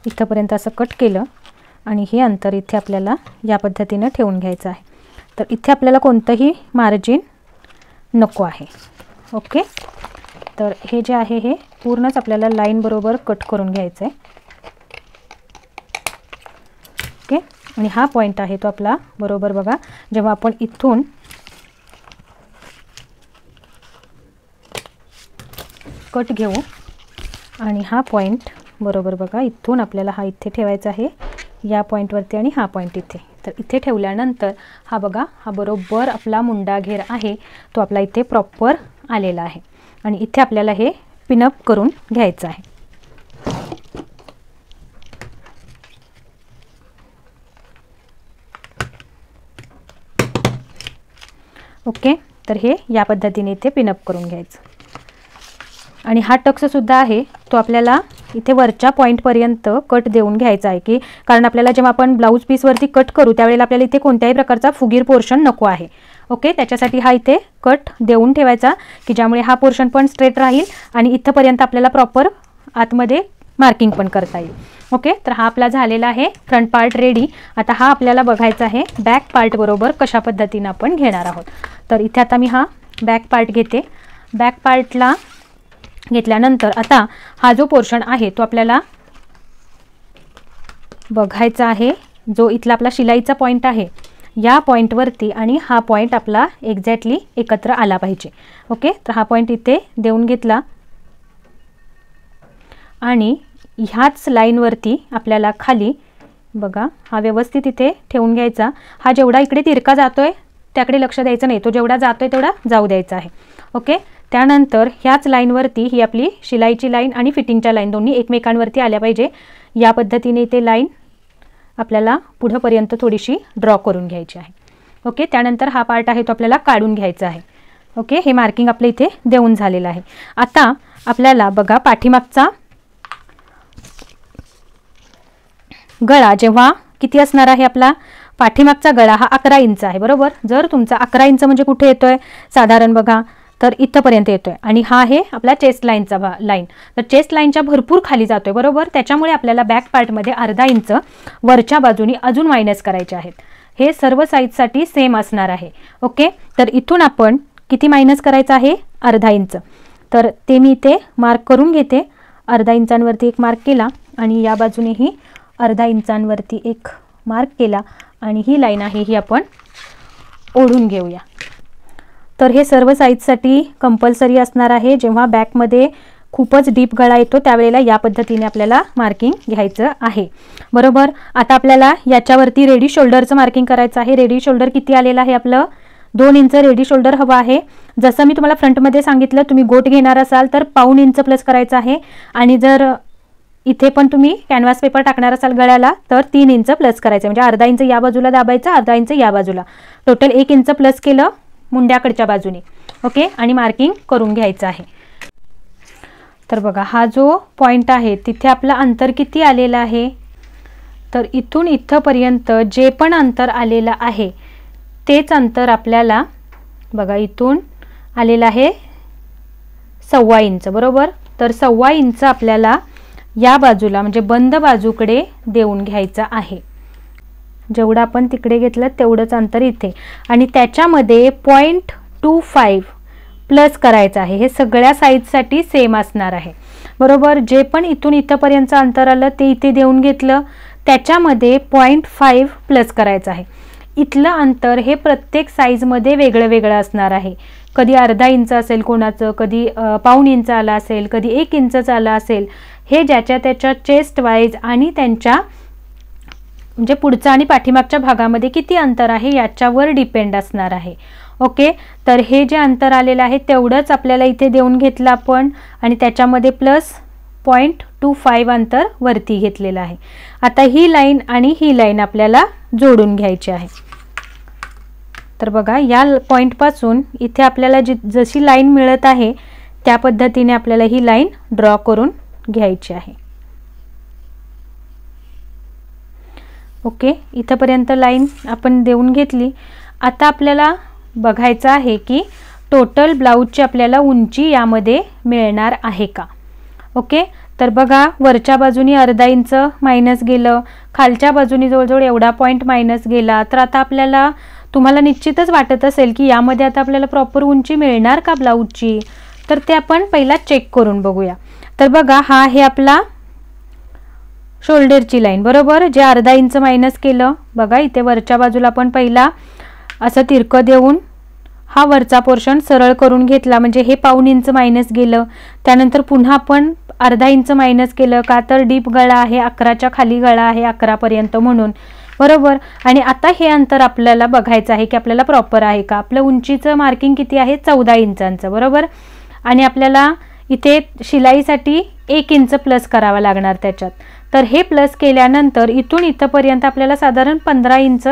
इथंपर्यंत असं कट केलं आणि हे अंतर इथे आपल्याला या पद्धतीने ठेवून घ्यायचं आहे. तर इथे आपल्याला कोणतंही मार्जिन नको आहे. ओके, तर हे जे आहे हे पूर्णच आपल्याला लाईन बरोबर कट करून घ्यायचं आहे. ओके, आणि हा पॉईंट आहे तो आपला बरोबर बघा, जेव्हा आपण इथून कट घेऊ आणि हा पॉईंट बरोबर बघा इथून आपल्याला हा इथे ठेवायचा आहे या पॉईंटवरती आणि हा पॉईंट इथे. तर इथे ठेवल्यानंतर हा बघा, हा बरोबर आपला मुंडा घेर आहे तो आपला इथे प्रॉपर आलेला आहे आणि इथे आपल्याला हे पिनअप करून घ्यायचं आहे. ओके, तर हे या पद्धतीने इथे पिनअप करून घ्यायचं. आणि हा टक्ससुद्धा आहे तो आपल्याला इथे वरच्या पॉईंटपर्यंत कट देऊन घ्यायचा आहे, की कारण आपल्याला जेव्हा आपण ब्लाऊज पीसवरती कट करू त्यावेळेला आपल्याला इथे कोणत्याही प्रकारचा फुगीर पोर्शन नको आहे. ओके, त्याच्यासाठी हा इथे कट देऊन ठेवायचा की ज्यामुळे हा पोर्शन पण स्ट्रेट राहील आणि इथंपर्यंत आपल्याला प्रॉपर आतमध्ये मार्किंग पण करता येईल. ओके, तर हा आपला झालेला आहे फ्रंट पार्ट रेडी. आता हा आपल्याला बघायचा आहे बॅक पार्ट बरोबर कशा पद्धतीने आपण घेणार आहोत. तर इथे आता मी हा बॅक पार्ट घेते. बॅक पार्टला घेतल्यानंतर आता हा जो पोर्शन आहे तो आपल्याला बघायचा आहे, जो इथला आपला शिलाईचा पॉईंट आहे या पॉईंटवरती आणि हा पॉईंट आपला एक्झॅक्टली एकत्र आला पाहिजे. ओके, तर हा पॉईंट इथे देऊन घेतला आणि ह्याच लाईनवरती आपल्याला खाली बघा हा व्यवस्थित इथे ठेवून घ्यायचा. हा जेवढा इकडे तिरका जातोय त्याकडे लक्ष द्यायचं नाही, तो जेवढा जातोय तेवढा जाऊ द्यायचा आहे. ओके, त्यानंतर ह्याच लाईनवरती ही आपली शिलाईची लाईन आणि फिटिंगच्या लाईन दोन्ही एकमेकांवरती आल्या पाहिजे या पद्धतीने इथे लाईन आपल्याला पुढेपर्यंत थोडीशी ड्रॉ करून घ्यायची आहे. ओके, त्यानंतर हा पार्ट आहे तो आपल्याला काढून घ्यायचा आहे. ओके, हे मार्किंग आपलं इथे देऊन झालेलं आहे. आता आपल्याला बघा पाठीमागचा गळा जेव्हा किती असणार आहे आपला, पाठीमागचा गळा हा 11 इंच आहे बरोबर. जर तुमचा 11 इंच म्हणजे कुठे येतोय साधारण बघा तर इथपर्यंत येतोय आणि हा आहे आपला चेस्ट लाईनचा लाईन. तर चेस्ट लाईनच्या भरपूर खाली जातोय बरोबर. त्याच्यामुळे आपल्याला बॅक पार्टमध्ये अर्धा इंच वरच्या बाजूनी अजून मायनस करायचे आहेत. हे सर्व साईजसाठी सेम असणार आहे. ओके, तर इथून आपण किती मायनस करायचं आहे, अर्धा इंच. तर ते मी इथे मार्क करून घेते. अर्धा इंचांवरती एक मार्क केला आणि या बाजूनेही अर्धा इंचांवरती एक मार्क केला आणि ही लाईन आहे ही आपण ओढून घेऊया. तर हे सर्व साईजसाठी कंपल्सरी असणार आहे. जेव्हा बॅकमध्ये खूपच डीप गळा येतो त्यावेळेला या पद्धतीने आपल्याला मार्किंग घ्यायचं आहे बरोबर. आता आपल्याला याच्यावरती रेडी शोल्डरचं मार्किंग करायचं आहे. रेडी शोल्डर किती आलेलं आहे आपलं, 2 इंच रेडी शोल्डर हवा आहे. जसं मी तुम्हाला फ्रंटमध्ये सांगितलं, तुम्ही गोट घेणार असाल तर पाऊण इंच प्लस करायचं आहे आणि जर इथे पण तुम्ही कॅनव्हास पेपर टाकणार असाल गळ्याला तर 3 इंच प्लस करायचं. म्हणजे अर्धा इंच या बाजूला दाबायचं, अर्धा इंच या बाजूला, टोटल 1 इंच प्लस केलं मुंड्याकडच्या बाजूने. ओके, आणि मार्किंग करून घ्यायचं आहे. तर बघा हा जो पॉइंट आहे तिथे आपलं अंतर किती आलेलं आहे, तर इथून इथपर्यंत जे पण अंतर आलेलं आहे तेच अंतर आपल्याला बघा इथून आलेलं आहे 1.25 इंच बरोबर. तर 1.25 इंच आपल्याला या बाजूला म्हणजे बंद बाजूकडे देऊन घ्यायचं आहे. जेवढं आपण तिकडे घेतलं तेवढंच अंतर इथे आणि त्याच्यामध्ये 0.25 प्लस करायचं आहे. हे सगळ्या साईजसाठी सेम असणार आहे बरोबर. जे पण इथून इथपर्यंतचं अंतर आलं ते इथे देऊन घेतलं, त्याच्यामध्ये 0.5 प्लस करायचं आहे. इथलं अंतर हे प्रत्येक साईजमध्ये वेगळं वेगळं असणार आहे. कधी अर्धा इंच असेल कोणाचं, कधी पाऊण इंच आला असेल, कधी 1 इंच आला असेल. हे ज्याच्या त्याच्या चेस्ट वाईज आणि त्यांच्या म्हणजे पुढचा आणि पाठीमागच्या भागामध्ये किती अंतर आहे याच्यावर डिपेंड असणार आहे. ओके, तर हे जे अंतर आलेलं आहे तेवढंच आपल्याला इथे देऊन घेतलं आपण आणि त्याच्यामध्ये प्लस 0.25 अंतर वरती घेतलेलं आहे. आता ही लाईन आणि ही लाईन आपल्याला जोडून घ्यायची आहे. तर बघा या पॉईंटपासून इथे आपल्याला जशी लाईन मिळत आहे त्या पद्धतीने आपल्याला ही लाईन ड्रॉ करून घ्यायची आहे. ओके, इथपर्यंत लाईन आपण देऊन घेतली. आता आपल्याला बघायचं आहे की टोटल ब्लाऊजची आपल्याला उंची यामध्ये मिळणार आहे का. ओके, तर बघा वरच्या बाजूनी अर्धा इंच मायनस गेलं, खालच्या बाजूनी जवळजवळ एवढा पॉईंट मायनस गेला. तर आता आपल्याला तुम्हाला निश्चितच वाटत असेल की यामध्ये आता आपल्याला प्रॉपर उंची मिळणार का ब्लाऊजची. तर ते आपण पहिला चेक करून बघूया. तर बघा हा आहे आपला शोल्डरची लाईन बरोबर, जे अर्धा इंच मायनस केलं. बघा इथे वरच्या बाजूला आपण पहिला असं तिरकं देऊन हा वरचा पोर्शन सरळ करून घेतला, म्हणजे हे पाऊण इंच मायनस गेलं. त्यानंतर पुन्हा आपण अर्धा इंच मायनस केलं का तर डीप गळा आहे, 11च्या खाली गळा आहे 11 पर्यंत म्हणून बरोबर. आणि आता हे अंतर आपल्याला बघायचं आहे की आपल्याला प्रॉपर आहे का. आपलं उंचीचं मार्किंग किती आहे 14 इंचांचं बरोबर. आणि आपल्याला इथे शिलाईसाठी 1 इंच प्लस करावा लागणार त्याच्यात. तर हे प्लस केल्यानंतर इथून इथपर्यंत आपल्याला साधारण 15 इंच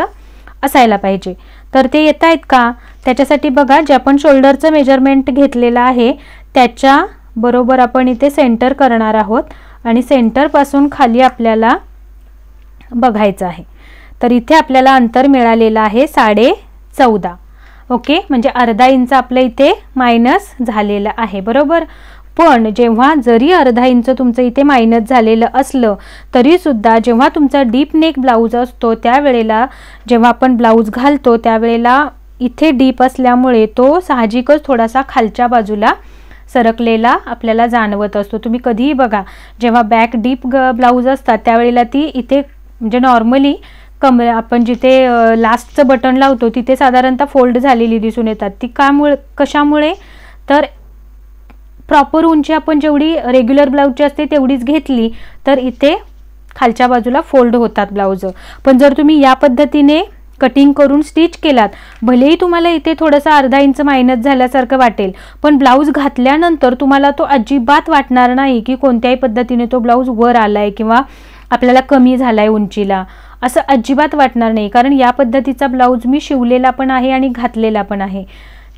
असायला पाहिजे. तर ते येत आहेत का त्याच्यासाठी बघा जे आपण शोल्डरचं मेजरमेंट घेतलेलं आहे त्याच्या बरोबर आपण इथे सेंटर करणार आहोत आणि सेंटरपासून खाली आपल्याला बघायचं आहे. तर इथे आपल्याला अंतर मिळालेलं आहे 14.5. ओके, म्हणजे अर्धा इंच आपलं इथे मायनस झालेलं आहे बरोबर. पण जेव्हा जरी अर्धा इंच तुमचं इथे मायनस झालेलं असलं तरी सुद्धा जेव्हा तुमचा डीप नेक ब्लाऊज असतो त्यावेळेला जेव्हा आपण ब्लाऊज घालतो त्यावेळेला इथे डीप असल्यामुळे तो साहजिकच थोडासा खालच्या बाजूला सरकलेला आपल्याला जाणवत असतो. तुम्ही कधीही बघा जेव्हा बॅक डीप ब्लाऊज असतात त्यावेळेला ती इथे म्हणजे नॉर्मली आपण जिथे लास्टचं बटन लावतो तिथे साधारणतः फोल्ड झालेली दिसून येतात. ती कशामुळे तर प्रॉपर उंची आपण जेवढी रेग्युलर ब्लाऊजची असते तेवढीच घेतली तर इथे खालच्या बाजूला फोल्ड होतात ब्लाऊज. पण जर तुम्ही या पद्धतीने कटिंग करून स्टिच केलात भलेही तुम्हाला इथे थोडंसं अर्धा इंच मायनस झाल्यासारखं वाटेल पण ब्लाऊज घातल्यानंतर तुम्हाला तो अजिबात वाटणार नाही की कोणत्याही पद्धतीने तो ब्लाऊज वर आलाय किंवा आपल्याला कमी झालाय उंचीला, असं अजिबात वाटणार नाही. कारण या पद्धतीचा ब्लाऊज मी शिवलेला पण आहे आणि घातलेला पण आहे.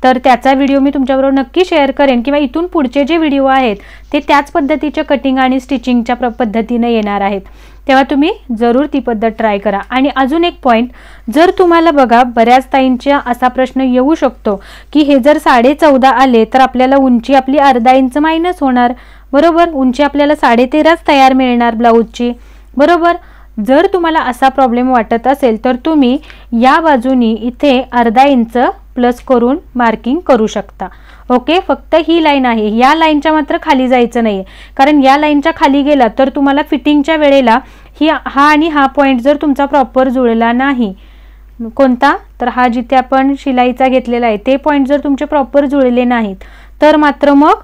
तर त्याचा व्हिडिओ मी तुमच्याबरोबर नक्की शेअर करेन, किंवा इथून पुढचे जे व्हिडिओ आहेत ते त्याच पद्धतीच्या कटिंग आणि स्टिचिंगच्या पद्धतीने येणार आहेत, तेव्हा तुम्ही जरूर ती पद्धत ट्राय करा. आणि अजून एक पॉईंट, जर तुम्हाला बघा बऱ्याच ताईंच्या असा प्रश्न येऊ शकतो की हे जर 14.5 आले तर आपल्याला उंची आपली अर्धा इंच मायनस होणार, बरोबर. उंची आपल्याला 13.5 तयार मिळणार ब्लाऊजची, बरोबर. जर तुम्हाला असा प्रॉब्लेम वाटत असेल तर तुम्ही या बाजूनी इथे अर्धा इंच प्लस करून मार्किंग करू शकता. ओके, फक्त ही लाईन आहे, या लाईनच्या मात्र खाली जायचं नाही, कारण या लाईनच्या खाली गेला तर तुम्हाला फिटिंगच्या वेळेला हा आणि हा पॉईंट जर तुमचा प्रॉपर जुळला नाही, कोणता तर हा जिथे आपण शिलाईचा घेतलेला आहे ते पॉईंट जर तुमचे प्रॉपर जुळले नाहीत तर मात्र मग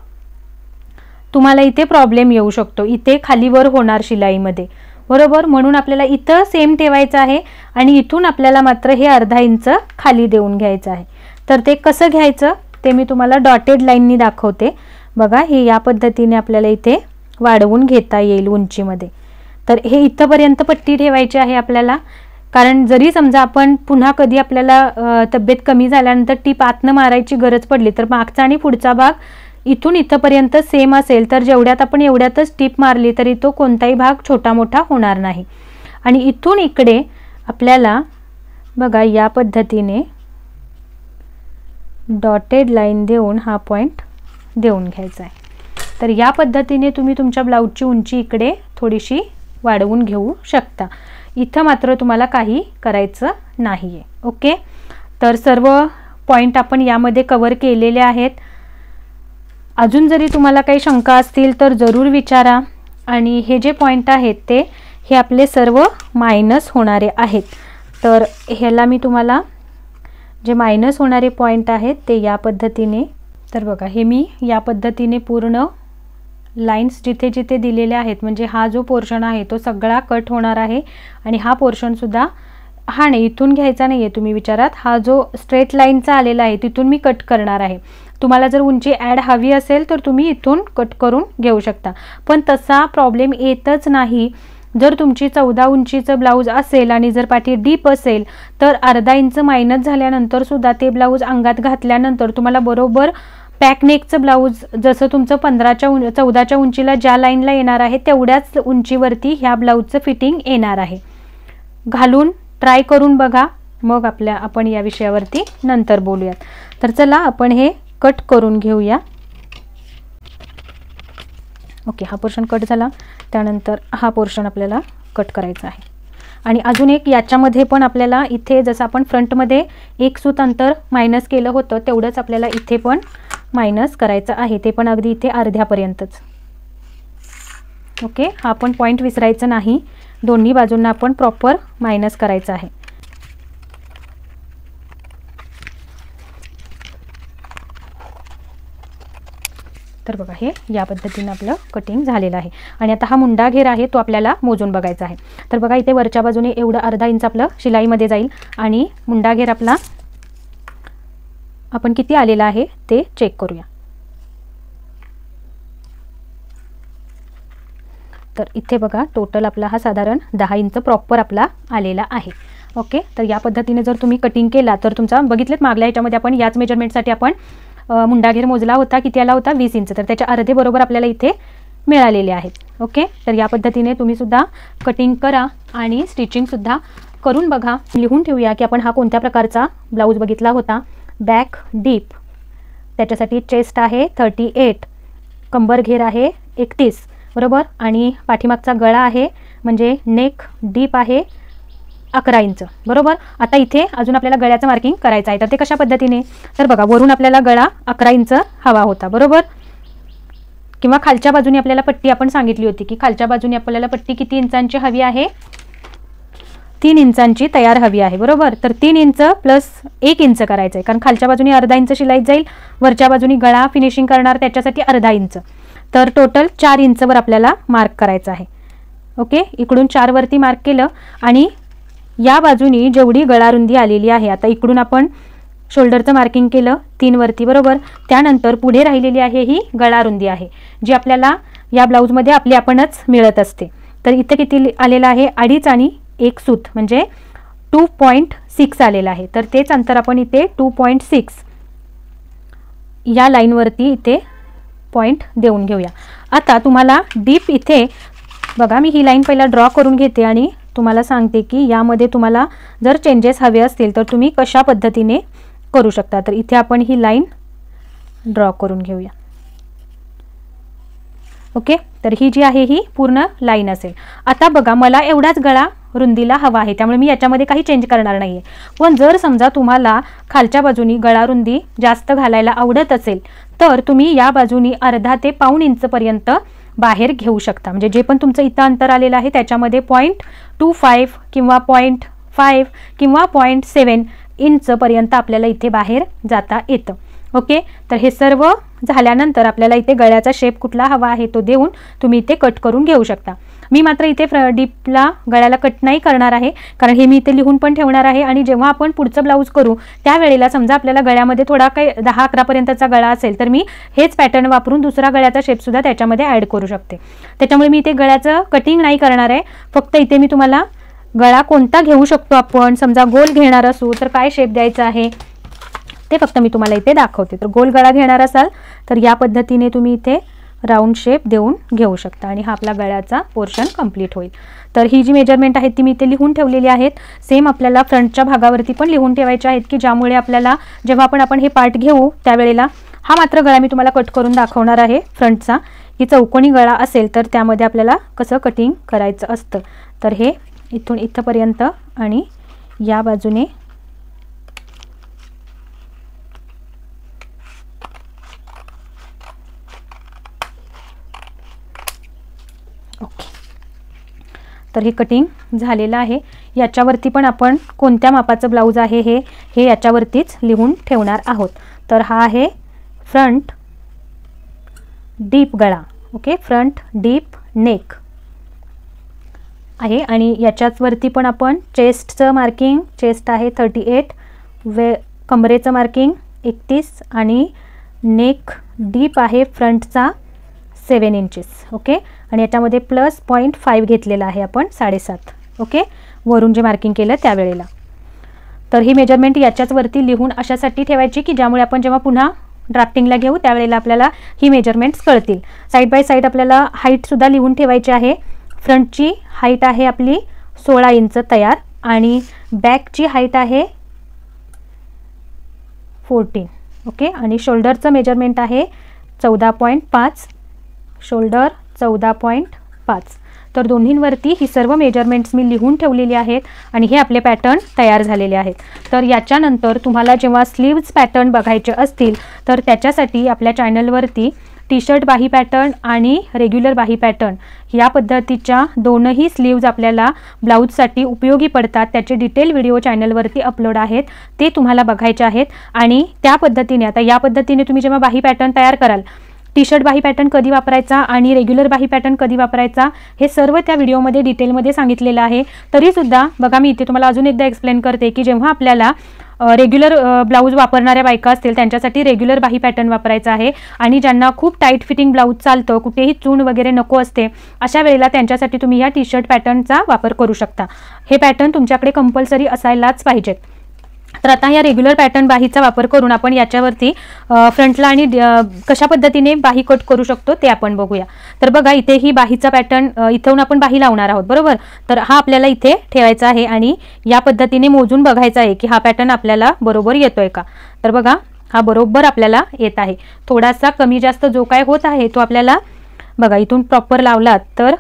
तुम्हाला इथे प्रॉब्लेम येऊ शकतो, इथे खालीवर होणार शिलाईमध्ये, बरोबर. म्हणून आपल्याला इथं सेम ठेवायचं आहे आणि इथून आपल्याला मात्र हे अर्धा इंच खाली देऊन घ्यायचं आहे. तर ते कसं घ्यायचं ते मी तुम्हाला डॉटेड लाईननी दाखवते. बघा, हे या पद्धतीने आपल्याला इथे वाढवून घेता येईल उंचीमध्ये. तर हे इथंपर्यंत पट्टी ठेवायची आहे आपल्याला, कारण जरी समजा आपण पुन्हा कधी आपल्याला तब्येत कमी झाल्यानंतर टीप आतनं मारायची गरज पडली तर मागचा आणि पुढचा भाग इथून इथंपर्यंत सेम असेल तर जेवढ्यात आपण एवढ्यातच टीप मारली तरी तो कोणताही भाग छोटा मोठा होणार नाही. आणि इथून इकडे आपल्याला बघा या पद्धतीने डॉटेड लाईन देऊन हा पॉईंट देऊन घ्यायचा आहे. तर या पद्धतीने तुम्ही तुमच्या ब्लाऊजची उंची इकडे थोडीशी वाढवून घेऊ शकता. इथं मात्र तुम्हाला काही करायचं नाही आहे. ओके, तर सर्व पॉईंट आपण यामध्ये कव्हर केलेले आहेत. अजून जरी तुम्हाला काही शंका असतील तर जरूर विचारा. आणि हे जे पॉईंट आहेत ते हे आपले सर्व मायनस होणारे आहेत. तर ह्याला मी तुम्हाला जे मायनस होणारे पॉईंट आहेत ते या पद्धतीने, तर बघा हे मी या पद्धतीने पूर्ण लाईन्स जिथे जिथे दिलेले आहेत, म्हणजे हा जो पोर्शन आहे तो सगळा कट होणार आहे. आणि हा पोर्शनसुद्धा हा नाही, इथून घ्यायचा नाही आहे तुम्ही विचारात, हा जो स्ट्रेट लाईनचा आलेला आहे तिथून मी कट करणार आहे. तुम्हाला जर उंची ॲड हवी असेल तर तुम्ही इथून कट करून घेऊ शकता, पण तसा प्रॉब्लेम येतच नाही. जर तुमची 14 उंचीचं ब्लाऊज असेल आणि जर पाठी डीप असेल तर अर्धा इंच मायनस झाल्यानंतर सुद्धा ते ब्लाऊज अंगात घातल्यानंतर तुम्हाला बरोबर पॅकनेकचं ब्लाऊज जसं तुमचं 14च्या उंचीला ज्या लाईनला येणार आहे तेवढ्याच उंचीवरती ह्या ब्लाऊजचं फिटिंग येणार आहे. घालून ट्राय करून बघा, मग आपण या विषयावरती नंतर बोलूयात. तर चला आपण हे कट करून घेऊया. ओके, हा पोर्शन कट झाला, त्यानंतर हा पोर्शन आपल्याला कट करायचा आहे. आणि अजून एक याच्यामध्ये पण आपल्याला इथे जसं आपण फ्रंटमध्ये एक सूत अंतर मायनस केलं होतं तेवढंच आपल्याला इथे पण मायनस करायचं आहे, ते पण अगदी इथे अर्ध्यापर्यंतच. ओके, हा पण पॉईंट विसरायचं नाही, दोन्ही बाजूंना आपण प्रॉपर मायनस करायचं आहे. तर बघा हे या पद्धतीने आपलं कटिंग झालेलं आहे. आणि आता हा मुंडा घेर आहे तो आपल्याला मोजून बघायचा आहे. तर बघा इथे वरच्या बाजूने एवढं अर्धा इंच आपलं शिलाईमध्ये जाईल आणि मुंडा घेर आपला आपण किती आलेला आहे ते चेक करूया. तर इथे बघा टोटल आपला हा साधारण 10 इंच प्रॉपर आपला आलेला आहे. ओके, तर या पद्धतीने जर तुम्ही कटिंग केला तर तुमचा बघितलेत मागल्या ह्याच्यामध्ये आपण याच मेजरमेंटसाठी आपण मुंडा घेर मोजला होता, किती आला होता 20 इंच, तर त्याच्या अर्धे बरोबर आपल्याला इथे मिळालेले आहेत. ओके, तर या पद्धतीने तुम्ही सुद्धा कटिंग करा आणि स्टिचिंग सुद्धा करून बघा. लिहून ठेवूया की आपण हा कोणत्या प्रकारचा ब्लाऊज बघितला होता. बॅक डीप, त्याच्यासाठी चेस्ट आहे 38, कंबर घेर आहे 31, बरोबर. आणि पाठीमागचा गळा आहे म्हणजे नेक डीप आहे 11 इंच, बरोबर. आता इथे अजून आपल्याला गळ्याचं मार्किंग करायचं आहे, तर ते कशा पद्धतीने, तर बघा वरून आपल्याला गळा 11 इंच हवा होता, बरोबर. किंवा खालच्या बाजूने आपल्याला पट्टी आपण सांगितली होती की खालच्या बाजूने आपल्याला पट्टी किती इंचांची हवी आहे, 3 इंचांची तयार हवी आहे, बरोबर. तर 3 इंच प्लस 1 इंच करायचं आहे, कारण खालच्या बाजूने अर्धा इंच शिलाईत जाईल, वरच्या बाजूने गळा फिनिशिंग करणार त्याच्यासाठी अर्धा इंच, तर टोटल 4 इंचवर आपल्याला मार्क करायचं आहे. ओके, इकडून 4 वरती मार्क केलं आणि या बाजूनी जेवढी गळारुंदी आलेली आहे, आता इकडून आपण शोल्डरचं मार्किंग केलं 3 वरती, बरोबर. त्यानंतर पुढे राहिलेली आहे ही गळारुंदी आहे जी आपल्याला या ब्लाऊजमध्ये आपणच मिळत असते. तर इथे किती आलेलं आहे 2.5 आणि 1 सूत म्हणजे 2.6 आलेलं आहे. तर तेच अंतर आपण इथे 2.6 या लाईनवरती इथे पॉईंट देऊन घेऊया। आता तुम्हाला डीप इथे बघा, मी ही लाईन पहिला ड्रॉ करून घेते आणि तुम्हाला सांगते की यामध्ये तुम्हाला जर चेंजेस हवे असतील तर तुम्ही कशा पद्धतीने करू शकता। तर इथे आपण ही लाईन ड्रॉ करून घेऊया। ओके, तर ही जी आहे ही पूर्ण लाईन असेल। आता बघा, मला एवढाच गळा रुंदीला हवा आहे, त्यामुळे मी याच्यामध्ये काही चेंज करणार नाही आहे। पण जर समजा तुम्हाला खालच्या बाजूनी गळा रुंदी जास्त घालायला आवडत असेल तर तुम्ही या बाजूनी अर्धा ते पाऊण इंचपर्यंत बाहेर घेऊ शकता। म्हणजे जे पण तुमचं इथं अंतर आलेलं आहे त्याच्यामध्ये 0.25 किंवा 0.5 किंवा 0.7 इंचपर्यंत आपल्याला इथे बाहेर जाता येतं। ओके, तर हे सर्व झाल्यानंतर आपल्याला इथे गळ्याचा शेप कुठला हवा आहे तो देऊन तुम्ही इथे कट करून घेऊ शकता। मी मात्र इथे डीपला गळ्याला कट नाही करणार आहे, कारण हे मी इथे लिहून पण ठेवणार आहे आणि जेव्हा आपण पुढचं ब्लाऊज करू त्यावेळेला समजा आपल्याला गळ्यामध्ये थोडा काही 10-11 पर्यंतचा गळा असेल तर मी हेच पॅटर्न वापरून दुसरा गळ्याचा शेपसुद्धा त्याच्यामध्ये ॲड करू शकते। त्याच्यामुळे मी इथे गळ्याचं कटिंग नाही करणार आहे, फक्त इथे मी तुम्हाला गळा कोणता घेऊ शकतो, आपण समजा गोल घेणार असू तर काय शेप द्यायचा आहे ते फक्त मी तुम्हाला इथे दाखवते। तर गोल गळा घेणार असाल तर या पद्धतीने तुम्ही इथे राऊंड शेप देऊन घेऊ शकता आणि हा आपला गळ्याचा पोर्शन कंप्लीट होईल। तर ही जी मेजरमेंट आहेत ती मी इथे लिहून ठेवलेली आहेत। सेम आपल्याला फ्रंटच्या भागावरती पण लिहून ठेवायचे आहेत की ज्यामुळे आपल्याला जेव्हा आपण हे पार्ट घेऊ त्यावेळेला हा मात्र गळा मी तुम्हाला कट करून दाखवणार आहे फ्रंटचा, की चौकोनी गळा असेल तर त्यामध्ये आपल्याला कसं कटिंग करायचं असतं। तर हे इथून इथपर्यंत आणि या बाजूने ओके, तर हे कटिंग झालेलं आहे। याच्यावरती पण आपण कोणत्या मापाचं ब्लाऊज आहे हे याच्यावरतीच लिहून ठेवणार आहोत। तर हा आहे फ्रंट डीप गळा। ओके, फ्रंट डीप नेक आहे आणि याच्याच वरती पण आपण चेस्टचं मार्किंग, चेस्ट आहे 38, कमरेचं मार्किंग 31 आणि नेक डीप आहे फ्रंटचा 7 इंचेस। ओके, आणि याच्यामध्ये प्लस 0.5 घेतलेला आहे आपण 7.5। ओके, वरून जे मार्किंग केलं त्यावेळेला। तर ही मेजरमेंट याच्याच वरती लिहून अशासाठी ठेवायची की ज्यामुळे आपण जेव्हा पुन्हा ड्राफ्टिंगला घेऊ त्यावेळेला आपल्याला ही मेजरमेंट्स कळतील। साईड बाय साईड आपल्याला हाईटसुद्धा लिहून ठेवायची आहे। फ्रंटची हाईट आहे आपली 16 इंच तयार आणि बॅकची हाईट आहे 14। ओके, आणि शोल्डरचं मेजरमेंट आहे 14.5, शोल्डर 14.5। तर दोन्हींवरती ही सर्व मेजरमेंट्स मी लिहून ठेवलेली आहेत आणि हे आपले पॅटर्न तयार झालेले आहेत। तर याच्यानंतर तुम्हाला जेव्हा स्लीव्ज पॅटर्न बघायचे असतील तर त्याच्यासाठी आपल्या चॅनलवरती टी शर्ट बाही पॅटर्न आणि रेग्युलर बाही पॅटर्न या पद्धतीच्या दोनही स्लीव्ज आपल्याला ब्लाऊजसाठी उपयोगी पडतात, त्याचे डिटेल व्हिडिओ चॅनलवरती अपलोड आहेत, ते तुम्हाला बघायचे आहेत। आणि त्या पद्धतीने आता या पद्धतीने तुम्ही जेव्हा बाही पॅटर्न तयार कराल, टी शर्ट बाही पॅटर्न कधी वापरायचा आणि रेग्युलर बाही पॅटर्न कधी वापरायचा हे सर्व त्या व्हिडिओमध्ये डिटेलमध्ये सांगितलेलं आहे। तरीसुद्धा बघा, मी इथे तुम्हाला अजून एकदा एक्सप्लेन करते की जेव्हा आपल्याला रेग्युलर ब्लाऊज वापरणाऱ्या बायका असतील त्यांच्यासाठी रेग्युलर बाही पॅटर्न वापरायचा आहे आणि ज्यांना खूप टाईट फिटिंग ब्लाऊज चालतं, कुठेही चून वगैरे नको असते, अशा वेळेला त्यांच्यासाठी तुम्ही या टी शर्ट पॅटर्नचा वापर करू शकता। हे पॅटर्न तुमच्याकडे कंपल्सरी असायलाच पाहिजेत। तर आता या रेग्युलर पॅटर्न बाहीचा वापर करून आपण याच्यावरती फ्रंटला आणि कशा पद्धतीने बाही कट करू शकतो ते आपण बघूया। तर बघा, इथे ही बाहीचा पॅटर्न इथून आपण बाही लावणार आहोत, बरोबर। तर हा आपल्याला इथे ठेवायचा आहे आणि या पद्धतीने मोजून बघायचा आहे की हा पॅटर्न आपल्याला बरोबर येतोय का। तर बघा, हा बरोबर आपल्याला येत आहे। थोडासा कमी जास्त जो काय होत आहे तो आपल्याला बघा इथून प्रॉपर लावलात तर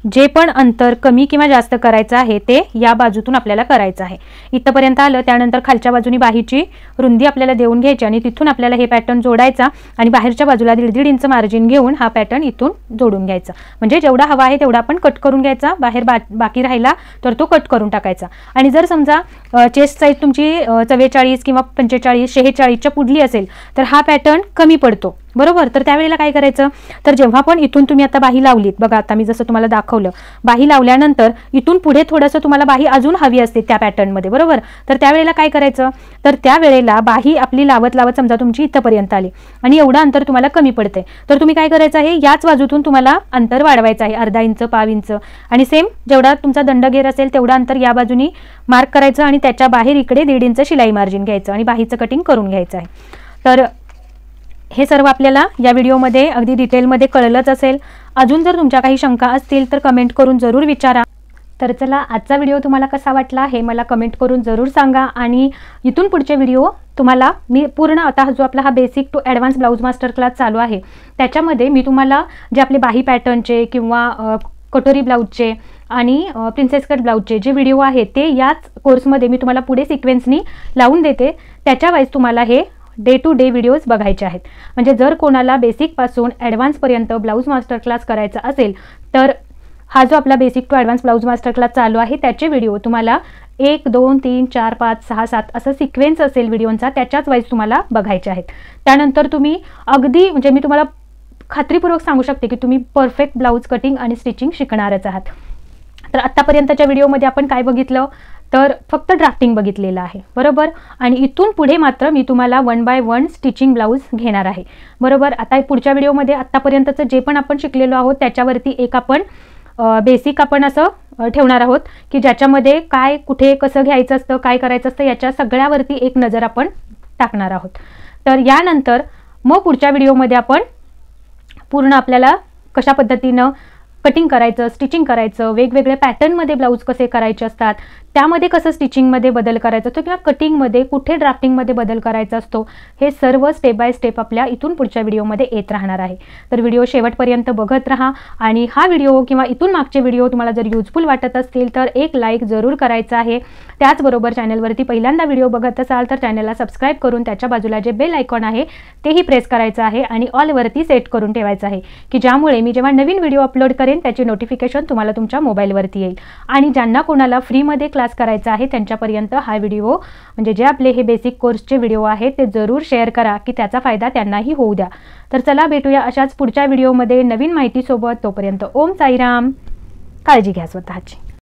जे पण अंतर कमी किंवा जास्त करायचं आहे ते या बाजूतून आपल्याला करायचं आहे। इथपर्यंत आलं, त्यानंतर खालच्या बाजूनी बाहीची रुंदी आपल्याला देऊन घ्यायची आणि तिथून आपल्याला हे पॅटर्न जोडायचा आणि बाहेरच्या बाजूला 1.5 इंच मार्जिन घेऊन हा पॅटर्न इथून जोडून घ्यायचा। म्हणजे जेवढा हवा आहे तेवढा आपण कट करून घ्यायचा, बाहेर बाकी राहिला तर तो कट करून टाकायचा। आणि जर समजा चेस्ट साईज तुमची 44 किंवा 45, 46च्या पुढली असेल तर हा पॅटर्न कमी पडतो, बरोबर। तर त्यावेळेला काय करायचं, तर जेव्हा पण इथून तुम्ही आता बाही लावलीत, बघा आता मी जसं तुम्हाला दाखवलं, बाही लावल्यानंतर इथून पुढे थोडंसं तुम्हाला बाही अजून हवी असते त्या पॅटर्नमध्ये, बरोबर। तर त्यावेळेला काय करायचं, तर त्यावेळेला बाही आपली लावत लावत समजा तुमची इथपर्यंत आली आणि एवढं अंतर तुम्हाला कमी पडते, तर तुम्ही काय करायचं आहे, याच बाजूतून तुम्हाला अंतर वाढवायचं आहे, अर्धा इंच, पाव इंच, आणि सेम जेवढा तुमचा दंडघेर असेल तेवढं अंतर या बाजूनी मार्क करायचं आणि त्याच्या बाहेर इकडे 1.5 इंच शिलाई मार्जिन घ्यायचं आणि बाहीचं कटिंग करून घ्यायचं आहे। तर हे सर्व आपल्याला या व्हिडिओमध्ये अगदी डिटेलमध्ये कळलंच असेल. अजून जर तुमच्या काही शंका असतील तर कमेंट करून जरूर विचारा. तर चला, आजचा व्हिडिओ तुम्हाला कसा वाटला हे मला कमेंट करून जरूर सांगा. आणि इथून पुढचे व्हिडिओ तुम्हाला मी पूर्ण, आता जो आपला हा basic to advance blouse master class चालू आहे त्याच्यामध्ये मी तुम्हाला जे आपले बाही पॅटर्नचे किंवा कटोरी ब्लाऊजचे आणि प्रिन्सेस कट ब्लाऊजचे जे व्हिडिओ आहेत ते याच कोर्समध्ये मी तुम्हाला पुढे सिक्वेन्सनी लावून देते. त्याच्या वेळेस तुम्हाला हे डे टू डे व्हिडिओज बघायचे आहेत. म्हणजे जर कोणाला बेसिकपासून ॲडव्हान्सपर्यंत ब्लाऊज मास्टर क्लास करायचा असेल तर हा जो आपला basic to advance blouse master class चालू आहे त्याचे व्हिडिओ तुम्हाला 1, 2, 3, 4, 5, 6, 7 असं सिक्वेन्स असेल व्हिडिओंचा, त्याच्याच वाईज तुम्हाला बघायचे आहेत. त्यानंतर तुम्ही अगदी, म्हणजे मी तुम्हाला खात्रीपूर्वक सांगू शकते की तुम्ही परफेक्ट ब्लाऊज कटिंग आणि स्टिचिंग शिकणारच आहात. तर आत्तापर्यंतच्या व्हिडिओमध्ये आपण काय बघितलं तर फक्त ड्राफ्टिंग बघितलेलं आहे, बरोबर. आणि इथून पुढे मात्र मी तुम्हाला 1 बाय 1 स्टिचिंग ब्लाऊज घेणार आहे, बरोबर. आता पुढच्या व्हिडिओमध्ये आत्तापर्यंतचं जे पण आपण शिकलेलो आहोत त्याच्यावरती एक आपण बेसिक आपण असं ठेवणार आहोत की ज्याच्यामध्ये काय, कुठे, कसं घ्यायचं असतं, काय करायचं असतं याच्या सगळ्यावरती एक नजर आपण टाकणार आहोत. तर यानंतर मग पुढच्या व्हिडिओमध्ये आपण पूर्ण आपल्याला कशा पद्धतीनं कटिंग करायचं, स्टिचिंग करायचं, वेगवेगळे पॅटर्नमध्ये ब्लाऊज कसे करायचे असतात, त्यामध्ये कसं स्टिचिंगमध्ये बदल करायचा असतो किंवा कटिंगमध्ये कुठे ड्राफ्टिंगमध्ये बदल करायचा असतो, हे सर्व स्टेप बाय स्टेप आपल्या इथून पुढच्या व्हिडिओमध्ये येत राहणार आहे. तर व्हिडिओ शेवटपर्यंत बघत राहा. आणि हा व्हिडिओ किंवा इथून मागचे व्हिडिओ तुम्हाला जर युजफुल वाटत असतील तर एक लाईक जरूर करायचा आहे. त्याचबरोबर चॅनलवरती पहिल्यांदा व्हिडिओ बघत असाल तर चॅनलला सबस्क्राईब करून त्याच्या बाजूला जे बेल आयकॉन आहे तेही प्रेस करायचं आहे आणि ऑलवरती सेट करून ठेवायचं आहे की ज्यामुळे मी जेव्हा नवीन व्हिडिओ अपलोड करेन त्याची नोटिफिकेशन तुम्हाला तुमच्या मोबाईलवरती येईल. आणि ज्यांना कोणाला फ्रीमध्ये क्लास करायचा आहे त्यांच्यापर्यंत हा व्हिडिओ, म्हणजे जे आपले हे बेसिक कोर्सचे व्हिडिओ आहेत ते जरूर शेअर करा की त्याचा फायदा त्यांनाही होऊ द्या. तर चला, भेटूया अशाच पुढच्या व्हिडिओमध्ये नवीन माहितीसोबत. तोपर्यंत ओम साईराम. काळजी घ्या स्वतःची.